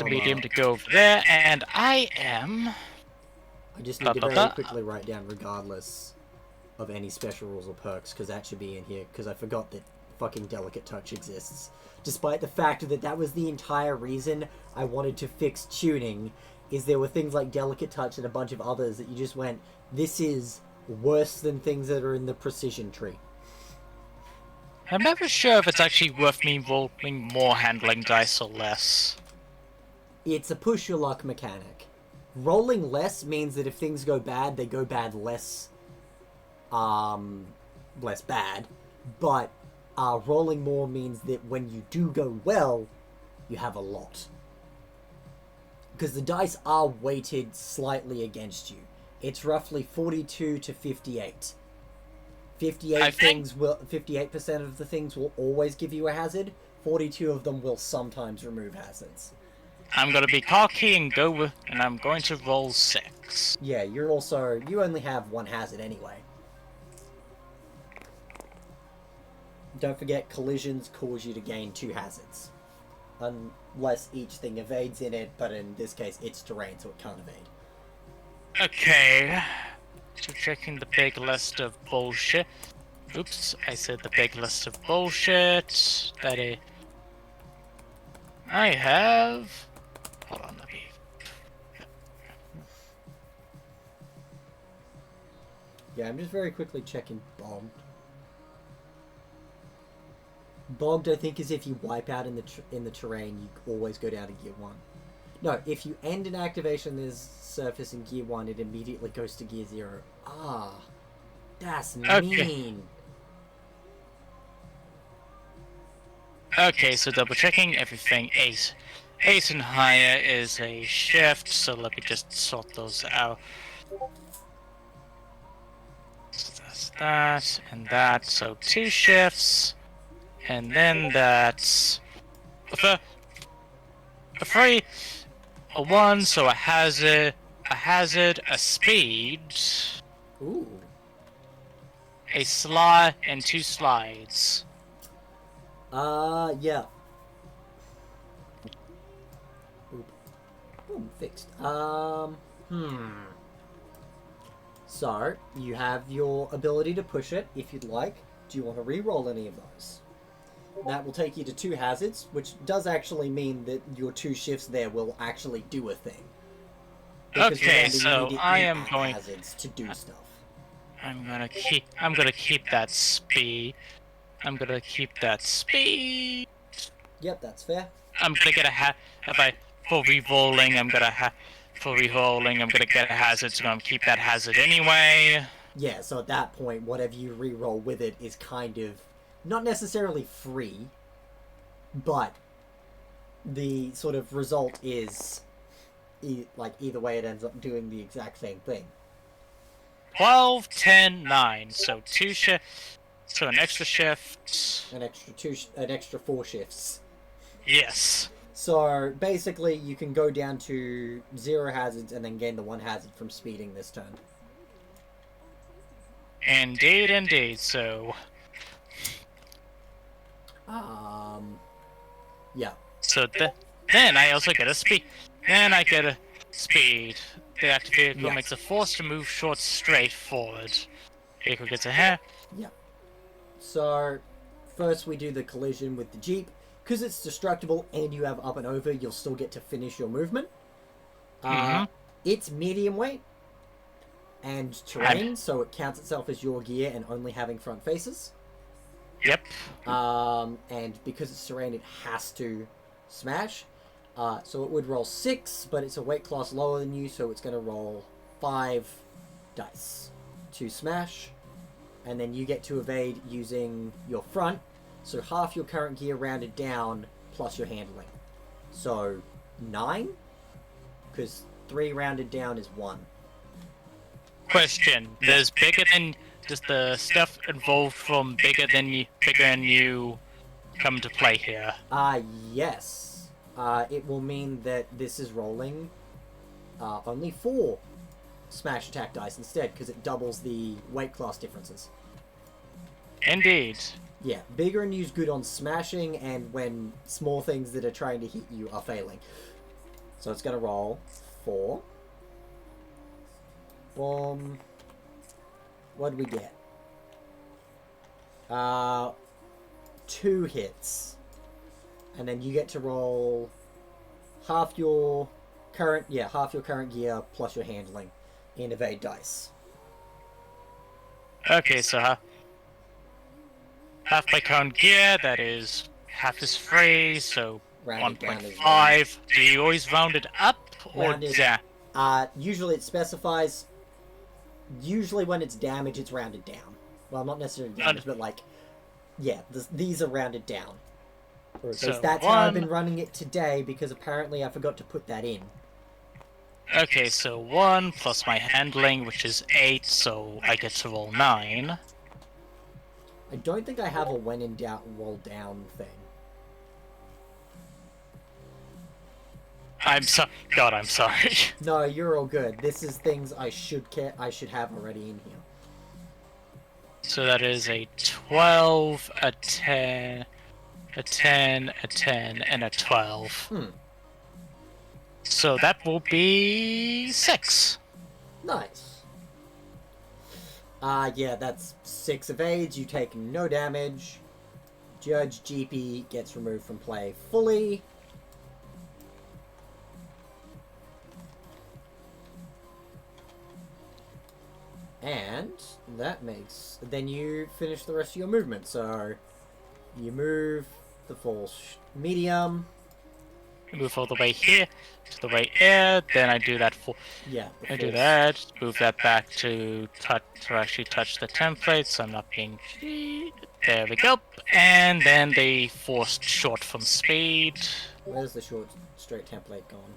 medium to go over there, and I just need to very quickly write down regardless of any special rules or perks, because that should be in here, because I forgot that fucking Delicate Touch exists. Despite the fact that that was the entire reason I wanted to fix tuning, is there were things like Delicate Touch and a bunch of others that you just went, this is worse than things that are in the precision tree. I'm never sure if it's actually worth me rolling more handling dice or less. It's a push your luck mechanic. Rolling less means that if things go bad, they go bad less bad, but rolling more means that when you do go well, you have a lot. Because the dice are weighted slightly against you. It's roughly 42 to 58. 58% of the things will always give you a hazard. 42 of them will sometimes remove hazards. I'm gonna be cocky and go with, and I'm going to roll 6. Yeah, you only have one hazard anyway. Don't forget, collisions cause you to gain 2 hazards. Unless each thing evades in it, but in this case, it's terrain, so it can't evade. Okay. So checking the big list of bullshit. Oops, I said the big list of bullshit. I have. Hold on, let me. Yeah, I'm just very quickly checking bombed. Bogged, I think, is if you wipe out in the terrain, you always go down to gear 1. No, if you end an activation there's surface in gear 1, it immediately goes to gear 0. Ah, that's mean. Okay, so double checking everything. Ace and higher is a shift, so let me just sort those out. So that's that and that, so 2 shifts, and then that's a 3, a 1, so a hazard, a speed, Ooh. a slide, and 2 slides. Yeah. Oop. Boom, fixed. So, you have your ability to push it, if you'd like. Do you want to re-roll any of those? That will take you to 2 hazards, which does actually mean that your 2 shifts there will actually do a thing. Because Okay, remember, you so need to I eat am at going. hazards to do stuff. I'm gonna keep that speed. I'm gonna keep that speed. Yep, that's fair. I'm gonna get a if I for re-rolling. For re-rolling. I'm gonna get a hazard, so I'm gonna keep that hazard anyway. Yeah, so at that point, whatever you re-roll with it is kind of not necessarily free, but the sort of result is like either way it ends up doing the exact same thing. 12, 10, 9. So 2 shifts. So an extra shift. An extra 4 shifts. Yes. So basically, you can go down to 0 hazards and then gain the 1 hazard from speeding this turn. Indeed. So. Yeah. So then I also get a speed. Then I get a speed. The active vehicle Yeah. makes a force to move short straight forward. Vehicle gets a hair. Yeah. So, first we do the collision with the Jeep. Because it's destructible and you have up and over, you'll still get to finish your movement. It's medium weight and terrain, so it counts itself as your gear and only having front faces. Yep. And because it's terrain, it has to smash. So it would roll 6, but it's a weight class lower than you, so it's going to roll 5 dice to smash. And then you get to evade using your front, so half your current gear rounded down, plus your handling. So 9, because 3 rounded down is 1. Question: Does the stuff involved from bigger than you come to play here? Yes. It will mean that this is rolling only 4 smash attack dice instead, because it doubles the weight class differences. Indeed. Yeah, bigger and you's good on smashing and when small things that are trying to hit you are failing. So it's going to roll 4. Boom. What do we get? 2 hits. And then you get to roll half your current gear plus your handling in evade dice. Okay, so half my current gear, that is half is free, so Rounded down is 1.5. Do you always round it up or Rounded. down? Usually it specifies. Usually when it's damage, it's rounded down. Well, not necessarily damage, but like, yeah, these are rounded down. Or at least that's how I've been running it today, because apparently I forgot to put that in. Okay, so 1 plus my handling, which is 8, so I get to roll 9. I don't think I have a when in doubt roll down thing. God, I'm sorry. No, you're all good. This is things I should have already in here. So that is a 12, a 10, a 10, a 10, and a 12. So that will be 6. Nice. Yeah, that's 6 evades. You take no damage. Judge GP gets removed from play fully. And that makes... Then you finish the rest of your movement. So you move the full medium. Move all the way here to the way here. Then I do that for. Yeah. I do that. Move that back to actually touch the template. So I'm not being. There we go. And then the forced short from speed. Where's the short straight template gone?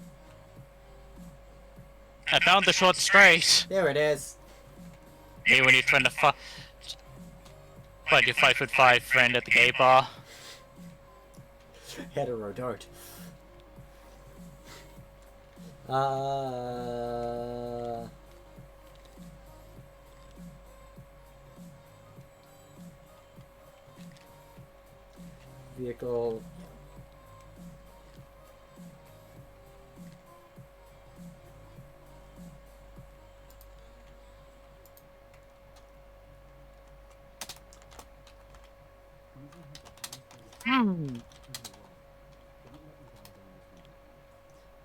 I found the short straight. There it is. Hey, when you're trying to find your 5'5" friend at the gay bar. Hetero don't. Vehicle.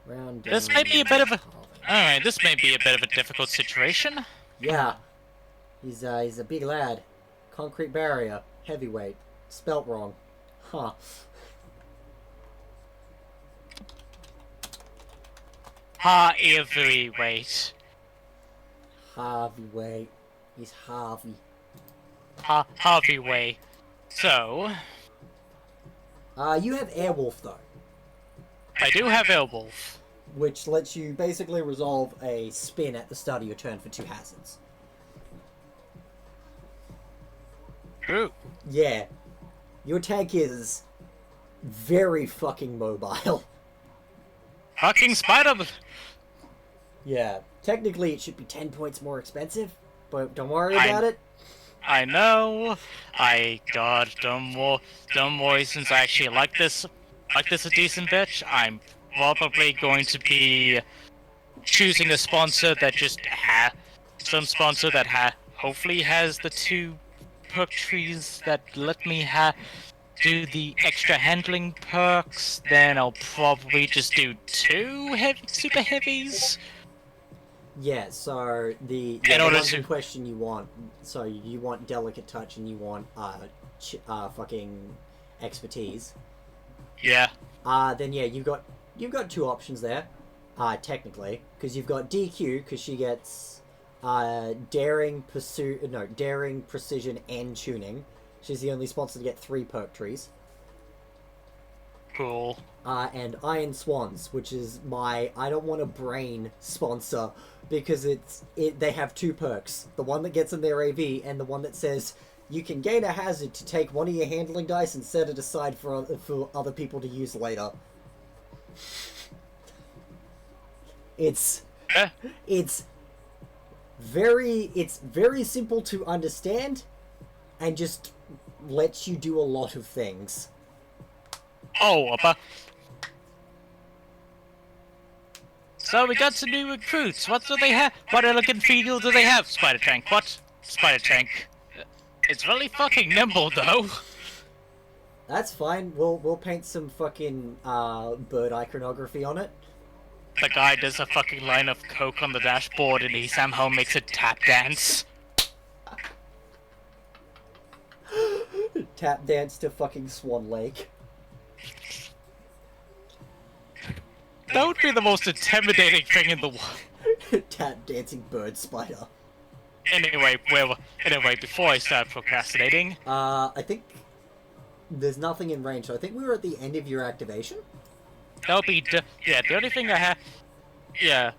Round This down. may be a bit of a. Alright, this may be a bit of a difficult situation. Yeah. He's a big lad. Concrete barrier. Heavyweight. Spelt wrong. Huh. Heavyweight. Harvey. He's Harvey. Heavyweight. So, You have Airwolf though, I do have Airwolf. which lets you basically resolve a spin at the start of your turn for 2 hazards. Ooh. Yeah. Your tank is very fucking mobile. Fucking Spider. Yeah. Technically it should be 10 points more expensive, but don't worry I- about it. I know. Don't worry, since I actually like this a decent bit. I'm probably going to be choosing a sponsor that just hopefully has the 2 perk trees that let me do the extra handling perks. Then I'll probably just do 2 super heavies. Yeah, so the In order ones in to- question you want, so you want delicate touch and you want fucking expertise. Yeah. Then yeah, you've got 2 options there, technically, because you've got DQ because she gets daring, precision, and tuning. She's the only sponsor to get 3 perk trees. Cool. And Iron Swans, which is my I don't want a brain sponsor because they have 2 perks. The one that gets in their AV and the one that says you can gain a hazard to take one of your handling dice and set it aside for other people to use later. It's Eh? it's very simple to understand and just lets you do a lot of things. Oh, so we got some new recruits. What do they have? What look and feel do they have? Spider tank. What? Spider tank. It's really fucking nimble though. That's fine. We'll paint some fucking bird iconography on it. The guy does a fucking line of coke on the dashboard and he somehow makes it tap dance. Tap dance to fucking Swan Lake. That would be the most intimidating thing in the world. Tap dancing bird spider. Anyway, before I start procrastinating, I think there's nothing in range, so I think we were at the end of your activation. that'll be the only thing I have. Yeah,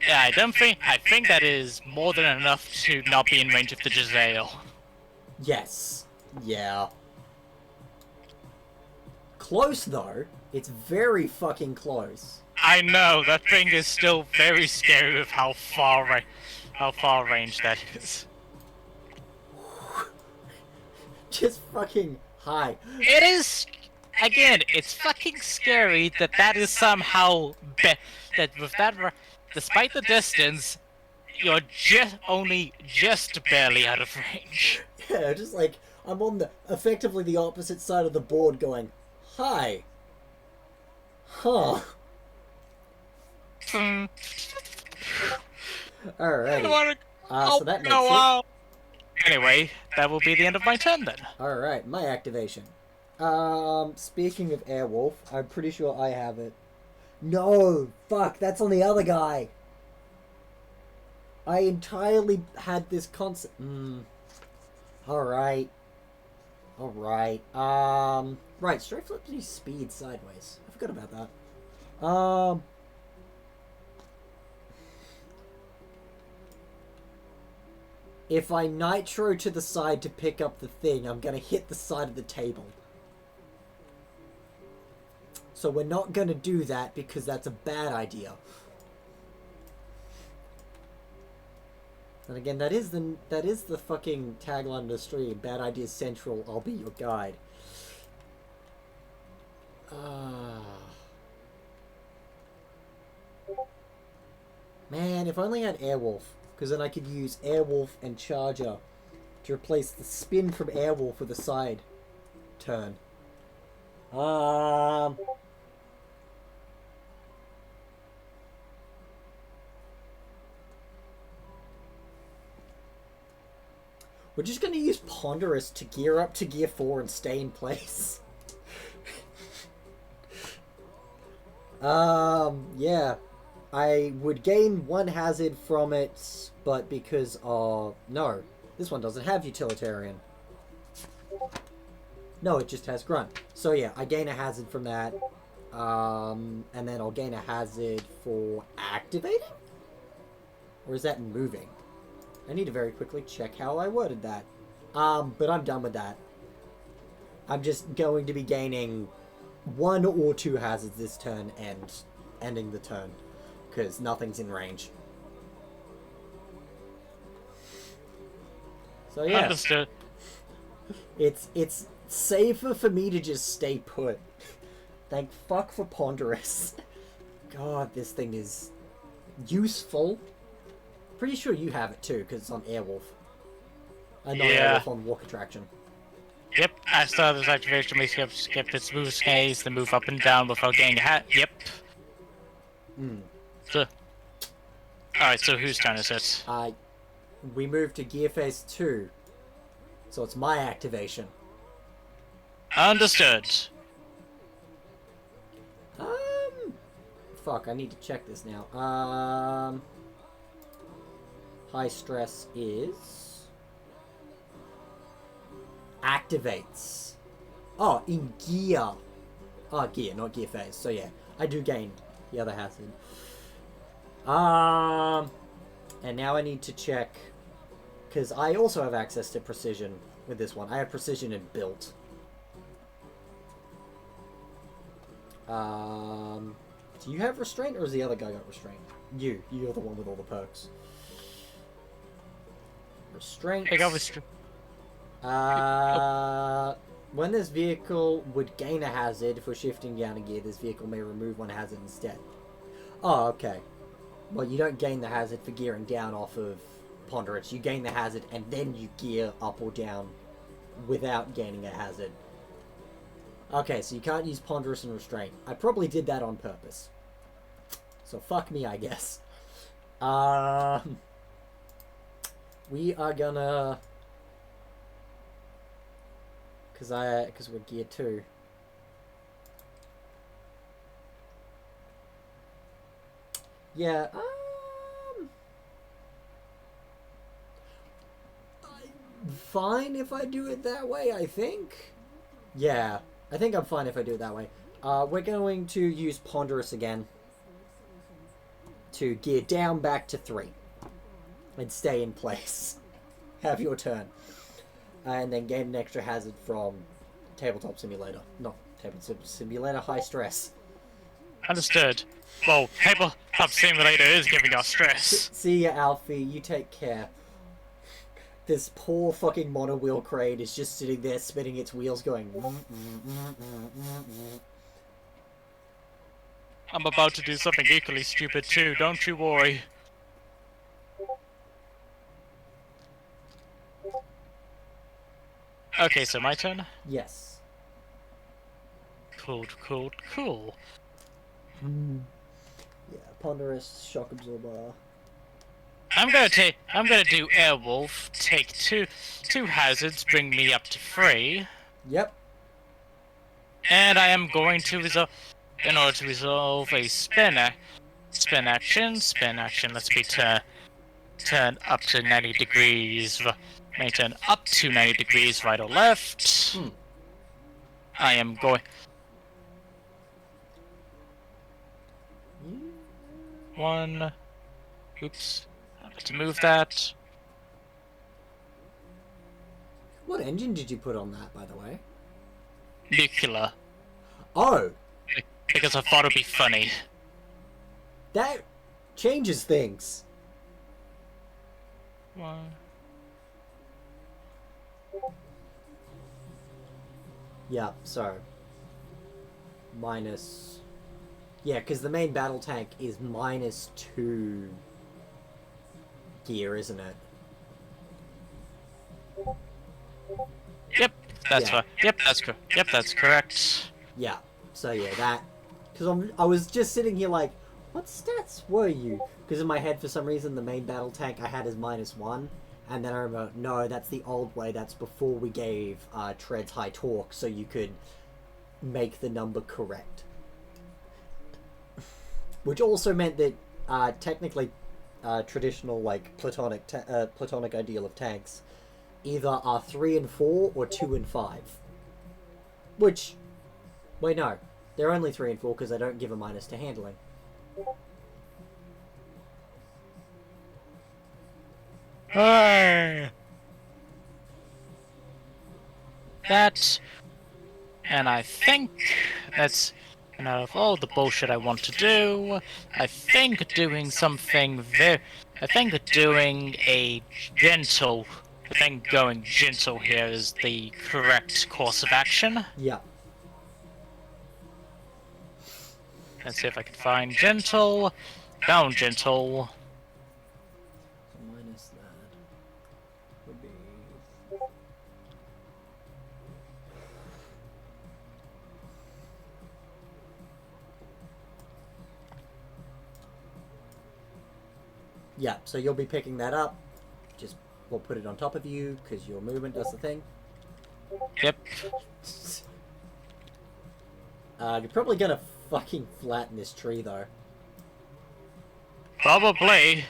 I think that is more than enough to not be in range of the Giselle. Yes. Yeah. Close though. It's very fucking close. I know that thing is still very scary with how far range that is. Just fucking hi. It is. Again, it's fucking scary that is somehow that with that despite the distance, you're just barely out of range. Yeah, just like I'm on the effectively the opposite side of the board going, hi. Huh. I Alrighty. wanna So that makes go it. out. Anyway, that will be the end of my turn then. Alright, my activation. Speaking of Airwolf, I'm pretty sure I have it. No! Fuck, that's on the other guy! I entirely had this concept. Alright. Alright. Right, straight flip to speed sideways. I forgot about that. If I nitro to the side to pick up the thing, I'm gonna hit the side of the table. So we're not gonna do that because that's a bad idea. And again, that is the fucking tagline of the stream. Bad ideas central. I'll be your guide. Man, if only I had Airwolf, because then I could use Airwolf and Charger to replace the spin from Airwolf with a side turn. We're just going to use Ponderous to gear up to Gear 4 and stay in place. Yeah. I would gain one hazard from it, but because of... No, this one doesn't have Utilitarian. No, it just has Grunt. So yeah, I gain a hazard from that. And then I'll gain a hazard for activating? Or is that moving? I need to very quickly check how I worded that. But I'm done with that. I'm just going to be gaining one or two hazards this turn and ending the turn. Because nothing's in range. So yeah. Understood. It's safer for me to just stay put. Thank fuck for Ponderous. God, this thing is useful. Pretty sure you have it too, because it's on Airwolf. Not Yeah. Airwolf, on Walk Attraction. Yep, I saw this activation may skip its move phase, then move up and down without getting a hat. Yep. So, alright, so whose turn is it? We move to Gear Phase 2. So it's my activation. Understood. Fuck, I need to check this now. High stress is... activates. Oh, in gear. Oh, gear, not gear phase. So yeah, I do gain the other hazard. And now I need to check, because I also have access to precision with this one. I have precision and built. Do you have restraint, or is the other guy got restraint? You're the one with all the perks. Restraint. I got restraint. When this vehicle would gain a hazard, if we're shifting down a gear, this vehicle may remove one hazard instead. Oh, okay. Well, you don't gain the hazard for gearing down off of Ponderous. You gain the hazard and then you gear up or down without gaining a hazard. Okay, so you can't use Ponderous and Restraint. I probably did that on purpose. So fuck me, I guess. We are gonna... Because we're gear 2. Yeah, I'm fine if I do it that way, I think. Yeah, I think I'm fine if I do it that way. We're going to use Ponderous again to gear down back to 3 and stay in place. Have your turn. And then gain an extra hazard from Tabletop Simulator. Not Tabletop Simulator, High Stress. Understood. Well, Tabletop Simulator is giving us stress. See ya, Alfie. You take care. This poor fucking monowheel crane is just sitting there spinning its wheels going... I'm about to do something equally stupid too, don't you worry. Okay, so my turn? Yes. Cool. Yeah, ponderous shock absorber. I'm gonna do Airwolf, take two hazards, bring me up to 3. Yep. And I am going to resolve, in order to resolve a spin action, let's be turn up to 90 degrees, may turn up to 90 degrees right or left. I am going... One... Oops. I have to move that. What engine did you put on that, by the way? Nuclear. Oh! Because I thought it'd be funny. That changes things. One... Yeah, so... Minus... Yeah, because the main battle tank is -2 gear, isn't it? Yep, that's Yeah. right. Yep, that's correct. Yeah, so yeah, that... Because I was just sitting here like, what stats were you? Because in my head, for some reason, the main battle tank I had is -1. And then I remember, no, that's the old way. That's before we gave treads high torque, so you could make the number correct. Which also meant that technically traditional like platonic ideal of tanks either are 3 and 4 or 2 and 5. Which, wait, no, they're only 3 and 4 because they don't give a minus to handling. Hey. That, and I think that's... And out of all the bullshit I want to do, I think doing going gentle here is the correct course of action. Yeah. Let's see if I can find gentle. Found gentle. So minus that would be... Yeah, so you'll be picking that up. Just, we'll put it on top of you, because your movement does the thing. Yep. You're probably gonna fucking flatten this tree, though. Probably.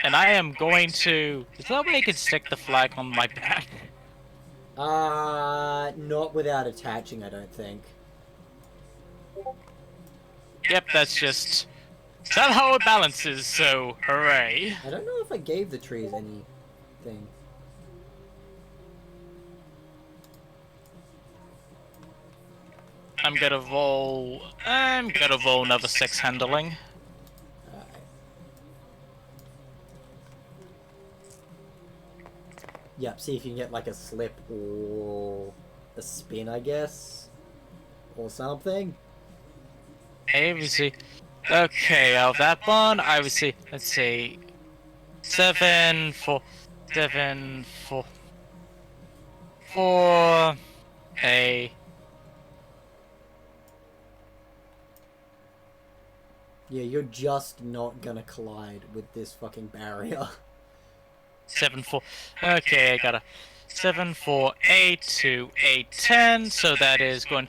And I am going to... Is there a way I can stick the flag on my back? Not without attaching, I don't think. Yep, that's just... Is that how it balances, so hooray. I don't know if I gave the trees anything. I'm gonna roll another 6 handling. Alright. Yep, see if you can get like a slip or a spin, I guess. Or something. Hey, we see. Okay, out of that one, I would see. Let's see. 7, 4, 4, a... Yeah, you're just not gonna collide with this fucking barrier. 7, 4. Okay, I got a 7, 4, 8 to 8, 10. So that is going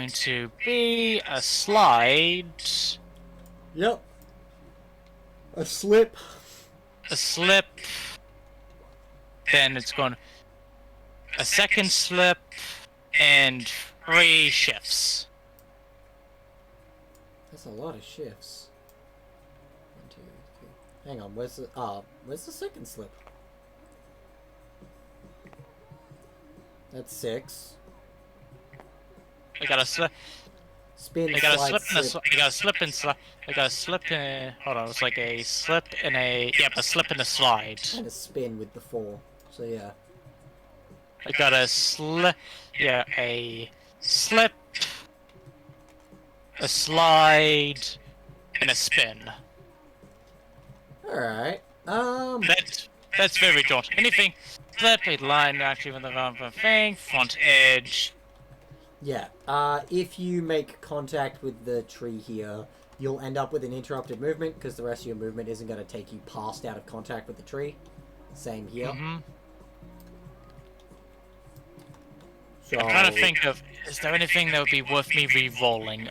to be a slide. Yep. A slip. A slip. Then it's going a second slip and 3 shifts. That's a lot of shifts. 1, 2, 3. Hang on, where's the second slip? That's 6. I got a slip. Spin, I got a slide, slip and a slip. I got a slip and slide. I got a slip and hold on. It's like a slip and a a slip and a slide. And a spin with the 4. So yeah. I got a slip. Yeah, a slip, a slide, and a spin. Alright. That's very daunting. Anything slip a line actually with the wrong thing, front edge. Yeah. If you make contact with the tree here, you'll end up with an interrupted movement because the rest of your movement isn't going to take you past out of contact with the tree. Same here. Mm-hmm. So I'm trying to think of, is there anything that would be worth me re-rolling?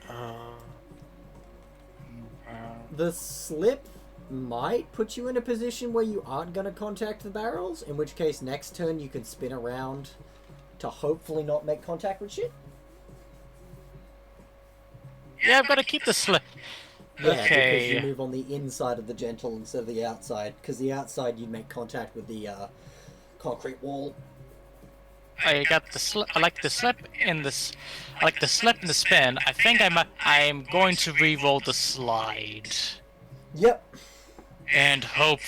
the slip might put you in a position where you aren't going to contact the barrels, in which case next turn you can spin around to hopefully not make contact with shit. Yeah, I've got to keep the slip. Yeah, because you Okay. move on the inside of the gentle instead of the outside, because the outside you'd make contact with the concrete wall. I got the slip. I like the slip in this. I like the slip and the spin. I think I'm going to re-roll the slide Yep. and hope.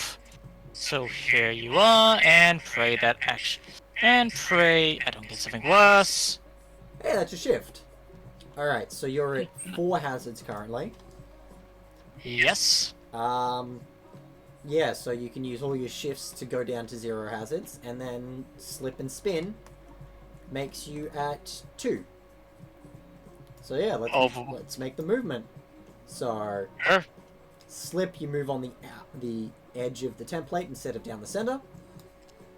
So here you are, and pray that action. And pray I don't get something worse. Hey, that's a shift. Alright, so you're at 4 hazards currently. Yes. Yeah, so you can use all your shifts to go down to 0 hazards, and then slip and spin makes you at 2. So yeah, let's make the movement. So slip, you move on the edge of the template instead of down the center.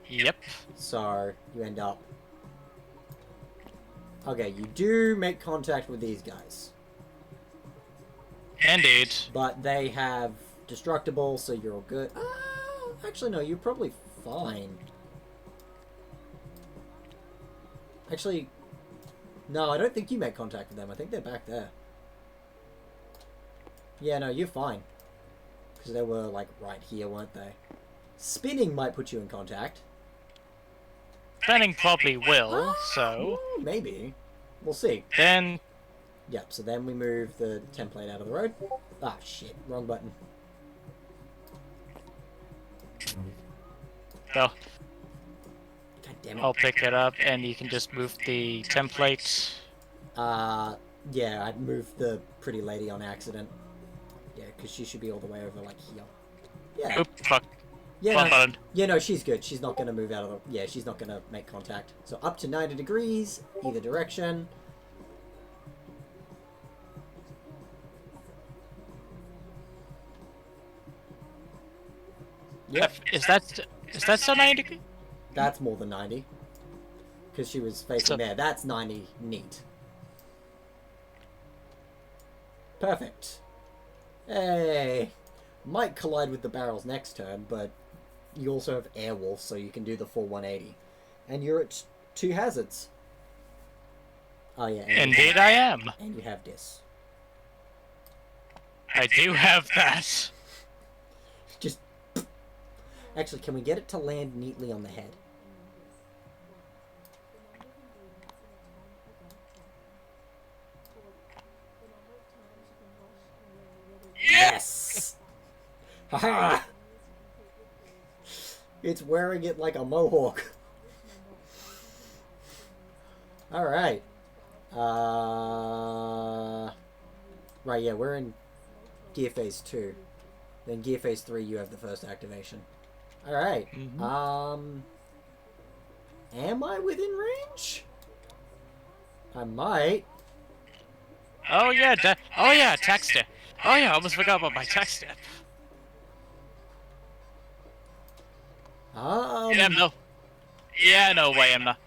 Yep. So you end up. Okay, you do make contact with these guys, Indeed. but they have destructible, so you're all good. Actually, no, you're probably fine. Actually, no, I don't think you make contact with them. I think they're back there. Yeah, no, you're fine. Because they were, like, right here, weren't they? Spinning might put you in contact. Spinning probably will. So Maybe. We'll see. then. Yep, so then we move the template out of the road. Ah, shit. Wrong button. Well, God damn it. I'll pick it up, and you can just move the template. Yeah, I moved the pretty lady on accident. Yeah, because she should be all the way over, like, here. Yeah. Oop, fuck. Yeah, Wrong no, button. yeah, no, she's good. She's not going to move out of the... Yeah, she's not going to make contact. So up to 90 degrees, either direction. Yep, Is that so 90 degree? that's more than 90. Because she was facing So- there. That's 90. Neat. Perfect. Hey. Might collide with the barrels next turn, but you also have Airwolf, so you can do the full 180. And you're at 2 hazards. Oh yeah. Indeed, I am. And you have this. I do have that. Just... Actually, can we get it to land neatly on the head? Yes! Haha! It's wearing it like a mohawk. Alright. Right, yeah, we're in Gear Phase 2. Then Gear Phase 3, you have the first activation. Alright. Mhm. Am I within range? I might. Oh yeah, oh yeah, attack step. Oh yeah, I almost forgot about my attack step. Yeah, no. Yeah, no way, I'm not.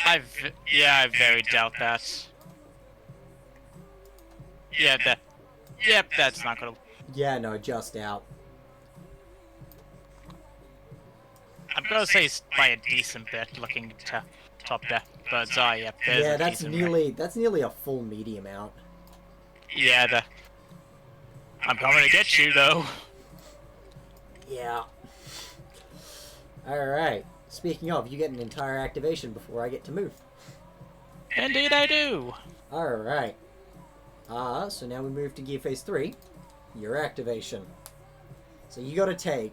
I very doubt that. Yeah, yep, that's not gonna. Yeah, no, just out. I'm gonna say it's by a decent bit, looking to top there. But yep, there's Yeah, a that's decent nearly a full medium out. Yeah, I'm coming to get you though. Yeah. Alright. Speaking of, you get an entire activation before I get to move. Indeed, I do. Alright. So now we move to Gear Phase 3. Your activation. So you gotta take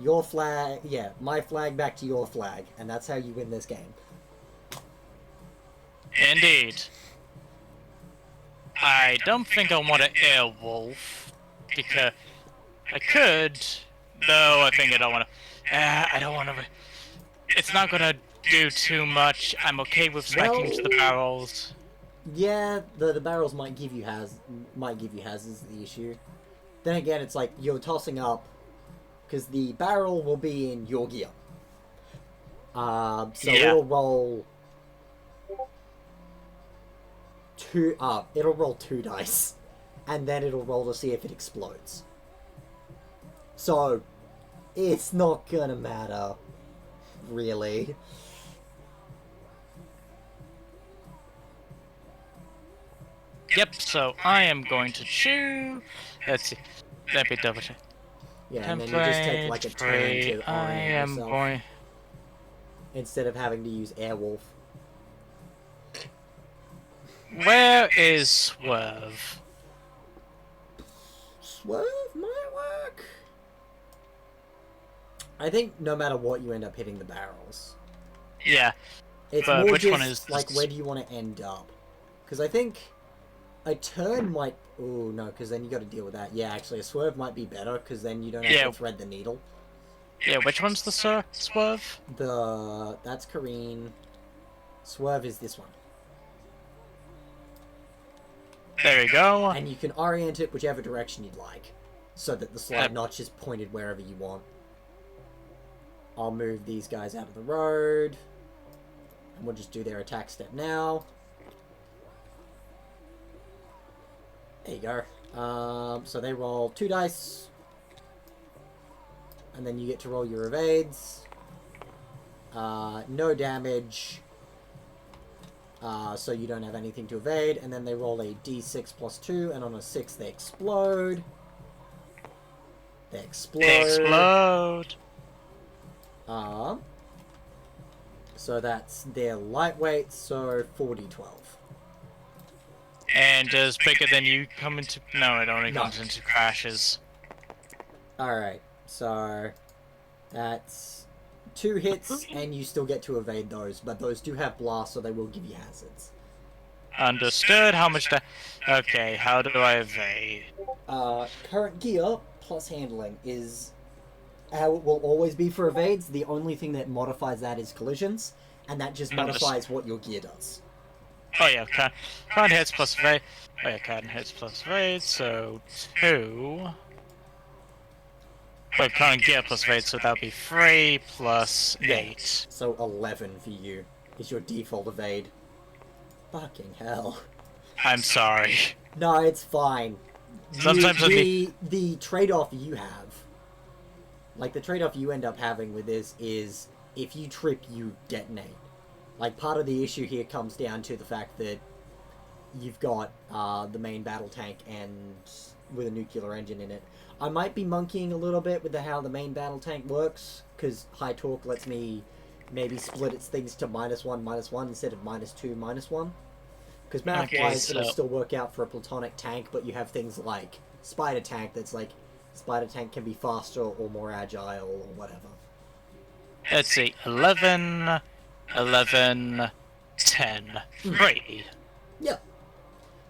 your flag, my flag back to your flag, and that's how you win this game. Indeed. I don't think I want to Airwolf, because I could, though I think I don't want to. I don't want to. It's not gonna do too much. I'm okay with striking to the barrels. Yeah, the barrels might give you has is the issue. Then again, it's like you're tossing up because the barrel will be in your gear. So Yeah. it'll roll it'll roll 2 dice, and then it'll roll to see if it explodes. So it's not gonna matter, really. Yep. So I am going to choose. Let's see. Let me double check. Yeah, and then you just take like a turn to I orient am yourself going. instead of having to use Airwolf. Where is Swerve? Swerve might work. I think no matter what, you end up hitting the barrels. Yeah. It's But more which just one is like this? where do you want to end up? Because I think a turn might. Oh no, because then you got to deal with that. Yeah, actually, a swerve might be better because then you don't have Yeah. to thread the needle. Yeah. Which one's the Swerve? That's Kareen. Swerve is this one, There we go. and you can orient it whichever direction you'd like, so that the slide notch is pointed wherever you want. I'll move these guys out of the road, and we'll just do their attack step now. There you go. So they roll 2 dice, and then you get to roll your evades. No damage, so you don't have anything to evade, and then they roll a d6 plus 2, and on a 6 they explode. They explode. They explode. So that's their lightweight, so 4d12. And does bigger than you come into? No, it only No. comes into crashes. Alright, so that's 2 hits, and you still get to evade those, but those do have blast, so they will give you hazards. Understood. How much da- Okay, how do I evade? Current gear plus handling is how it will always be for evades. The only thing that modifies that is collisions, and that just modifies what your gear does. Oh yeah, can't hits plus evade. Oh yeah, can't hits plus evade, so 2. Wait, can't gear plus evade, so that'll be 3 plus 8. So 11 for you is your default evade. Fucking hell. I'm sorry. No, it's fine. Sometimes I the trade-off you have, like the trade-off you end up having with this is if you trip, you detonate. Like part of the issue here comes down to the fact that you've got the main battle tank and with a nuclear engine in it. I might be monkeying a little bit with how the main battle tank works, because high torque lets me maybe split its things to -1/-1 instead of -2/-1. Because math-wise, Okay, it'll so- still work out for a platonic tank, but you have things like spider tank that's like spider tank can be faster or more agile or whatever. Let's see, 11, 11, 10, 3. Yeah.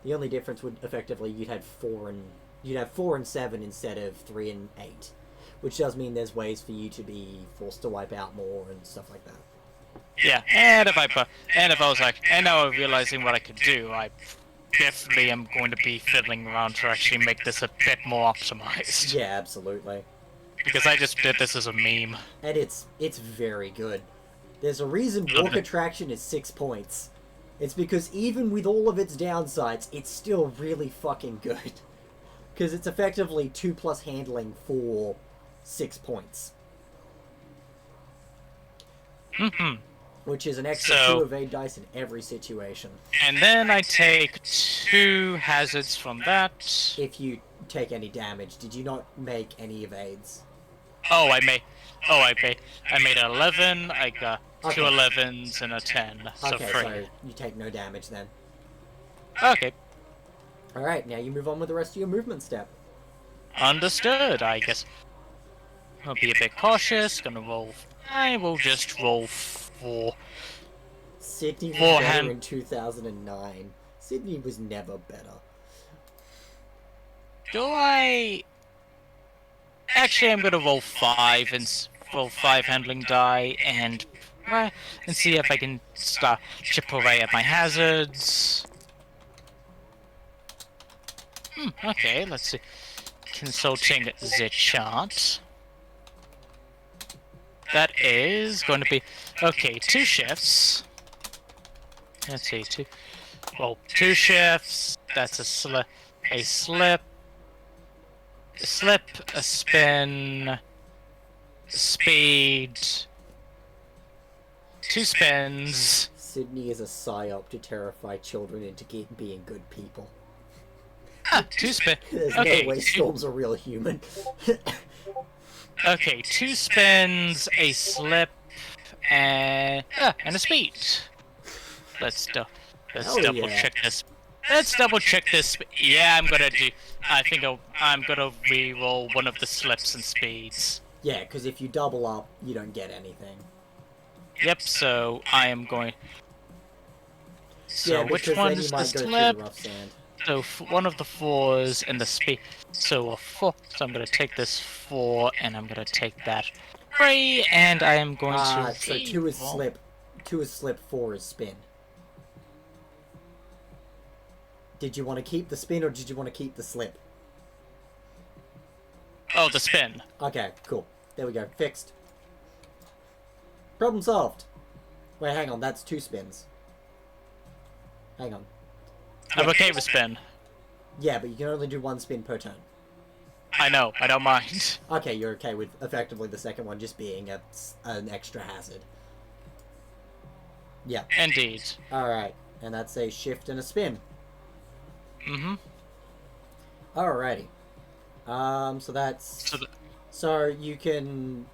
The only difference would effectively you'd have 4 and 7 instead of 3 and 8, which does mean there's ways for you to be forced to wipe out more and stuff like that. Yeah, and if I was like, and now I'm realizing what I could do, I definitely am going to be fiddling around to actually make this a bit more optimized. Yeah, absolutely. Because I just did this as a meme. And it's very good. There's a reason walk attraction is 6 points. It's because even with all of its downsides, it's still really fucking good. Because it's effectively 2 plus handling for 6 points. Which is an extra 2 evade dice in every situation. And then I take 2 hazards from that. If you take any damage, did you not make any evades? Oh, I made 11. I got two Okay. 11s and a 10, so Okay, 3. so you take no damage then. Okay, Alright, now you move on with the rest of your movement step. understood. I guess I'll be a bit cautious. Gonna roll. I will just roll 4. Sydney was better Forehand. in 2009. Sydney was never better. Do I? Actually, I'm gonna roll 5 and roll 5 handling die and see if I can start chip away at my hazards. Okay, let's see. Consulting the chart. That is going to be okay. 2 shifts. Let's see, 2 shifts. That's a slip, a spin, speed. 2 spins. Sydney is a psyop to terrify children into being good people. 2 spin. There's Okay, no way Storm's a real human. Okay, 2 spins, a slip, and a speed. Let's Hell double yeah. check this. Let's double check this. Yeah, I'm gonna do. I think I'm gonna re-roll one of the slips and speeds. Yeah, because if you double up, you don't get anything. Yep. So I am going. So Yeah, which because one then is you the might go through the slip? rough sand. So one of the 4s and the speed. So a 4. So I'm gonna take this 4 and I'm gonna take that 3, and I am going to. So 2 is re-roll. slip. 2 is slip, 4 is spin. Did you want to keep the spin or did you want to keep the slip? Oh, the spin. Okay, cool. There we go. Fixed. Problem solved. Wait, hang on. That's 2 spins. Hang on. I'm okay with spin. Yeah, but you can only do 1 spin per turn. I know. I don't mind. Okay, you're okay with effectively the second one just being an extra hazard. Yeah. Indeed. Alright. And that's a shift and a spin. Mm-hmm. Alrighty. So that's... So you can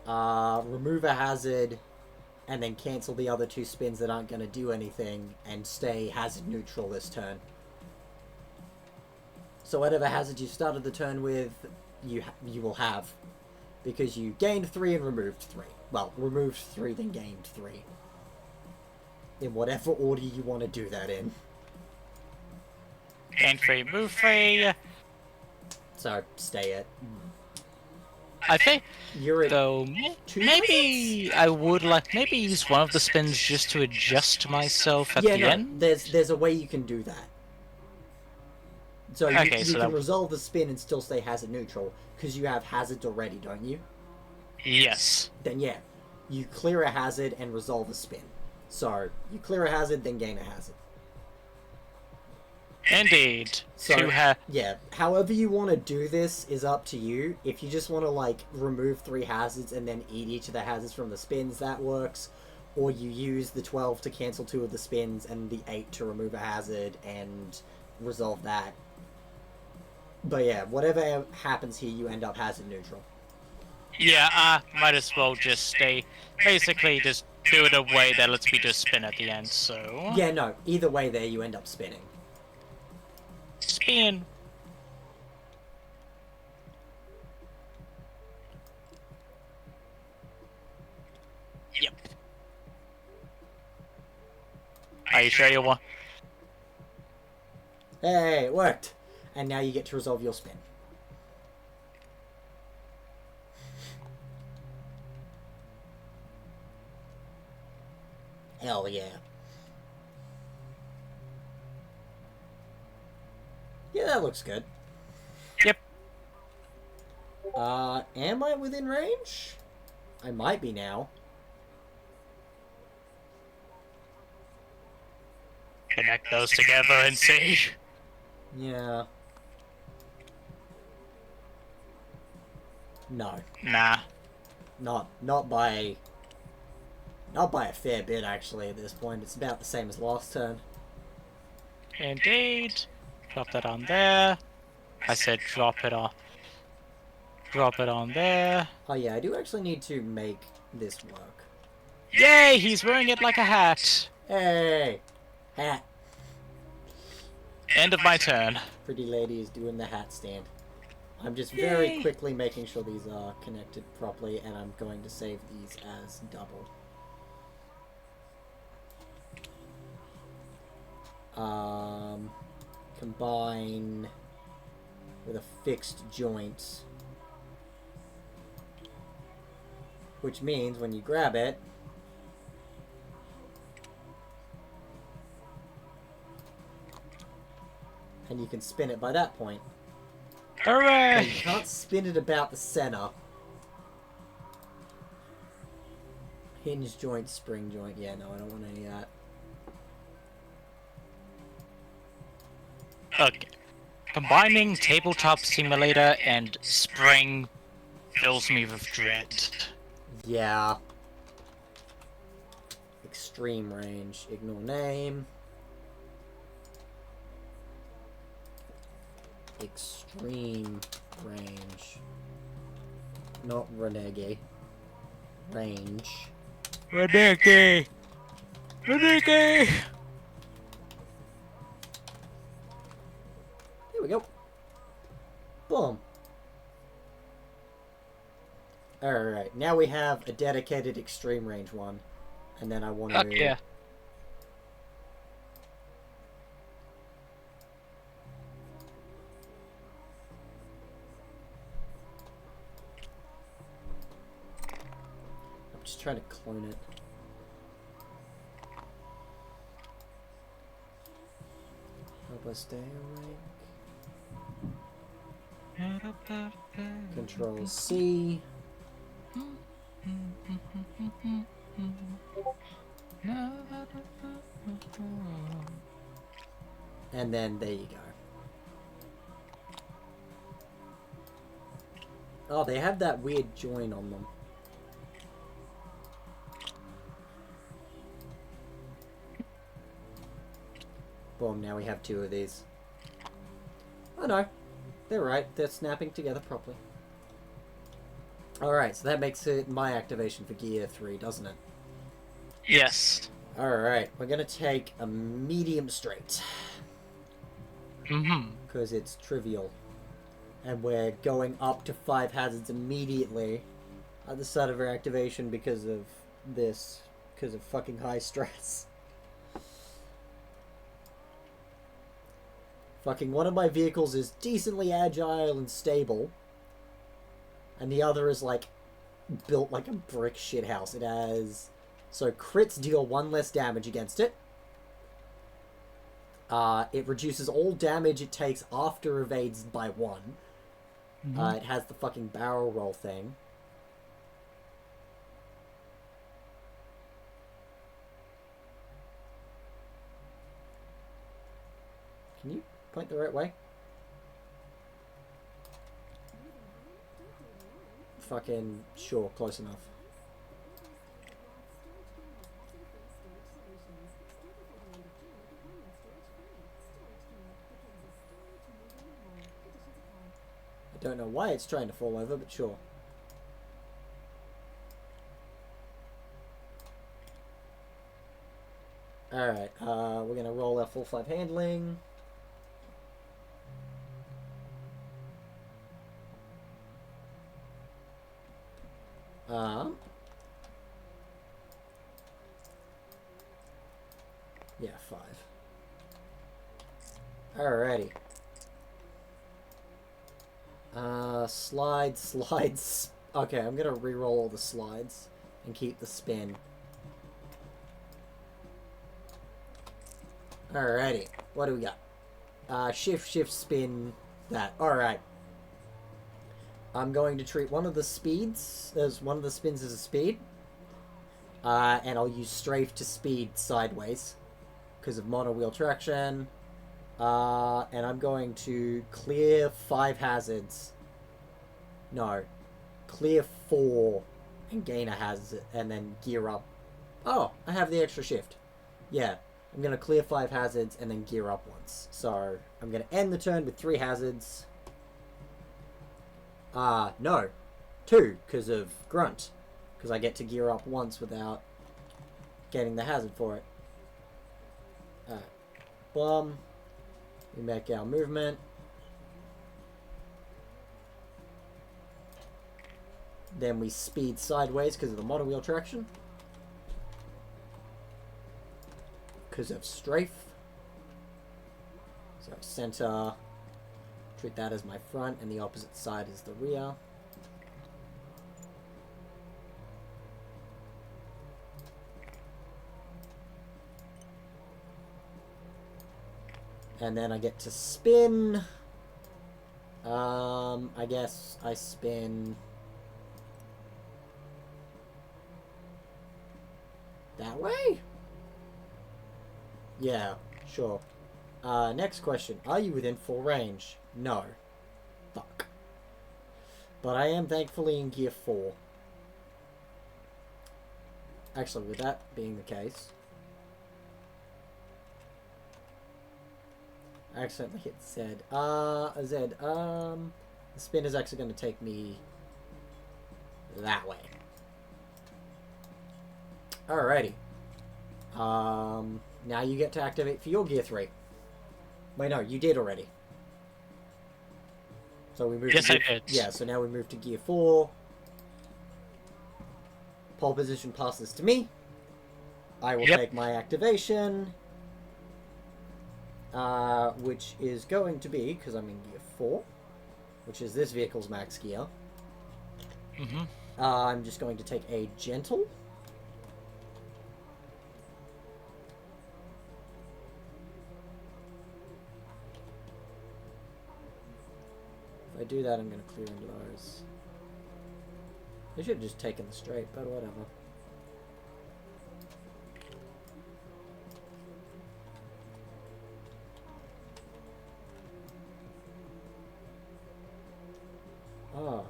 remove a hazard and then cancel the other 2 spins that aren't going to do anything and stay hazard neutral this turn. So whatever hazard you started the turn with, you will have. Because you gained 3 and removed 3. Well, removed 3 then gained 3. In whatever order you want to do that in. Gain 3, move 3. So, stay at... I think, You're at... though, maybe I would maybe use one of the spins just to adjust myself at the end. There's a way you can do that. So you, Okay, you so can that- resolve the spin and still stay hazard neutral, because you have hazards already, don't you? Yes. Then yeah, you clear a hazard and resolve a spin. So, you clear a hazard, then gain a hazard. Indeed. So, To yeah, however you want to do this is up to you. If you just want to, like, remove 3 hazards and then eat each of the hazards from the spins, that works. Or you use the 12 to cancel 2 of the spins and the 8 to remove a hazard and resolve that. But yeah, whatever happens here, you end up hazard neutral. yeah, might as well just stay. Basically, just do it a way that lets me just spin at the end, so. Yeah, no, either way there, you end up spinning. Spin. Yep. Are you sure you want? Hey, it worked! And now you get to resolve your spin. Hell yeah. Yeah, that looks good. Yep. Am I within range? I might be now. Connect those together and see. Yeah. No. Nah. Not by a fair bit, actually, at this point. It's about the same as last turn. Indeed. Drop that on there. I said drop it off. Drop it on there. Oh yeah, I do actually need to make this work. Yay! He's wearing it like a hat. Hey! Hat. End of my turn. Pretty lady is doing the hat stand. I'm just very Yay. quickly making sure these are connected properly, and I'm going to save these as double. Combine with a fixed joint. Which means when you grab it, and you can spin it by that point. But Hooray! you can't spin it about the center. Hinge joint, spring joint. Yeah, no, I don't want any of that. Okay. Combining tabletop simulator and spring fills me with dread. Yeah. Extreme range. Ignore name. Extreme range. Not renege. Range. Renegade! Renegade! Here we go. Boom. Alright, now we have a dedicated extreme range one. And then I want to... Yeah. I'm just trying to clone it. Help us stay awake. Control C. And then there you go. Oh, they have that weird join on them. Boom, now we have two of these. Oh no, they're right. They're snapping together properly. Alright, so that makes it my activation for Gear 3, doesn't it? Yes. Alright, we're gonna take a medium straight. Mm-hmm. Because it's trivial. And we're going up to 5 hazards immediately at the start of our activation because of this. Because of fucking high stress. Fucking one of my vehicles is decently agile and stable. And the other is like built like a brick shithouse. It has... So crits deal 1 less damage against it. It reduces all damage it takes after evades by 1. Mm-hmm. It has the fucking barrel roll thing. Can you point the right way? Fucking sure, close enough. I don't know why it's trying to fall over, but sure. Alright, we're gonna roll our full 5 handling. Yeah, 5. Alrighty. Slides. Okay, I'm gonna re-roll all the slides and keep the spin. Alrighty, what do we got? Shift, spin, that. Alright. I'm going to treat one of the speeds as one of the spins as a speed. And I'll use strafe to speed sideways because of monowheel traction. And I'm going to clear 5 hazards. No. Clear 4 and gain a hazard and then gear up. Oh, I have the extra shift. Yeah. I'm going to clear 5 hazards and then gear up once. So, I'm going to end the turn with 3 hazards. No. 2, because of Grunt. Because I get to gear up once without getting the hazard for it. Alright. Plum. We make our movement. Then we speed sideways because of the motor wheel traction. Because of strafe. So center. Treat that as my front, and the opposite side is the rear. And then I get to spin. I guess I spin that way? Yeah, sure. Next question. Are you within full range? No. Fuck. But I am thankfully in gear 4. Actually, with that being the case, I accidentally hit Z. Z. The spin is actually going to take me that way. Alrighty. Now you get to activate for your gear 3. Wait, no, you did already. So we moved Yes, to I gear, did. yeah, so now we move to gear 4. Pole position passes to me. I will Yep. take my activation. Which is going to be, because I'm in gear 4, which is this vehicle's max gear. Mm-hmm. I'm just going to take a gentle. If I do that, I'm going to clear into those. I should have just taken the straight, but whatever. Oh.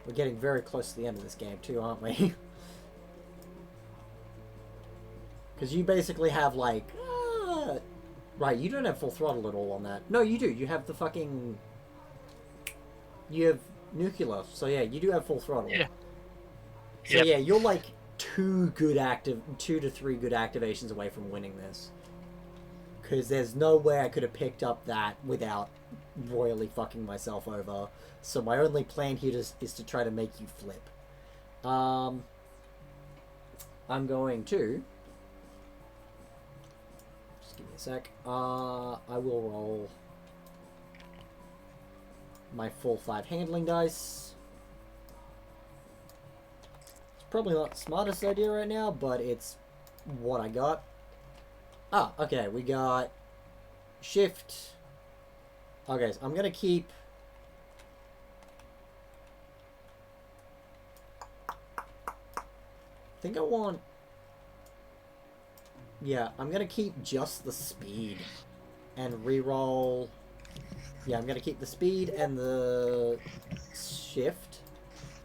We're getting very close to the end of this game too, aren't we? Because you basically have like... right, you don't have full throttle at all on that. No, you do. You have the fucking... You have nuclear. So yeah, you do have full throttle. Yeah. So Yep. yeah, you're like 2 to 3 good activations away from winning this. Because there's no way I could have picked up that without royally fucking myself over. So my only plan here is to try to make you flip. I'm going to... Just give me a sec. I will roll my full 5 handling dice. It's probably not the smartest idea right now, but it's what I got. Okay, we got shift. Okay, so I'm gonna keep... I think I want... Yeah, I'm gonna keep just the speed and re-roll... Yeah, I'm gonna keep the speed and the shift.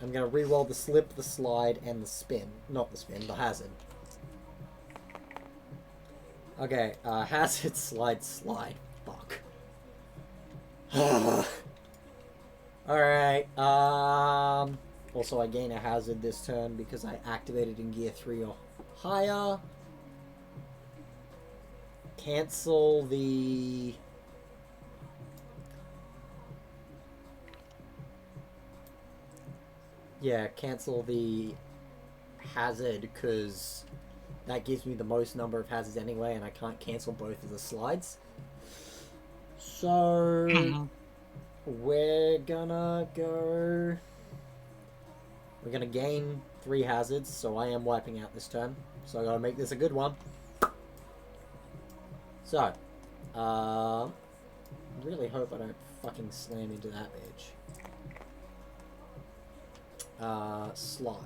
I'm gonna re-roll the slip, the slide, and the spin. Not the spin, the hazard. Okay, hazard, slide, slide. Fuck. Alright, also I gain a hazard this turn because I activated in gear 3 or higher. Cancel the... Yeah, cancel the hazard because that gives me the most number of hazards anyway, and I can't cancel both of the slides. So we're gonna go... We're gonna gain 3 hazards, so I am wiping out this turn. So I gotta make this a good one. So, really hope I don't fucking slam into that bitch. Slide.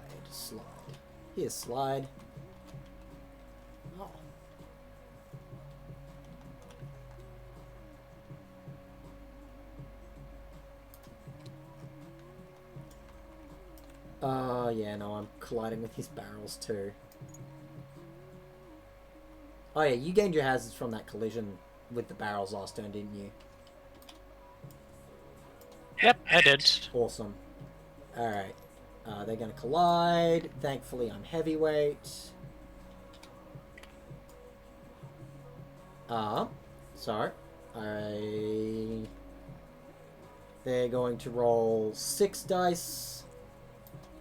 Here's slide. Oh. Yeah, no, I'm colliding with his barrels too. Oh yeah, you gained your hazards from that collision with the barrels last turn, didn't you? Yep, I did. Awesome. Alright. They're gonna collide. Thankfully, I'm heavyweight. So, they're going to roll 6 dice,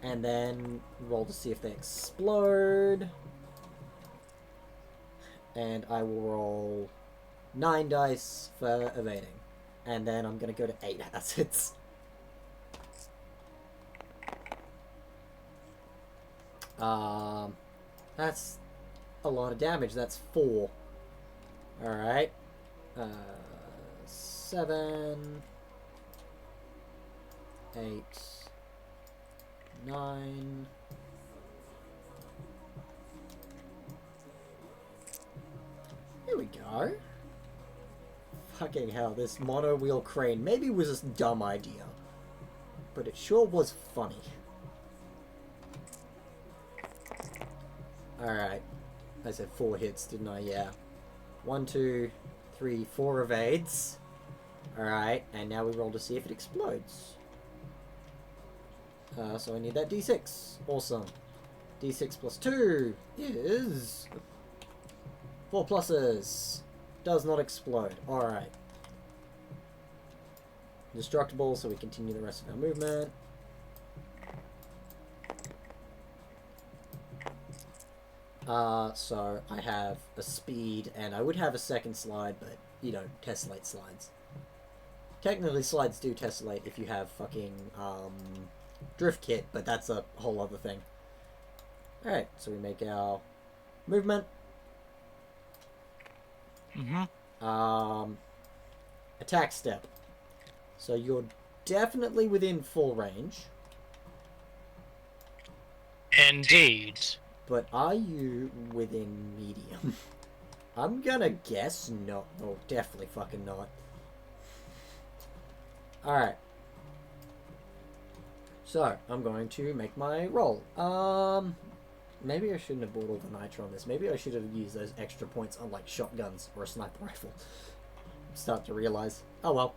and then roll to see if they explode. And I will roll 9 dice for evading. And then I'm gonna go to 8 hazards. That's a lot of damage. That's 4. Alright. 7, 8, 9. Here we go. Fucking hell, this mono-wheel crane maybe was a dumb idea, but it sure was funny. Alright. I said 4 hits, didn't I? Yeah. 1, 2, 3, 4 evades. Alright, and now we roll to see if it explodes. So I need that d6. Awesome. d6 plus 2 is 4 pluses. Does not explode. Alright. Destructible, so we continue the rest of our movement. So I have a speed, and I would have a second slide, but you don't tessellate slides. Technically, slides do tessellate if you have fucking, drift kit, but that's a whole other thing. Alright, so we make our movement. Attack step. So you're definitely within full range. Indeed. But are you within medium? I'm gonna guess no. Oh, definitely fucking not. Alright. So, I'm going to make my roll. Maybe I shouldn't have bought all the nitro on this. Maybe I should have used those extra points on, like, shotguns or a sniper rifle. I'm starting to realize. Oh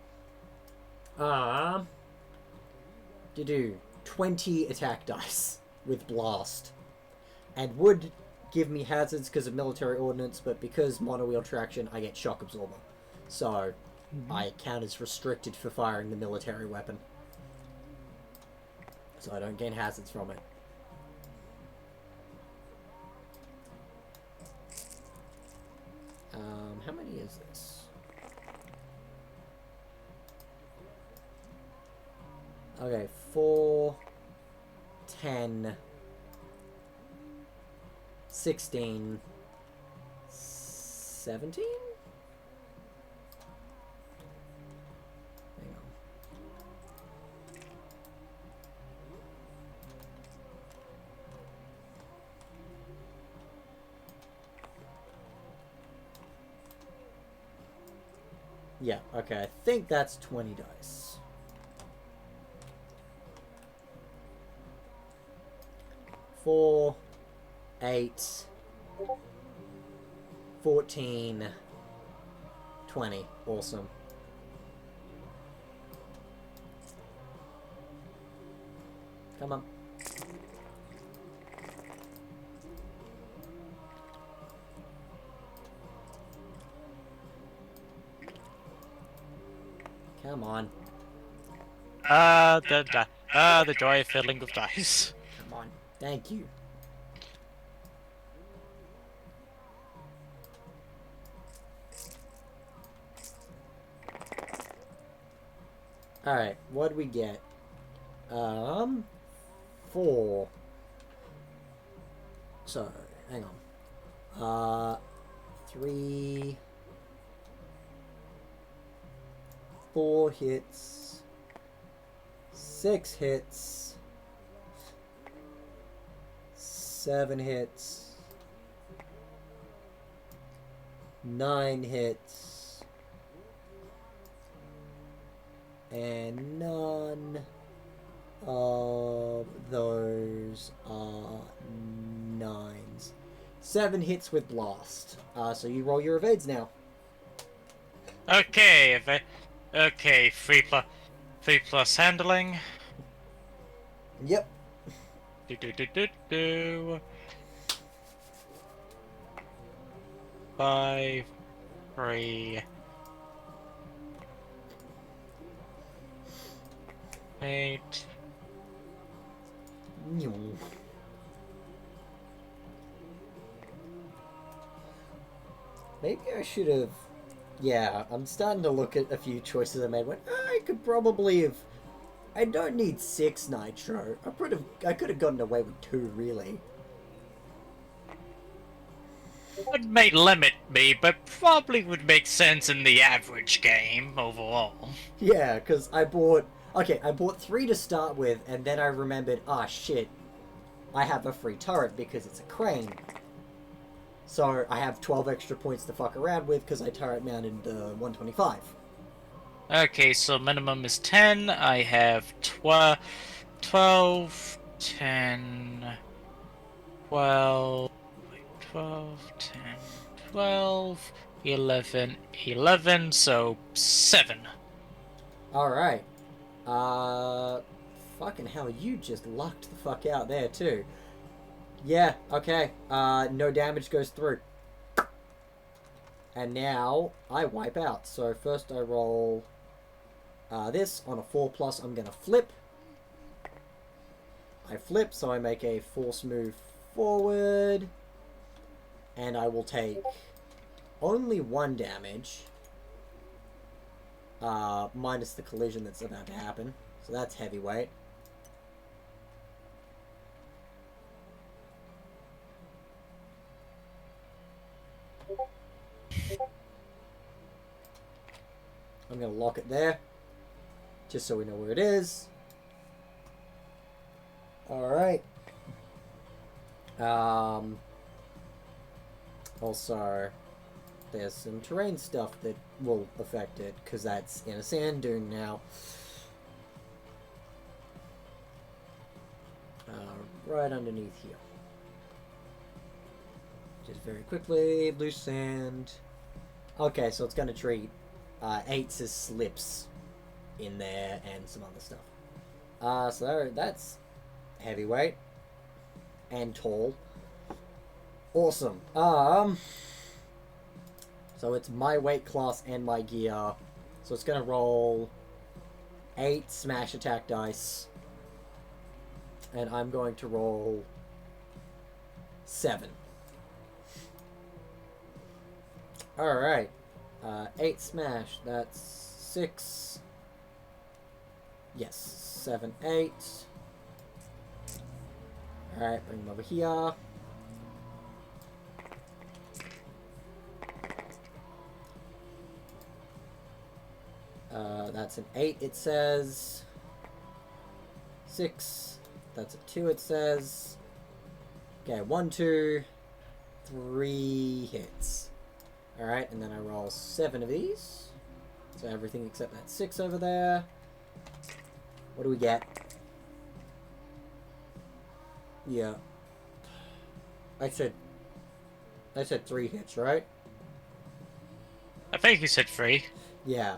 well. To do 20 attack dice with blast. And would give me hazards because of military ordnance, but because mono-wheel traction, I get shock absorber. So, I count as restricted for firing the military weapon. So I don't gain hazards from it. How many is this? Okay, 4, 10, 16, 17? Hang on. Yeah, okay, I think that's 20 dice. Four, 8, 14, 20. Awesome. Come on. Come on. The joy of fiddling with dice. Come on. Thank you. Alright, what do we get? 4. So, hang on. 3... 4 hits. 6 hits. 7 hits. 9 hits. And none of those are 9s. 7 hits with blast. So you roll your evades now. Okay, 3 3 plus handling. Yep. Do do do do do. 5, 3, 8. Maybe I should have. Yeah, I'm starting to look at a few choices I made. I could probably have. I don't need 6 nitro. I could have gotten away with 2, really. It may limit me, but probably would make sense in the average game overall. Yeah, because I bought. Okay, I bought 3 to start with, and then I remembered, ah, shit, I have a free turret because it's a crane. So I have 12 extra points to fuck around with because I turret mounted 125. Okay, so minimum is 10. I have 12, 10, 12, 12, 10, 12, 11, 11, so 7. Alright. Fucking hell, you just lucked the fuck out there, too. Yeah, okay. No damage goes through. And now, I wipe out. So first I roll this. On a 4+, I'm gonna flip. I flip, so I make a force move forward. And I will take only 1 damage. Minus the collision that's about to happen. So that's heavyweight. I'm going to lock it there. Just so we know where it is. Alright. Also, there's some terrain stuff that will affect it, because that's in a sand dune now. Right underneath here. Just very quickly, loose sand. Okay, so it's going to treat 8s as slips in there and some other stuff. So that's heavyweight and tall. Awesome. So it's my weight class and my gear. So it's going to roll 8 smash attack dice. And I'm going to roll 7. Alright. 8 smash. That's 6. Yes. 7, 8. Alright, bring them over here. That's an 8, it says. 6. That's a 2, it says. Okay, 1, 2, 3 hits. Alright, and then I roll 7 of these. So everything except that 6 over there. What do we get? Yeah. I said 3 hits, right? I think you said 3. Yeah.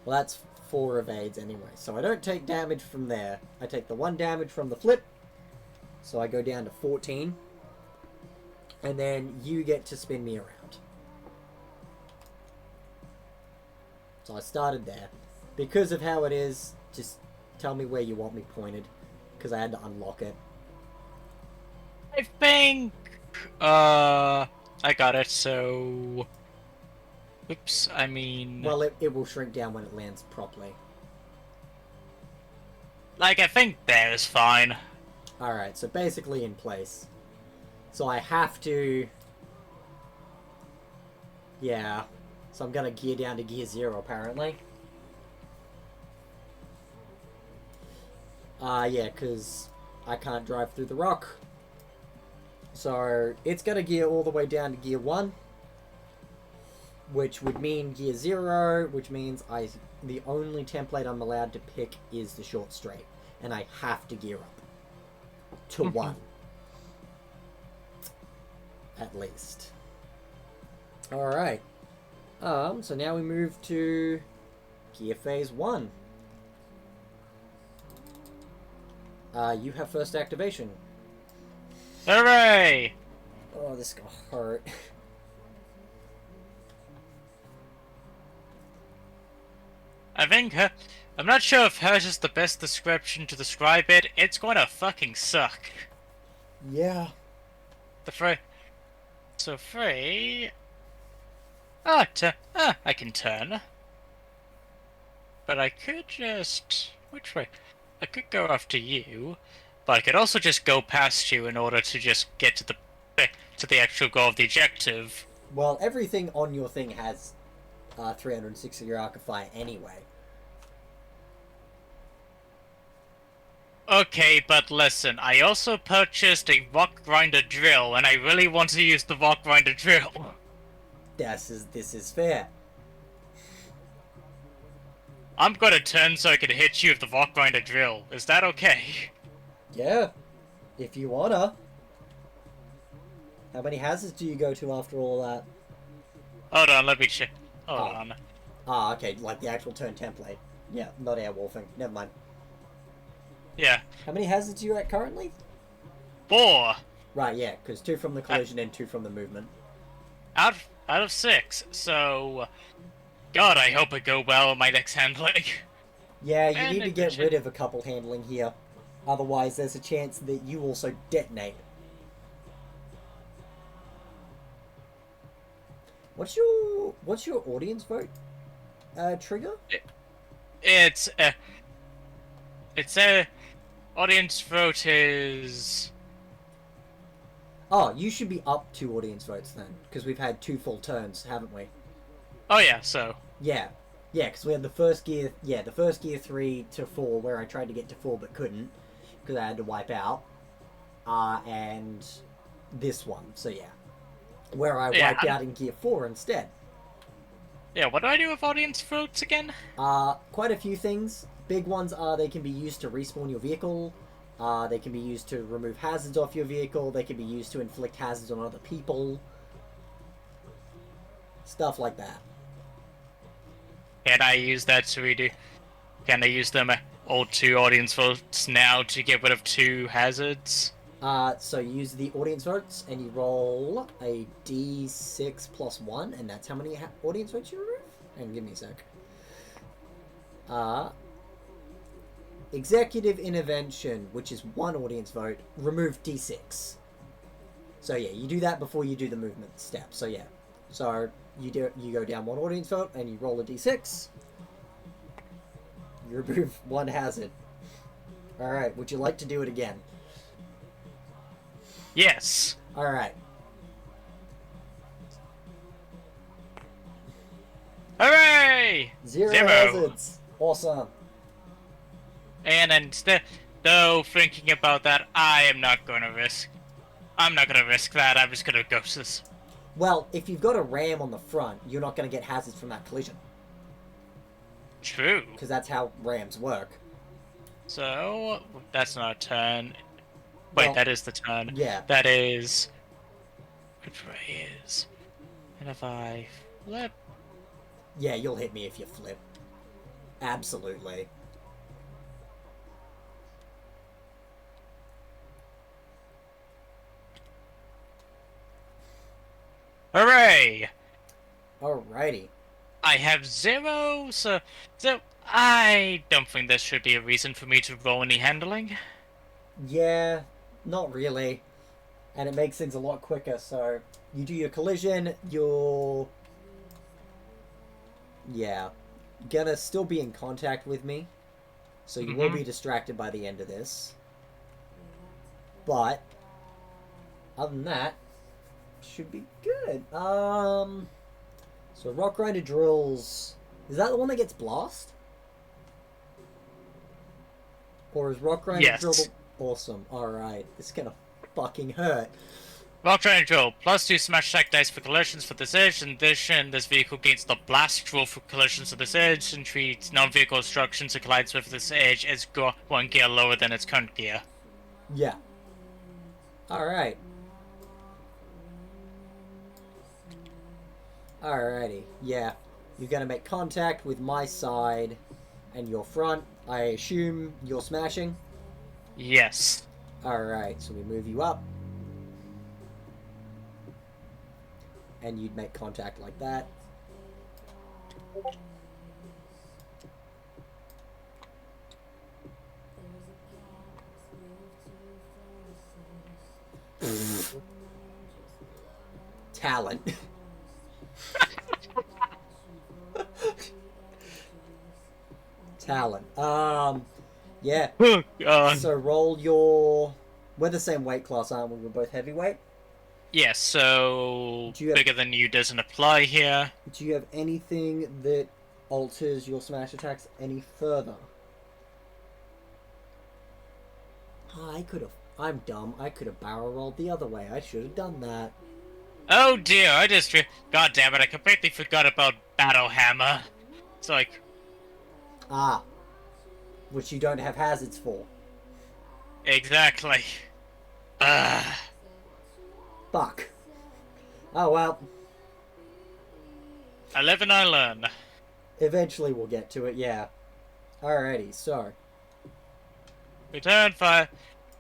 Well, that's 4 evades anyway. So I don't take damage from there. I take the 1 damage from the flip. So I go down to 14. And then you get to spin me around. So I started there. Because of how it is, just tell me where you want me pointed. Because I had to unlock it. I think... I got it, so... Oops, I mean... Well, it will shrink down when it lands properly. Like, I think there is fine. Alright, so basically in place. So I have to... Yeah. So I'm gonna gear down to gear 0, apparently. Yeah, because I can't drive through the rock. So it's gonna gear all the way down to gear 1. Which would mean gear 0, which means the only template I'm allowed to pick is the short straight. And I have to gear up. To 1. At least. Alright. So now we move to gear phase 1. You have first activation. Hooray! Oh, this is gonna hurt. I think I'm not sure if hers is the best description to describe it. It's gonna fucking suck. Yeah. The free. So free. I can turn. But I could just. Which way? I could go after you, but I could also just go past you in order to just get to the actual goal of the objective. Well, everything on your thing has 360 arc of fire anyway. Okay, but listen, I also purchased a rock grinder drill, and I really want to use the rock grinder drill. This is fair. I'm gonna turn so I can hit you with the rock grinder drill. Is that okay? Yeah. If you wanna. How many hazards do you go to after all that? Hold on, let me check. Hold Oh. on. Ah, okay, like the actual turn template. Yeah, not airwolfing. Never mind. Yeah. How many hazards are you at currently? 4 Right, yeah, because 2 from the collision and 2 from the movement. out of 6. So, God, I hope it go well in my next handling. Yeah, you And need to it get should- rid of a couple handling here. Otherwise, there's a chance that you also detonate. What's your audience vote trigger? It's a audience vote is. Oh, you should be up 2 audience votes then, because we've had 2 full turns, haven't we? Oh yeah, so Yeah, because we had the first gear 3 to 4, where I tried to get to 4 but couldn't, because I had to wipe out, and this one, so yeah, where I Yeah, wiped out in gear 4 instead. yeah. What do I do with audience votes again? Quite a few things. Big ones are they can be used to respawn your vehicle. They can be used to remove hazards off your vehicle. They can be used to inflict hazards on other people. Stuff like that. Can I use that to redo? Can I use them all 2 audience votes now to get rid of 2 hazards? So you use the audience votes and you roll a d6 plus 1, and that's how many audience votes you remove? And give me a sec. Executive intervention, which is 1 audience vote, remove d6. So yeah, you do that before you do the movement step. So yeah, so you go down 1 audience vote and you roll a d6. You remove 1 hazard. All right, would you like to do it again? Yes. All right. Hooray! 0 Zero. hazards. Awesome. And instead, though, thinking about that, I'm not gonna risk that. I'm just gonna go to this. Well, if you've got a ram on the front, you're not going to get hazards from that collision. True. Because that's how rams work. So, that's not a turn. Wait, Well, that is the turn. Yeah. That is. Which way is. And if I flip. Yeah, you'll hit me if you flip. Absolutely. Hooray! Alrighty. I have 0, so I don't think there should be a reason for me to roll any handling. Yeah, not really. And it makes things a lot quicker, so you do your collision, you're... Yeah. Gonna still be in contact with me. So you will be distracted by the end of this. But, other than that, should be good. So Rock Grinder drills... Is that the one that gets blast? Or is Rock Grinder Yes. drill the... Awesome. Alright. This is gonna fucking hurt. Rock Trying Drill, +2 smash attack dice for collisions for this edge. In addition, this vehicle gains the blast roll for collisions to this edge and treats non-vehicle obstructions it collides with this edge as 1 gear lower than its current gear. Yeah. Alright. Alrighty. Yeah. You're gonna make contact with my side and your front. I assume you're smashing. Yes. Alright, so we move you up. And you'd make contact like that. Talent. Talent. Yeah. Oh god. So roll your. We're the same weight class, aren't we? We're both heavyweight. Yes, so Do you have- bigger than you doesn't apply here. Do you have anything that alters your smash attacks any further? I could have. I'm dumb. I could have barrel rolled the other way. I should have done that. Oh dear, God damn it, I completely forgot about Battle Hammer. It's like, Ah. Which you don't have hazards for. exactly. Ugh. Fuck. Oh well. I live and I learn. Eventually we'll get to it, yeah. Alrighty, so. Return fire.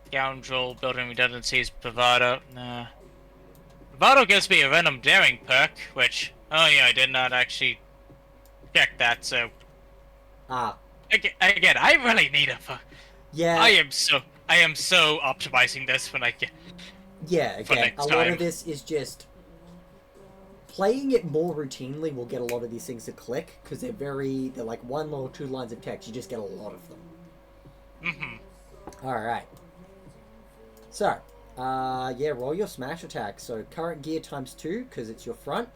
Scoundrel, building redundancies, bravado. Nah. Bravado gives me a random daring perk, which, oh yeah, I did not actually check that, so. Ah. Again, I really need a. Yeah. I am so optimizing this when I get. Yeah, for again, next a lot time. of this is just playing it more routinely will get a lot of these things to click because they're like one or two lines of text. You just get a lot of them. Mm-hmm. All right. So, yeah, roll your smash attack. So current gear times 2 because it's your front.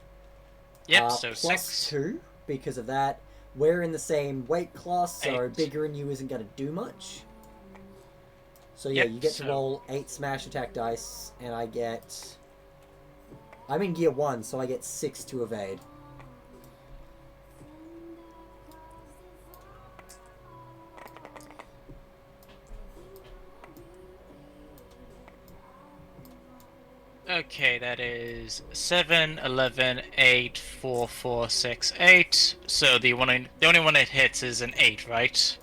Yep, so plus 6. 2 because of that. We're in the same weight class, so 8. bigger in you isn't going to do much. So yeah, Yep, you get to roll 8 smash attack dice, and I get... I'm in gear 1, so I get 6 to evade. Okay, that is 7, 11, 8, 4, 4, 6, 8. So the only one it hits is an 8, right?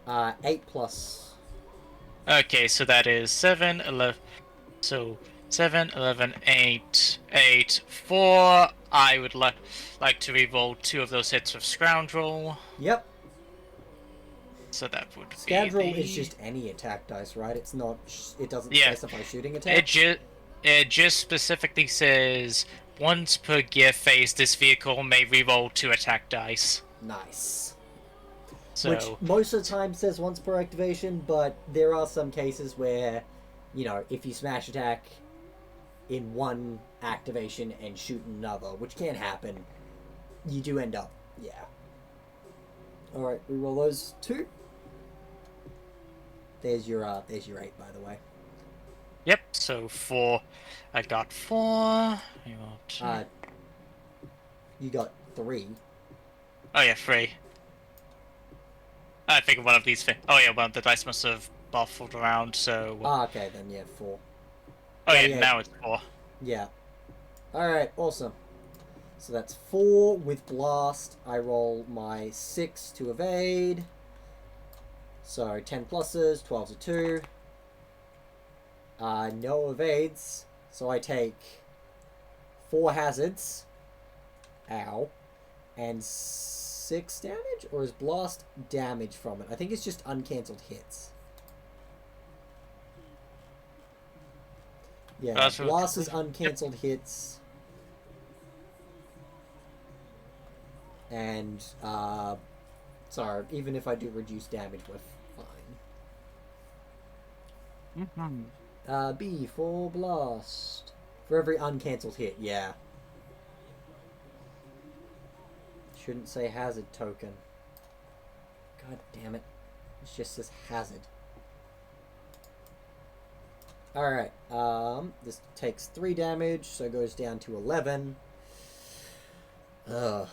8 plus... Okay, so that is 7, 11. So 7, 11, 8, 8, 4. I would like to reroll 2 of those hits with Scoundrel. Yep. So that would Scoundrel be the... is just any attack dice, right? It's not... It doesn't Yeah. specify shooting attack. It just specifically says once per gear phase, this vehicle may reroll 2 attack dice. Nice. So Which most of the time says once per activation, but there are some cases where, you know, if you smash attack in one activation and shoot another, which can happen, you do end up, yeah. Alright, we roll those 2. There's your 8, by the way. yep. So 4. I got 4. You got 2. You got 3. Oh yeah, 3. I think one of these. Oh yeah, one of the dice must have buffled around. So. Okay, then yeah, 4. Oh yeah, yeah. now it's 4. Yeah. Alright, awesome. So that's 4 with blast. I roll my 6 to evade. So 10 pluses, 12's a 2. No evades. So I take 4 hazards. Ow. And 6 damage? Or is blast damage from it? I think it's just uncancelled hits. Yeah, That's what- blast is uncancelled hits. And, sorry, even if I do reduce damage, we're fine. B for blast. For every uncancelled hit, yeah. Shouldn't say hazard token. God damn it. It just says hazard. Alright, this takes 3 damage, so it goes down to 11. Ugh.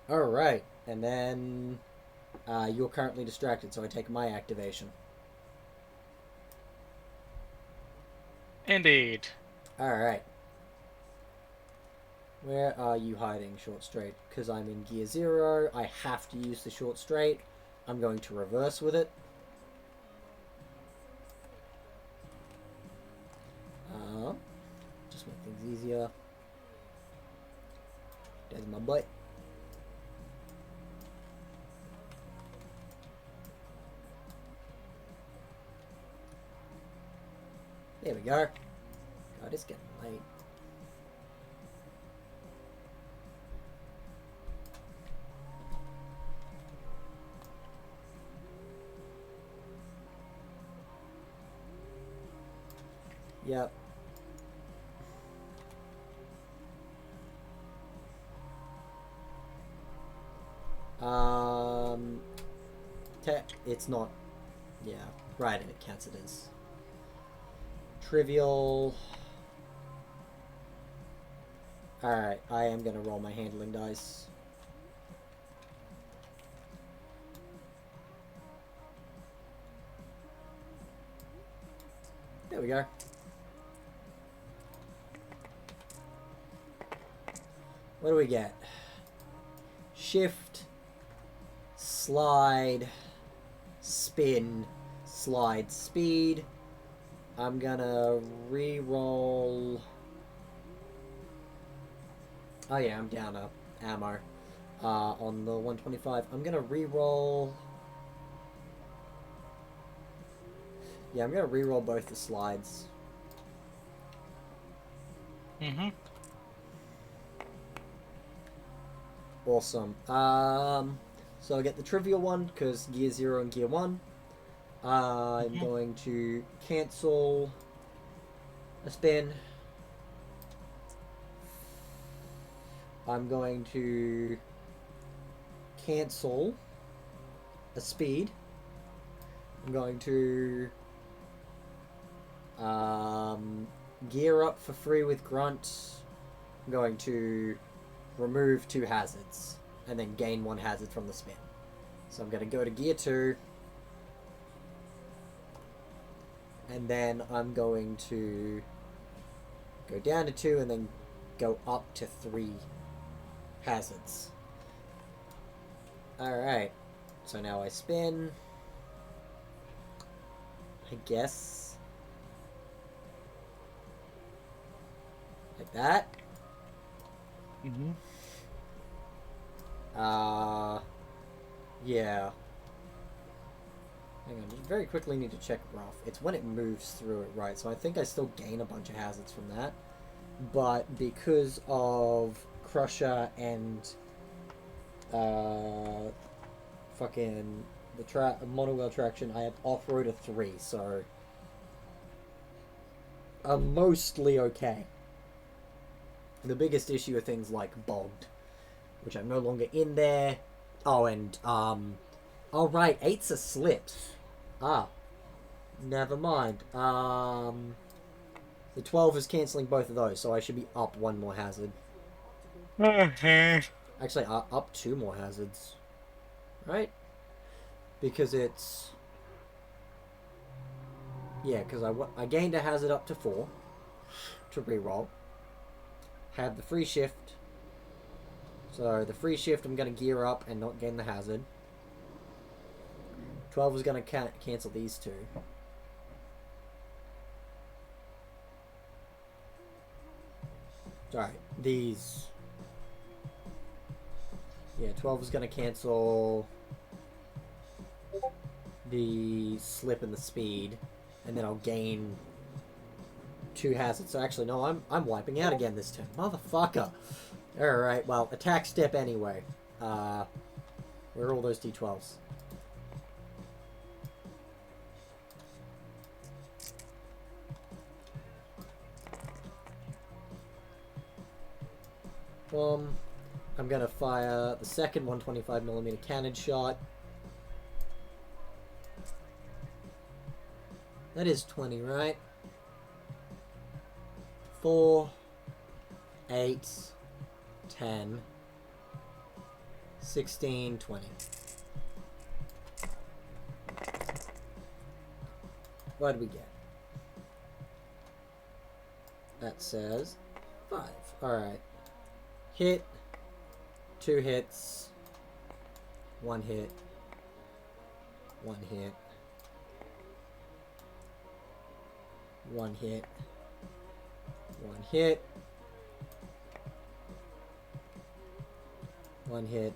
Alright, and then you're currently distracted, so I take my activation. Indeed. Alright. Where are you hiding, short straight? Because I'm in gear 0. I have to use the short straight. I'm going to reverse with it. Just make things easier. There's my butt. There we go. God, it's getting late. Yep. It's not. Yeah, right, it counts it as trivial. Alright, I am gonna roll my handling dice. There we go. What do we get? Shift, slide, spin, slide, speed. I'm gonna re-roll. Oh yeah, I'm down a ammo on the 125. I'm gonna re-roll. Yeah, I'm gonna re-roll both the slides. Mm-hmm. Awesome. So I get the trivial one because gear 0 and gear 1. I'm going to cancel a spin. I'm going to cancel a speed. I'm going to gear up for free with grunt. I'm going to remove 2 hazards and then gain 1 hazard from the spin. So I'm going to go to gear 2 and then I'm going to go down to 2 and then go up to 3 hazards. Alright, so now I spin, I guess, like that. Mm-hmm. Yeah. Hang on, just very quickly need to check rough. It's when it moves through it, right? So I think I still gain a bunch of hazards from that. But because of Crusher and fucking the monowheel traction, I have off-road a 3, so I'm mostly okay. The biggest issue are things like bogged, which I'm no longer in there. Oh, and oh right, 8's a slipped. Ah, never mind. The 12 is cancelling both of those, so I should be up 1 more hazard. Actually, up 2 more hazards, right? Because it's, yeah, because I gained a hazard up to 4 to reroll. Have the free shift. So the free shift, I'm going to gear up and not gain the hazard. 12 is going to cancel these 2. Alright, these. Yeah, 12 is going to cancel the slip and the speed. And then I'll gain 2 hazards. So actually, no, I'm wiping out again this turn. Motherfucker! Alright, well, attack step anyway. Where are all those D12s? I'm gonna fire the second 125mm cannon shot. That is 20, right? 4, 8, 10, 16, 20. What did we get? That says 5. Alright. Hit. 2 hits. 1 hit. 1 hit. 1 hit. 1 hit. 1 hit.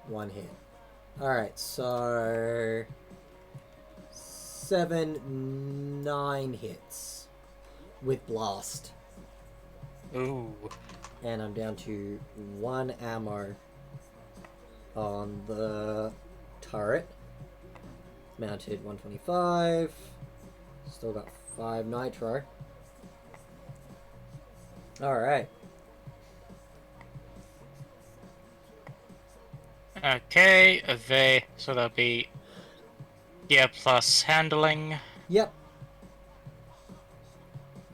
1 hit. Alright, so 7, 9 hits with blast. Ooh. And I'm down to 1 ammo on the turret. Mounted 125. Still got 5 nitro. Alright. Okay, so that'll be gear plus handling. Yep.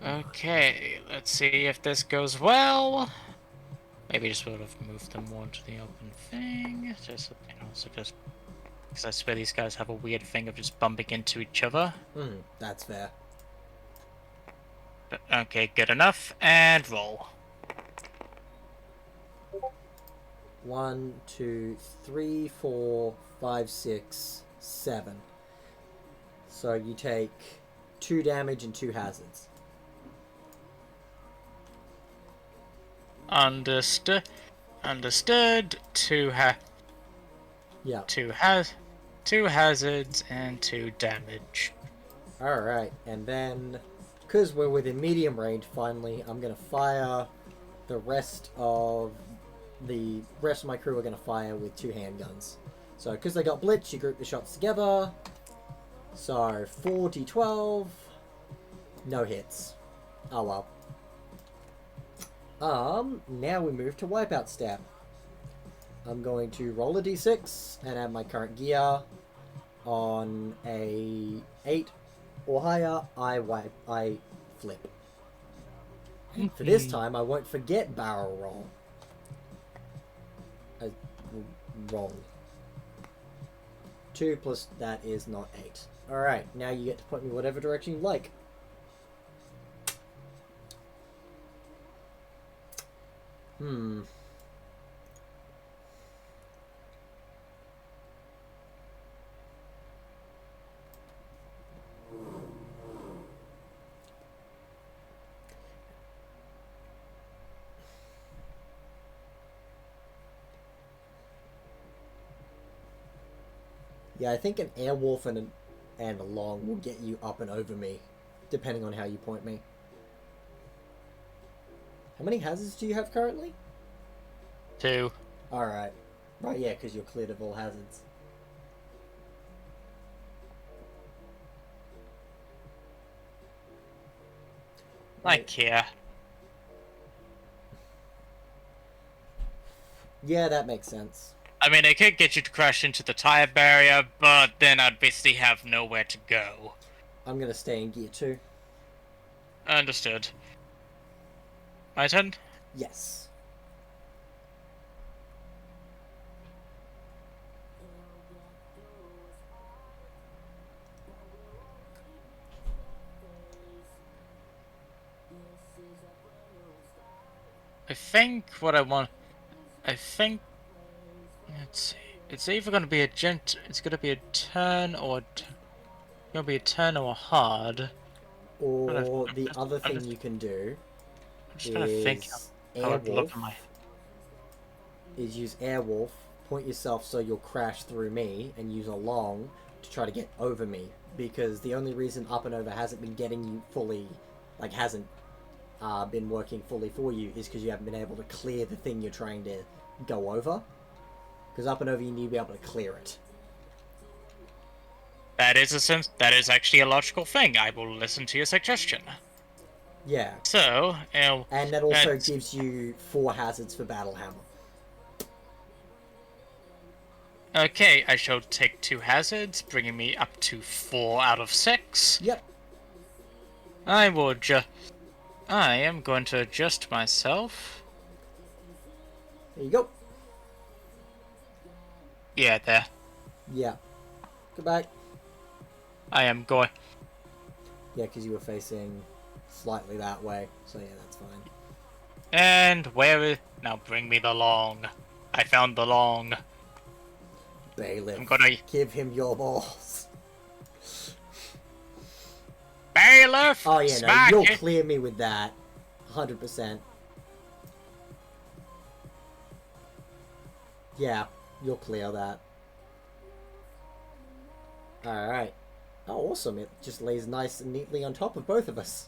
Okay, let's see if this goes well. Maybe just sort of move them more into the open thing. Just so they also just because I swear these guys have a weird thing of just bumping into each other. That's fair. But, okay, good enough. And roll. 1, 2, 3, 4, 5, 6, 7. So you take 2 damage and 2 hazards. Understood. Understood. Two Yeah. two hazards and 2 damage. Alright, and then, because we're within medium range finally, I'm going to fire the rest of my crew are going to fire with 2 handguns. So, because they got blitz, you group the shots together. So, 4d12. No hits. Oh well. Now we move to wipeout step. I'm going to roll a d6 and add my current gear. On a 8 or higher, I flip. And for this time, I won't forget barrel roll. Roll. 2 plus that is not 8. Alright, now you get to point me whatever direction you like. Yeah, I think an airwolf and a long will get you up and over me, depending on how you point me. How many hazards do you have currently? 2. Alright. Right, yeah, because you're cleared of all hazards. Like here. Yeah, that makes sense. I mean, it could get you to crash into the tire barrier, but then I'd basically have nowhere to go. I'm gonna stay in gear 2. Understood. My turn? Yes. I think what I want... let's see. It's either going to be it's going to be a turn or... Gonna be a turn or a hard. Or the other thing just- you can do I'm just trying to think is how it would look airwolf. in my... Is use airwolf, point yourself so you'll crash through me, and use a long to try to get over me. Because the only reason up and over hasn't been getting you fully, like hasn't been working fully for you, is because you haven't been able to clear the thing you're trying to go over. Because up and over you need to be able to clear it. That is actually a logical thing. I will listen to your suggestion. Yeah. So, And that also gives you 4 hazards for Battle Hammer. okay, I shall take 2 hazards, bringing me up to 4 out of 6. Yep. I am going to adjust myself. There you go. Yeah, there. Yeah. Go back. I am going. Yeah, because you were facing slightly that way. So yeah, that's fine. And where is... Now bring me the long. I found the long. Bailiff, I'm gonna... give him your balls. Bailiff! Oh yeah, no, Smack you'll it! clear me with that. 100%. Yeah, you'll clear that. Alright. Oh, awesome. It just lays nice and neatly on top of both of us.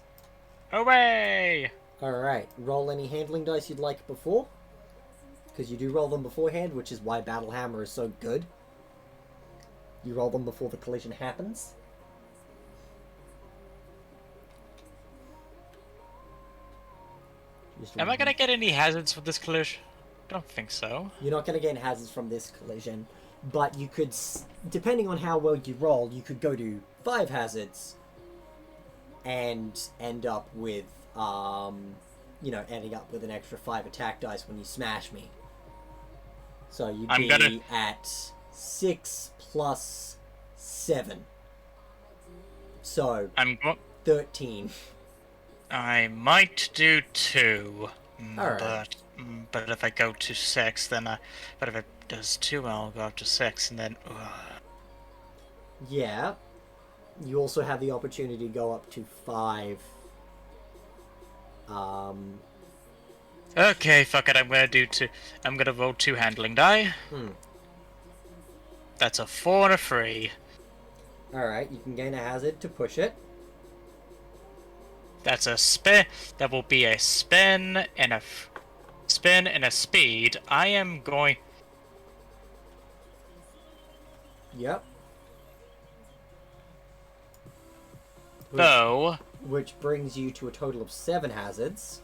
Away! Alright, roll any handling dice you'd like before. Because you do roll them beforehand, which is why Battle Hammer is so good. You roll them before the collision happens. Am I gonna get any hazards for this collision? Don't think so. You're not going to gain hazards from this collision, but you could, depending on how well you roll, you could go to 5 hazards and end up with, ending up with an extra 5 attack dice when you smash me. So you'd be at 6 plus 7. So, 13. I might do 2. Alright. But if I go to 6, then but if it does 2, I'll go up to 6, and then... Yeah. You also have the opportunity to go up to 5. Okay, fuck it, I'm gonna do 2. I'm gonna roll 2 handling die. That's a 4 and a 3. Alright, you can gain a hazard to push it. That's a spin. That will be a spin and a spin and a speed. I am going... Yep. So... Which brings you to a total of 7 hazards.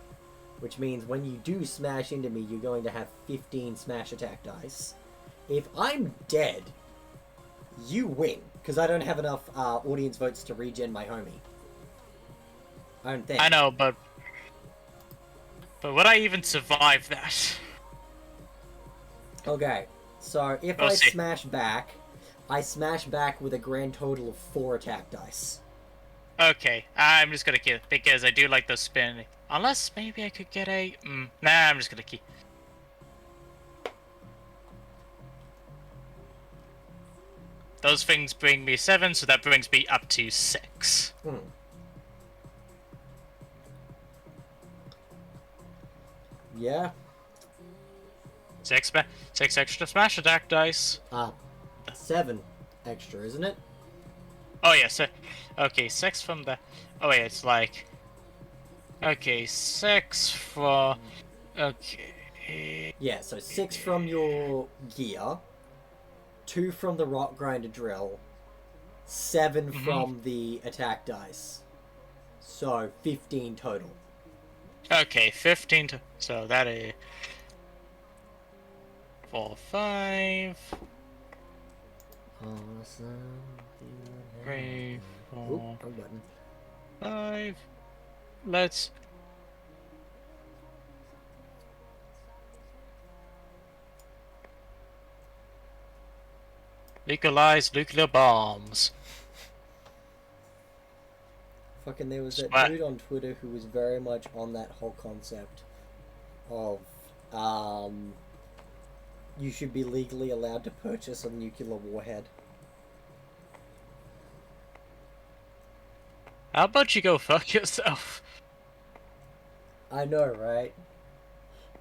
Which means when you do smash into me, you're going to have 15 smash attack dice. If I'm dead, you win. Because I don't have enough audience votes to regen my homie. I don't think. I know, but would I even survive that? Okay, so if We'll I see. smash back with a grand total of 4 attack dice. Okay, I'm just gonna keep it, because I do like the spin. Unless maybe I could get a... nah, I'm just gonna keep... Those things bring me 7, so that brings me up to 6. Yeah. 6 extra smash attack dice. 7 extra, isn't it? Oh yeah, so... Okay, 6 from the... Oh wait, it's like... Okay, 6 for... Okay... Yeah, so 6 from your gear, 2 from the rock grinder drill, 7 from the attack dice. So 15 total. Okay, 15 to... So that is... 4, 5... Awesome. 3, 4, Oop, wrong button. 5... Let's... Legalize nuclear bombs. Fucking there was that Splat. dude on Twitter who was very much on that whole concept of you should be legally allowed to purchase a nuclear warhead. How about you go fuck yourself? I know, right?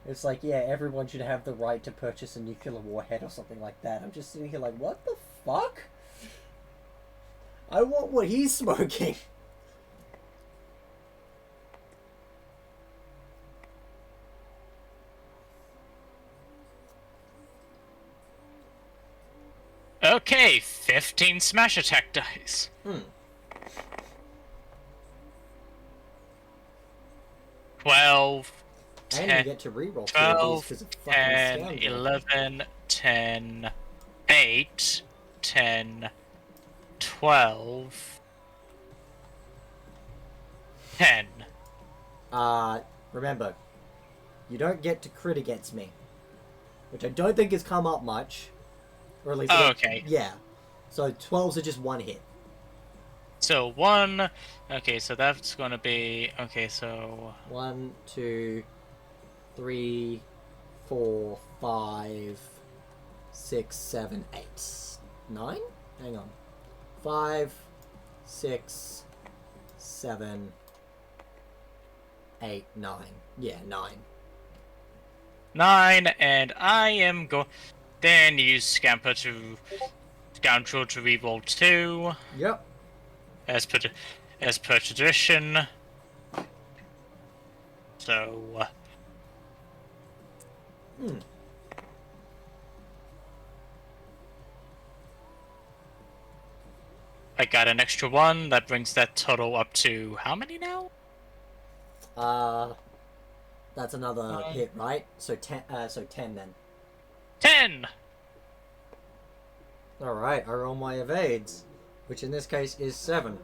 It's like, yeah, everyone should have the right to purchase a nuclear warhead or something like that. I'm just sitting here like, what the fuck? I want what he's smoking. Okay, 15 smash attack dice. 12, And 10, you get to reroll 12, because of fucking 10, scoundrel. 11, 10, 8, 10, 12, 10. Remember, you don't get to crit against me. Which I don't think has come up much. Or at least... Oh, okay. Yeah. So 12s are just 1 hit. So 1, okay, so that's gonna be, okay, so... 1, 2, 3, 4, 5, 6, 7, 8, 9? Hang on. 5, 6, 7, 8, 9. Yeah, 9. 9, and I am going. Then use Scoundrel to reroll 2, Yep. as per tradition. So. Hmm. I got an extra 1. That brings that total up to how many now? That's another hit, right? So 10. So 10 then. 10. All right. I roll my evades, which in this case is 7.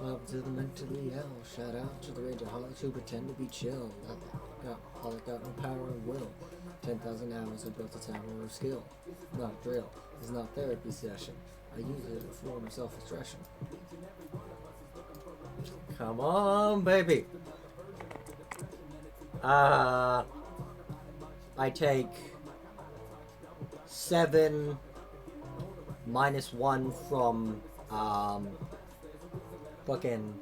Up to the mentally ill. Shout out to the Ranger Hearts who pretend to be chill. All got no power and will. 10,000 hours I built a tower of skill. Not drill. It's not therapy session. I use it as a form of self-expression. Come on, baby. I take 7 minus 1 from fucking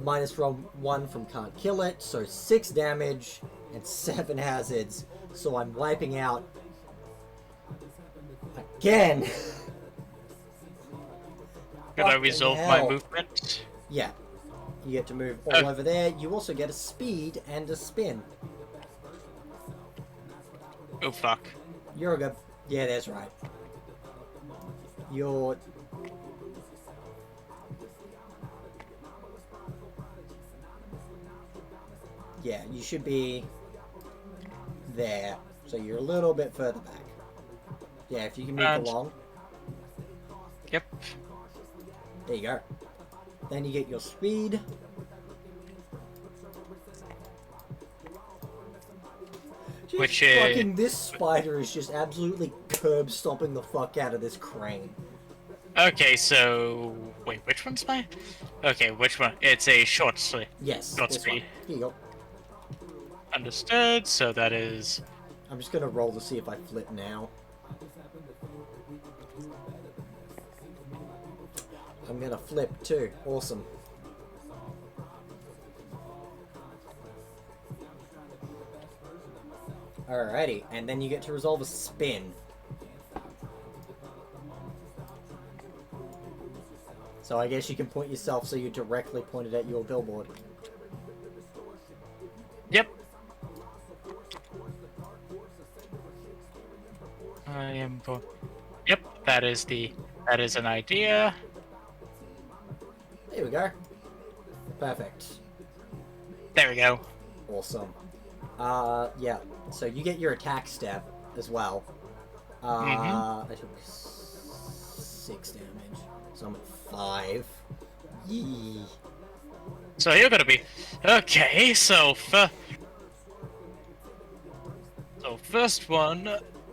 minus from 1 from can't kill it, so 6 damage and 7 hazards. So I'm wiping out again. Could I Fucking resolve hell. my movement? Yeah. You get to move all over there. You also get a speed and a spin. Oh fuck. You're good. Yeah, that's right. You're... Yeah, you should be there. So you're a little bit further back. Yeah, if you can move And- along. Yep. There you go. Then you get your speed. Just Which is- fucking this spider is just absolutely curb stomping the fuck out of this crane. Okay, so wait, which one's mine? Okay, which one? It's a short sleeve. Yes, Short this one. speed. Here you go. Understood. So that is I'm just gonna roll to see if I flip now. I'm gonna flip too. Awesome. Alrighty, and then you get to resolve a spin. So I guess you can point yourself so you're directly pointed at your billboard. yep. I am. Yep, that is an idea. There we go. Perfect. There we go. Awesome. Yeah. So you get your attack step as well. I took 6 damage. So I'm at 5. Yee. So you're gonna be okay. So first one.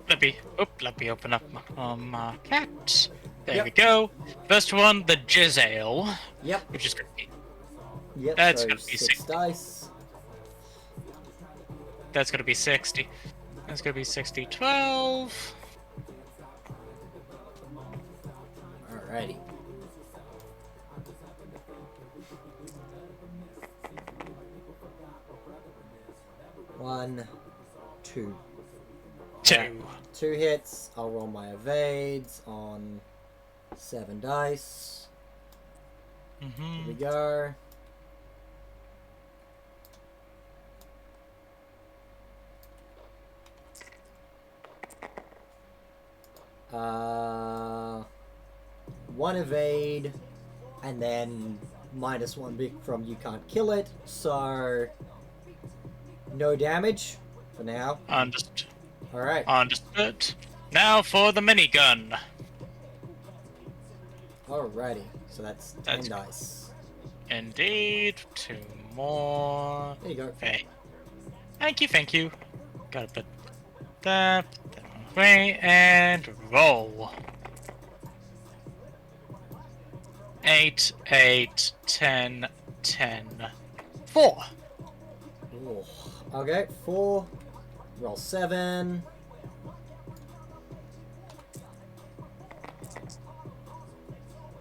Let me open up my cat. There Yep. we go. First one, the Jizzale, Yep. which is gonna be Yep. That's so gonna be 6 sick. dice. that's gonna be 60. That's gonna be 60. 12. Alrighty. One, 2. 2. 2 hits. I'll roll my evades on 7 dice. Here we go. One evade, and then minus 1 big from you can't kill it, so no damage for now. Understood. Alright, Understood. Now for the minigun. alrighty. So that's 10 That's- dice. Indeed. 2 more. There you go. Okay. Thank you. Gotta put that away and roll. 8, 8, 10, 10, 4. Ooh. Okay, 4. Roll 7.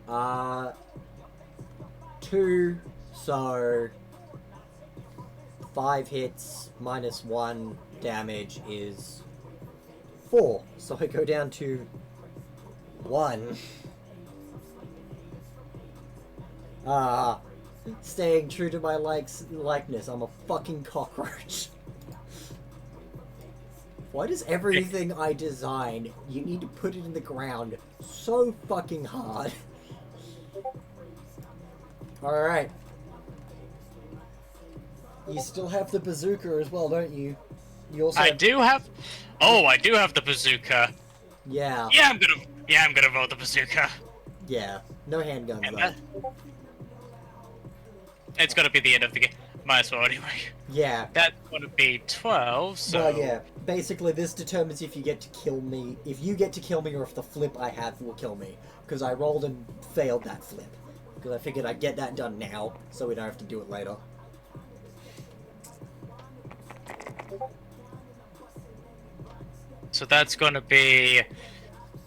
Uh, 2. So 5 hits minus 1 damage is 4. So I go down to 1. Ah, staying true to my likeness. I'm a fucking cockroach. Why does everything I design, you need to put it in the ground so fucking hard? Alright. You still have the bazooka as well, don't you? You also I have... do have. Oh, I do have the bazooka. Yeah, Yeah, I'm gonna. Yeah, I'm gonna vote the bazooka. yeah. No handguns And though. that, it's gonna be the end of the game. Might as well anyway. Yeah. That's gonna be 12. So. Well, yeah. Basically, this determines if you get to kill me. If you get to kill me, or if the flip I have will kill me. Because I rolled and failed that flip. Because I figured I'd get that done now, so we don't have to do it later. So that's gonna be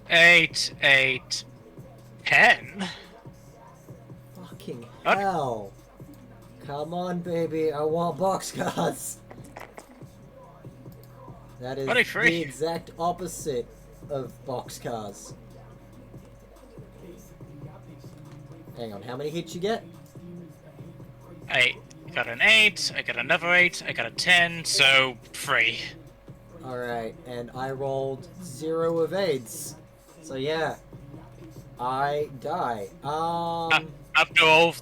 8, 8, 10. Fucking What? hell. Come on, baby. I want boxcars. That is 23. the exact opposite of boxcars. Hang on, how many hits you get? I got an 8, I got another 8, I got a 10, so 3. Alright, and I rolled 0 of AIDS. So yeah. I die. After all of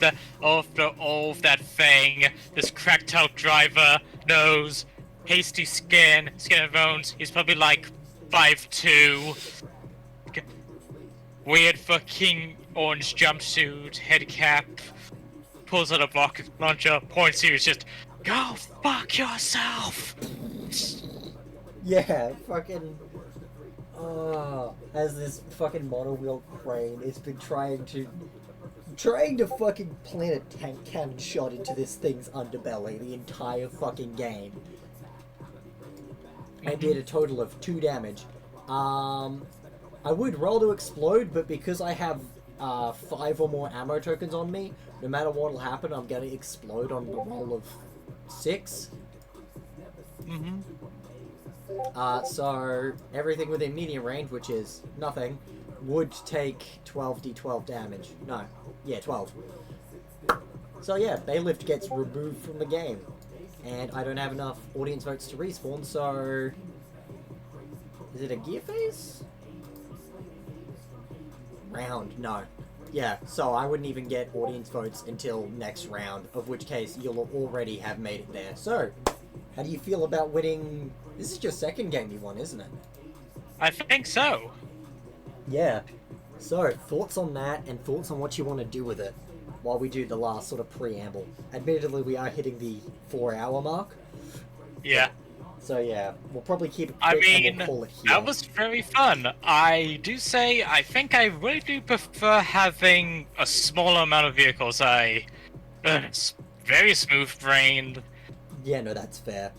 that thing, this cracked out driver knows hasty skin and bones. He's probably like 5'2". Weird fucking orange jumpsuit, head cap, pulls out a rocket launcher, points to you, just go fuck yourself. Yeah, fucking... as this fucking monowheel crane, it's been trying to fucking plant a tank cannon shot into this thing's underbelly the entire fucking game. I did a total of 2 damage. I would roll to explode, but because I have 5 or more ammo tokens on me, no matter what will happen, I'm gonna explode on the roll of 6. So everything within medium range, which is nothing, would take 12d12 damage. No, yeah, 12. So yeah, Bailiff gets removed from the game, and I don't have enough audience votes to respawn. So is it a gear phase? Round? No. Yeah, so I wouldn't even get audience votes until next round, of which case you'll already have made it there. So, how do you feel about winning? This is your second game you won, isn't it? I think so. Yeah. So, thoughts on that, and thoughts on what you want to do with it, while we do the last sort of preamble. Admittedly, we are hitting the 4-hour mark. Yeah. So yeah, we'll probably keep it I quick and mean, we'll call it here. that was very fun. I do say, I think I really do prefer having a smaller amount of vehicles. It's very smooth-brained. Yeah, no, that's fair.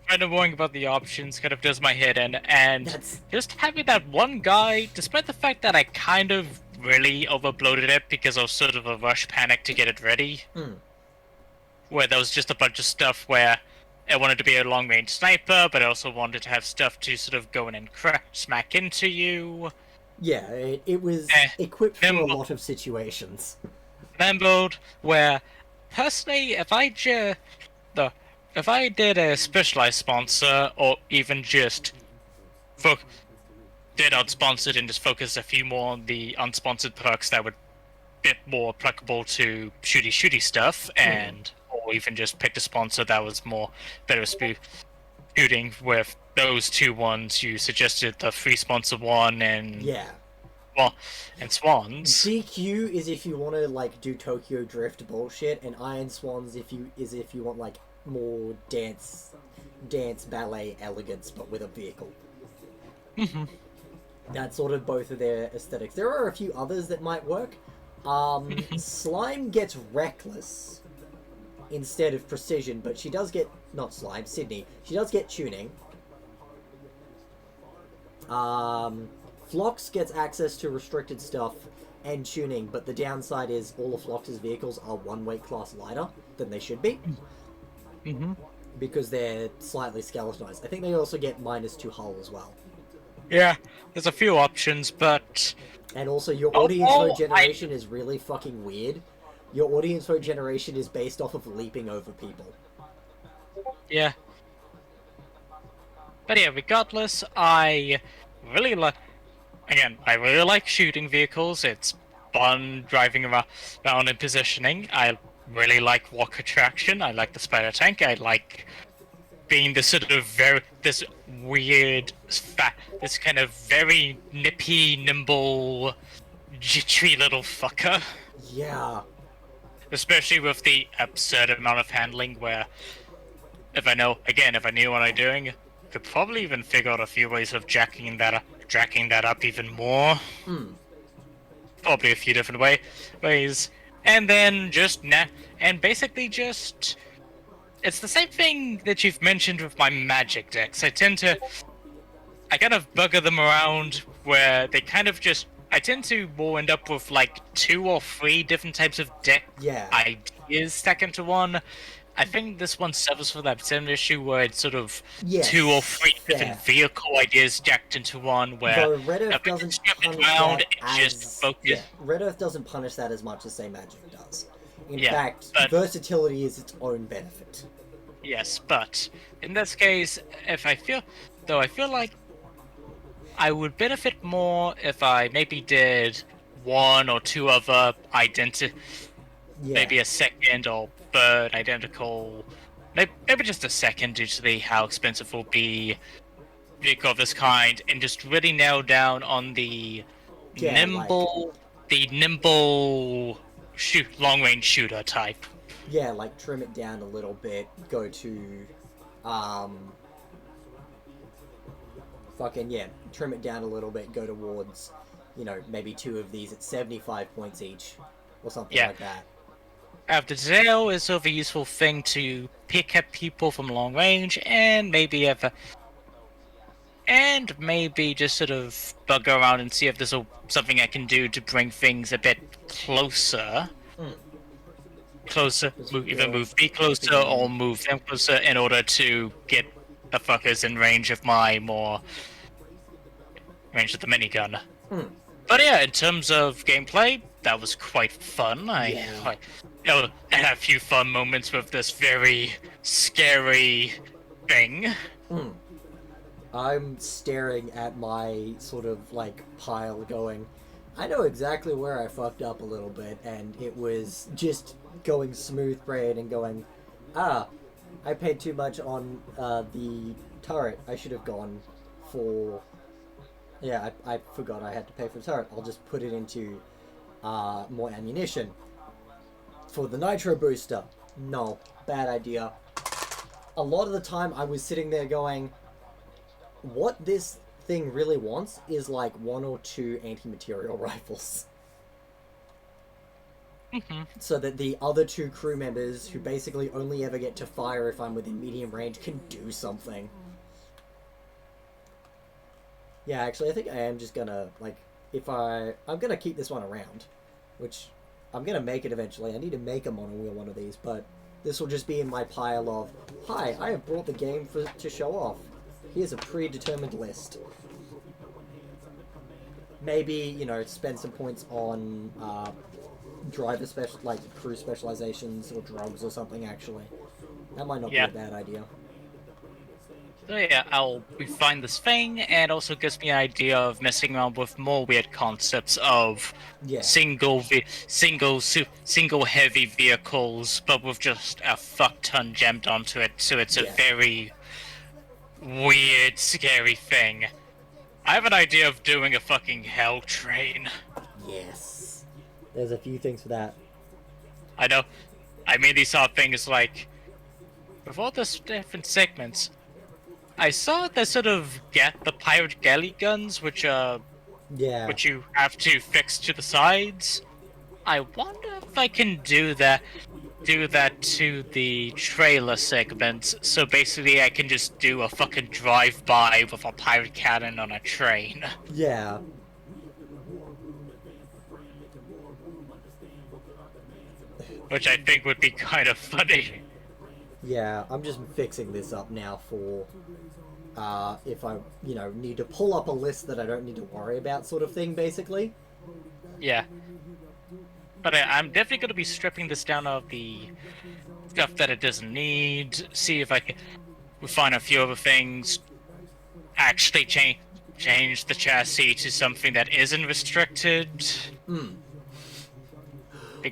Kind of worrying about the options kind of does my head in, and That's... just having that one guy, despite the fact that I kind of really overbloated it because I was sort of a rush panic to get it ready, where there was just a bunch of stuff where I wanted to be a long-range sniper, but I also wanted to have stuff to sort of go in and smack into you. Yeah, it was equipped for a lot of situations. Remembered where, personally, if I did a specialized sponsor, or even just did unsponsored and just focus a few more on the unsponsored perks that would bit more applicable to shooty stuff, and or even just picked a sponsor that was more better shooting with those 2 ones you suggested, the free sponsor one and Yeah. well, and Swans. DQ is if you want to like do Tokyo Drift bullshit, and Iron Swans if you want like more dance ballet elegance, but with a vehicle. That's sort of both of their aesthetics. There are a few others that might work. Slime gets reckless. instead of precision, but she does get not slime, Sydney. She does get tuning. Phlox gets access to restricted stuff and tuning, but the downside is all of Phlox's vehicles are 1 weight class lighter than they should be. Mm-hmm. Because they're slightly skeletonized. I think they also get -2 hull as well. Yeah, there's a few options, but And also, your Oh, audience oh, vote generation is really fucking weird. Your audience vote generation is based off of leaping over people. yeah. But yeah, regardless, I really like. Again, I really like shooting vehicles. It's fun driving around and positioning. I really like walker traction. I like the spider tank. I like being this sort of this weird, this kind of very nippy, nimble, jittery little fucker. Yeah. Especially with the absurd amount of handling where, if I knew what I'm doing, could probably even figure out a few ways of jacking that up even more. Probably a few different ways. And then and basically just, it's the same thing that you've mentioned with my magic decks. I kind of bugger them around where they kind of just, I tend to more end up with like 2 or 3 different types of deck Yeah. ideas stacked into one. I think this one suffers for that same issue where it's sort of Yes, 2 or 3 fair. different vehicle ideas jacked into one where Though Red Earth everything's doesn't stripped punish around that and as... just focus. Yeah, Red Earth doesn't punish that as much as, say, Magic does. In Yeah, fact, but- versatility is its own benefit. Yes, but in this case, I feel like I would benefit more if I maybe did 1 or 2 other Yeah. maybe a second or third identical, maybe just a second due to how expensive it will be vehicle of this kind, and just really nail down on the Yeah, nimble long range shooter type. Yeah, like, trim it down a little bit, go to, trim it down a little bit, go towards, maybe 2 of these at 75 points each, or something Yeah. like that. After Zale is sort of a useful thing to pick up people from long range, and maybe just sort of bug around and see if there's something I can do to bring things a bit closer. Either move me closer or move them closer in order to get the fuckers in range of the minigun. But yeah, in terms of gameplay, that was quite fun. I had a few fun moments with this very scary thing. I'm staring at my sort of, like, pile going, I know exactly where I fucked up a little bit, and it was just going smooth brain and going, I paid too much on the turret. I should have gone for... Yeah, I forgot I had to pay for the turret. I'll just put it into more ammunition. For the nitro booster, no, bad idea. A lot of the time I was sitting there going, what this thing really wants is like 1 or 2 anti-material rifles. So that the other 2 crew members, who basically only ever get to fire if I'm within medium range, can do something. Yeah, actually, I think I am just gonna, like, I'm gonna keep this one around, which I'm gonna make it eventually. I need to make a monowheel one of these, but this will just be in my pile of, hi, I have brought the game to show off. Here's a predetermined list. Maybe, spend some points on crew specializations or drugs or something, actually. That might not be a bad idea. So yeah, I'll refine this thing, and also gives me an idea of messing around with more weird concepts of single heavy vehicles, but with just a fuck ton jammed onto it. So it's a very weird, scary thing. I have an idea of doing a fucking hell train. Yes. There's a few things for that. I know. I mean, these are things like, with all the different segments, I saw the sort of the pirate galley guns, which you have to fix to the sides. I wonder if I can do that. do that to the trailer segments, so basically I can just do a fucking drive-by with a pirate cannon on a train. Yeah. Which I think would be kind of funny. Yeah, I'm just fixing this up now for if I, need to pull up a list that I don't need to worry about sort of thing, basically. Yeah. But I'm definitely going to be stripping this down of the stuff that it doesn't need, see if I can refine a few other things, actually change the chassis to something that isn't restricted. Hmm.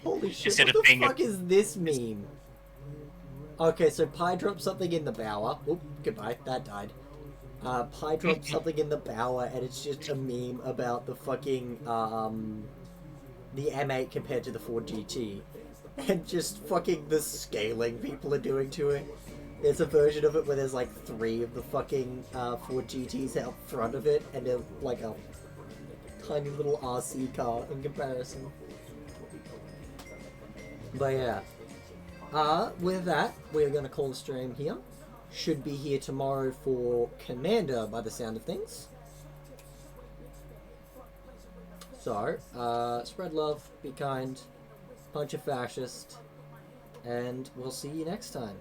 Holy shit, Instead what of the being fuck is this meme? Okay, so Pi dropped something in the bower. Oop, goodbye, that died. Pi dropped something in the bower, and it's just a meme about the fucking, the M8 compared to the Ford GT. And just fucking the scaling people are doing to it. There's a version of it where there's like 3 of the fucking Ford GTs out front of it, and they're like a tiny little RC car in comparison. But yeah. With that, we're going to call the stream here. Should be here tomorrow for Commander by the sound of things. So, spread love, be kind, punch a fascist, and we'll see you next time.